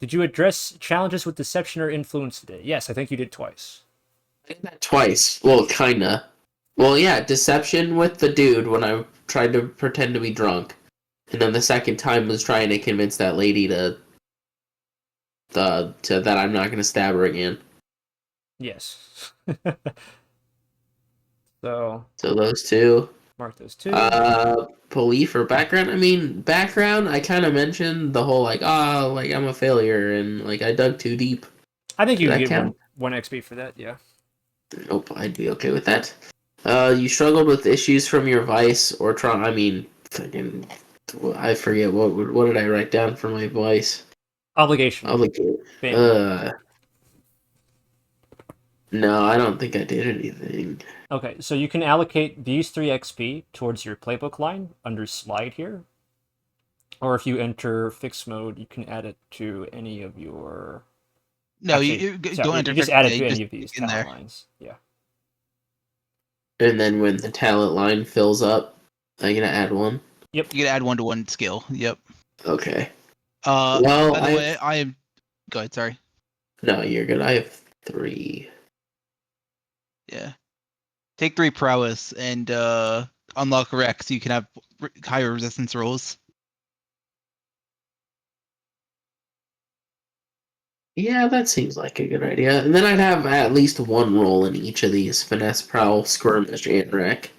Did you address challenges with deception or influence today? Yes, I think you did twice. I did that twice. Well, kinda. Well, yeah, deception with the dude when I tried to pretend to be drunk. And then the second time was trying to convince that lady to that I'm not gonna stab her again. Yes. So those two. mark those two. Belief or background? I mean, background, I kind of mentioned the whole, like, I'm a failure, and, like, I dug too deep. I think you Does can that get count? one XP for that, yeah. Nope, I'd be okay with that. You struggled with issues from your vice or trauma. I mean, fucking, I forget, what did I write down for my vice? Obligation. No, I don't think I did anything. Okay, so you can allocate these 3 XP towards your playbook line under slide here. Or if you enter fixed mode, you can add it to any of your... No, you don't enter. You just add it to any of these talent lines. Yeah. And then when the talent line fills up, I'm gonna add one. Yep. You can add 1-to-1 skill. Yep. Okay. Well, by the way, I am. Go ahead. Sorry. No, you're good. I have 3. Yeah. Take 3 prowess and unlock Rex. So you can have higher resistance rolls. Yeah, that seems like a good idea. And then I'd have at least 1 roll in each of these: finesse, prowl, skirmish, and wreck.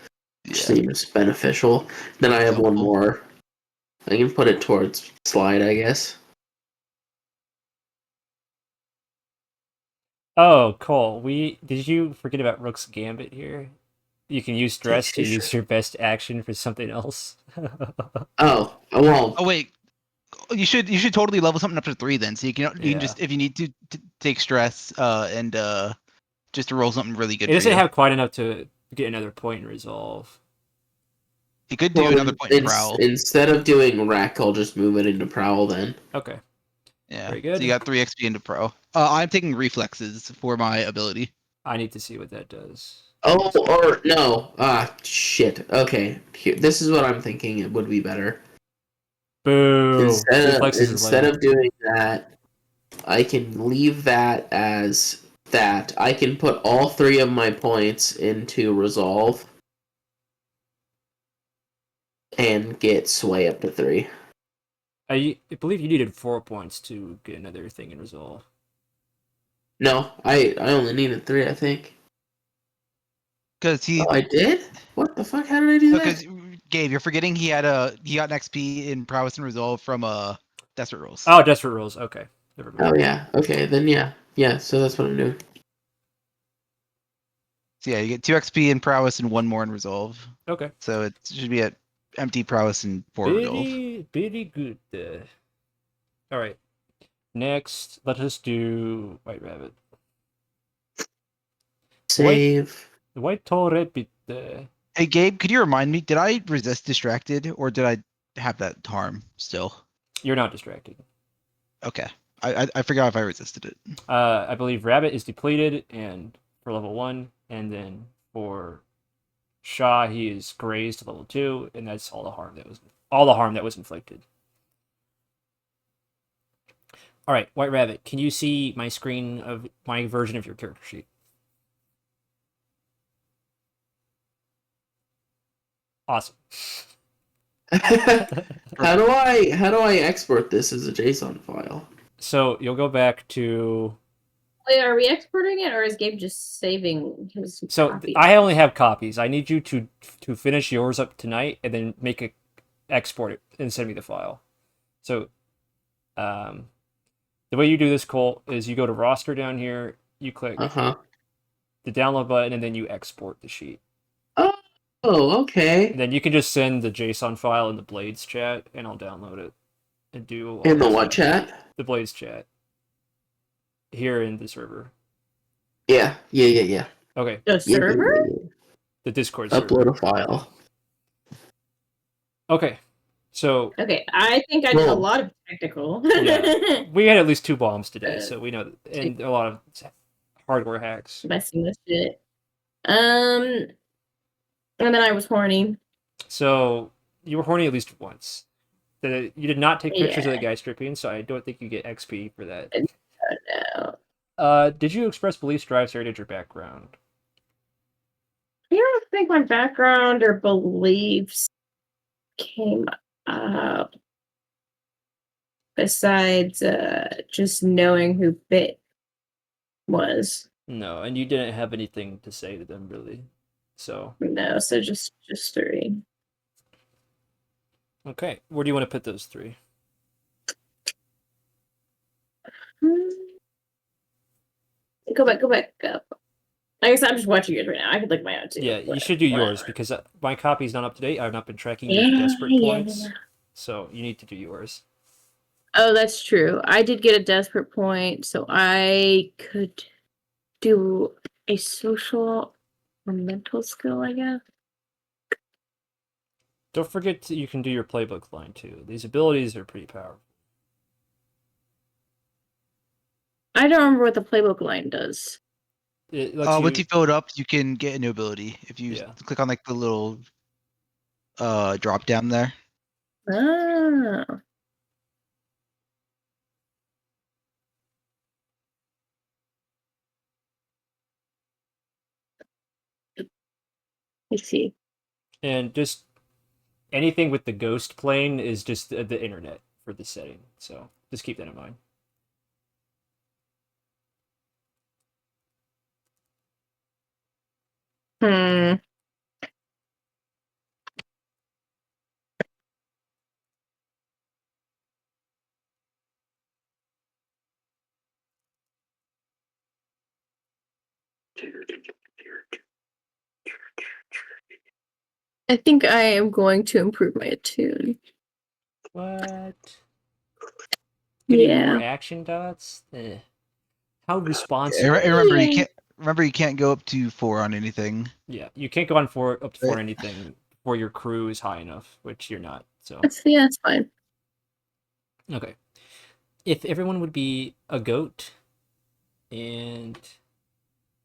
Which seems beneficial. Then I have 1 more. I can put it towards slide, I guess. Oh, Cole, did you forget about Rook's Gambit here? You can use stress to use your best action for something else. Oh, well. Oh wait, you should totally level something up to 3 then, so you can just, if you need to take stress and just to roll something really good. It doesn't have quite enough to get another point in resolve. You could do another point in prowl. Instead of doing wreck, I'll just move it into prowl then. Okay. Yeah. Very good. So you got 3 XP into pro. I'm taking reflexes for my ability. I need to see what that does. Oh, or no. Shit. Okay. This is what I'm thinking. It would be better. Boo. Instead of doing that, I can leave that as that. I can put all 3 of my points into resolve and get sway up to 3. I believe you needed 4 points to get another thing in resolve. No, I only needed 3, I think. Because he. Oh, I did? What the fuck? How did I do that? Because Gabe, you're forgetting he got an XP in prowess and resolve from desperate rolls. Oh, desperate rolls. Okay. Never mind. Oh yeah. Okay, then yeah. So that's what I'm doing. So yeah, you get 2 XP in prowess and 1 more in resolve. Okay. So it should be at empty prowess and 4 resolve. Very good. All right. Next, let us do White Rabbit. Save. White Rabbit. Hey Gabe, could you remind me? Did I resist distracted, or did I have that harm still? You're not distracted. Okay, I forgot if I resisted it. I believe Rabbit is depleted and for level 1, and then for Shah he is grazed to level 2, and that's all the harm that was inflicted. All right, White Rabbit, can you see my screen of my version of your character sheet? Awesome. How do I export this as a JSON file? So you'll go back to. Wait, are we exporting it, or is Gabe just saving his? So copy? I only have copies. I need you to finish yours up tonight, and then export it and send me the file. So, the way you do this, Cole, is you go to roster down here, you click the download button, and then you export the sheet. Oh, okay. And then you can just send the JSON file in the Blades chat, and I'll download it and do. In the what chat? The Blades chat. Here in the server. Yeah. Okay. The server? The Discord server. Upload a file. Okay. So okay, I think I did a lot of technical. yeah, we had at least 2 bombs today, so we know, and a lot of hardware hacks. Messing with shit. And then I was horny. So you were horny at least once. You did not take pictures of the Yeah. guy stripping, so I don't think you get XP for that. No. Did you express beliefs, drives, heritage, or background? I don't think my background or beliefs came up besides just knowing who Bit was. No, and you didn't have anything to say to them really. So No, so just 3. okay, where do you want to put those 3? Go back up. I guess I'm just watching yours right now. I could look my own too. Yeah, you should do yours because my copy's not up to date. I've not been tracking your desperate points, so you need to do yours. Oh, that's true. I did get a desperate point, so I could do a social or mental skill, I guess. Don't forget you can do your playbook line too. These abilities are pretty powerful. I don't remember what the playbook line does. Once you fill it up, you can get a new ability. If you click on like the little drop down there. Oh. Let's see. And just anything with the ghost plane is just the internet for the setting. So just keep that in mind. I think I am going to improve my attune. What? Getting Yeah. more action dots? How responsive? Remember, you can't go up to 4 on anything. Yeah, you can't go on up to 4 on anything before your crew is high enough, which you're not. So that's fine. Okay, if everyone would be a goat, and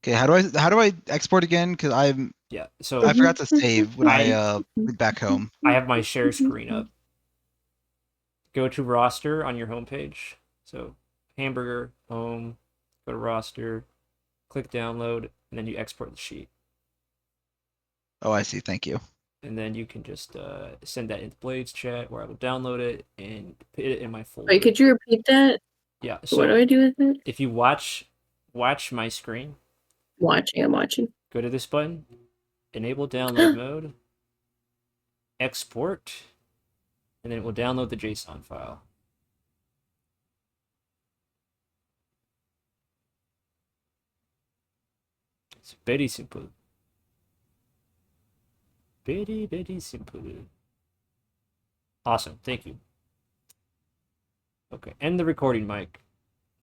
okay, how do I export again? Because so I forgot to save when I went back home. I have my share screen up. Go to roster on your homepage. So hamburger, home, go to roster, click download, and then you export the sheet. Oh, I see. Thank you. And then you can just send that into Blades chat where I will download it and put it in my folder. Wait, could you repeat that? Yeah. So what do I do with it? If you watch my screen. I'm watching. Go to this button, enable download mode, export, and then it will download the JSON file. It's very simple. Very, very simple. Awesome. Thank you. Okay. End the recording, Mike.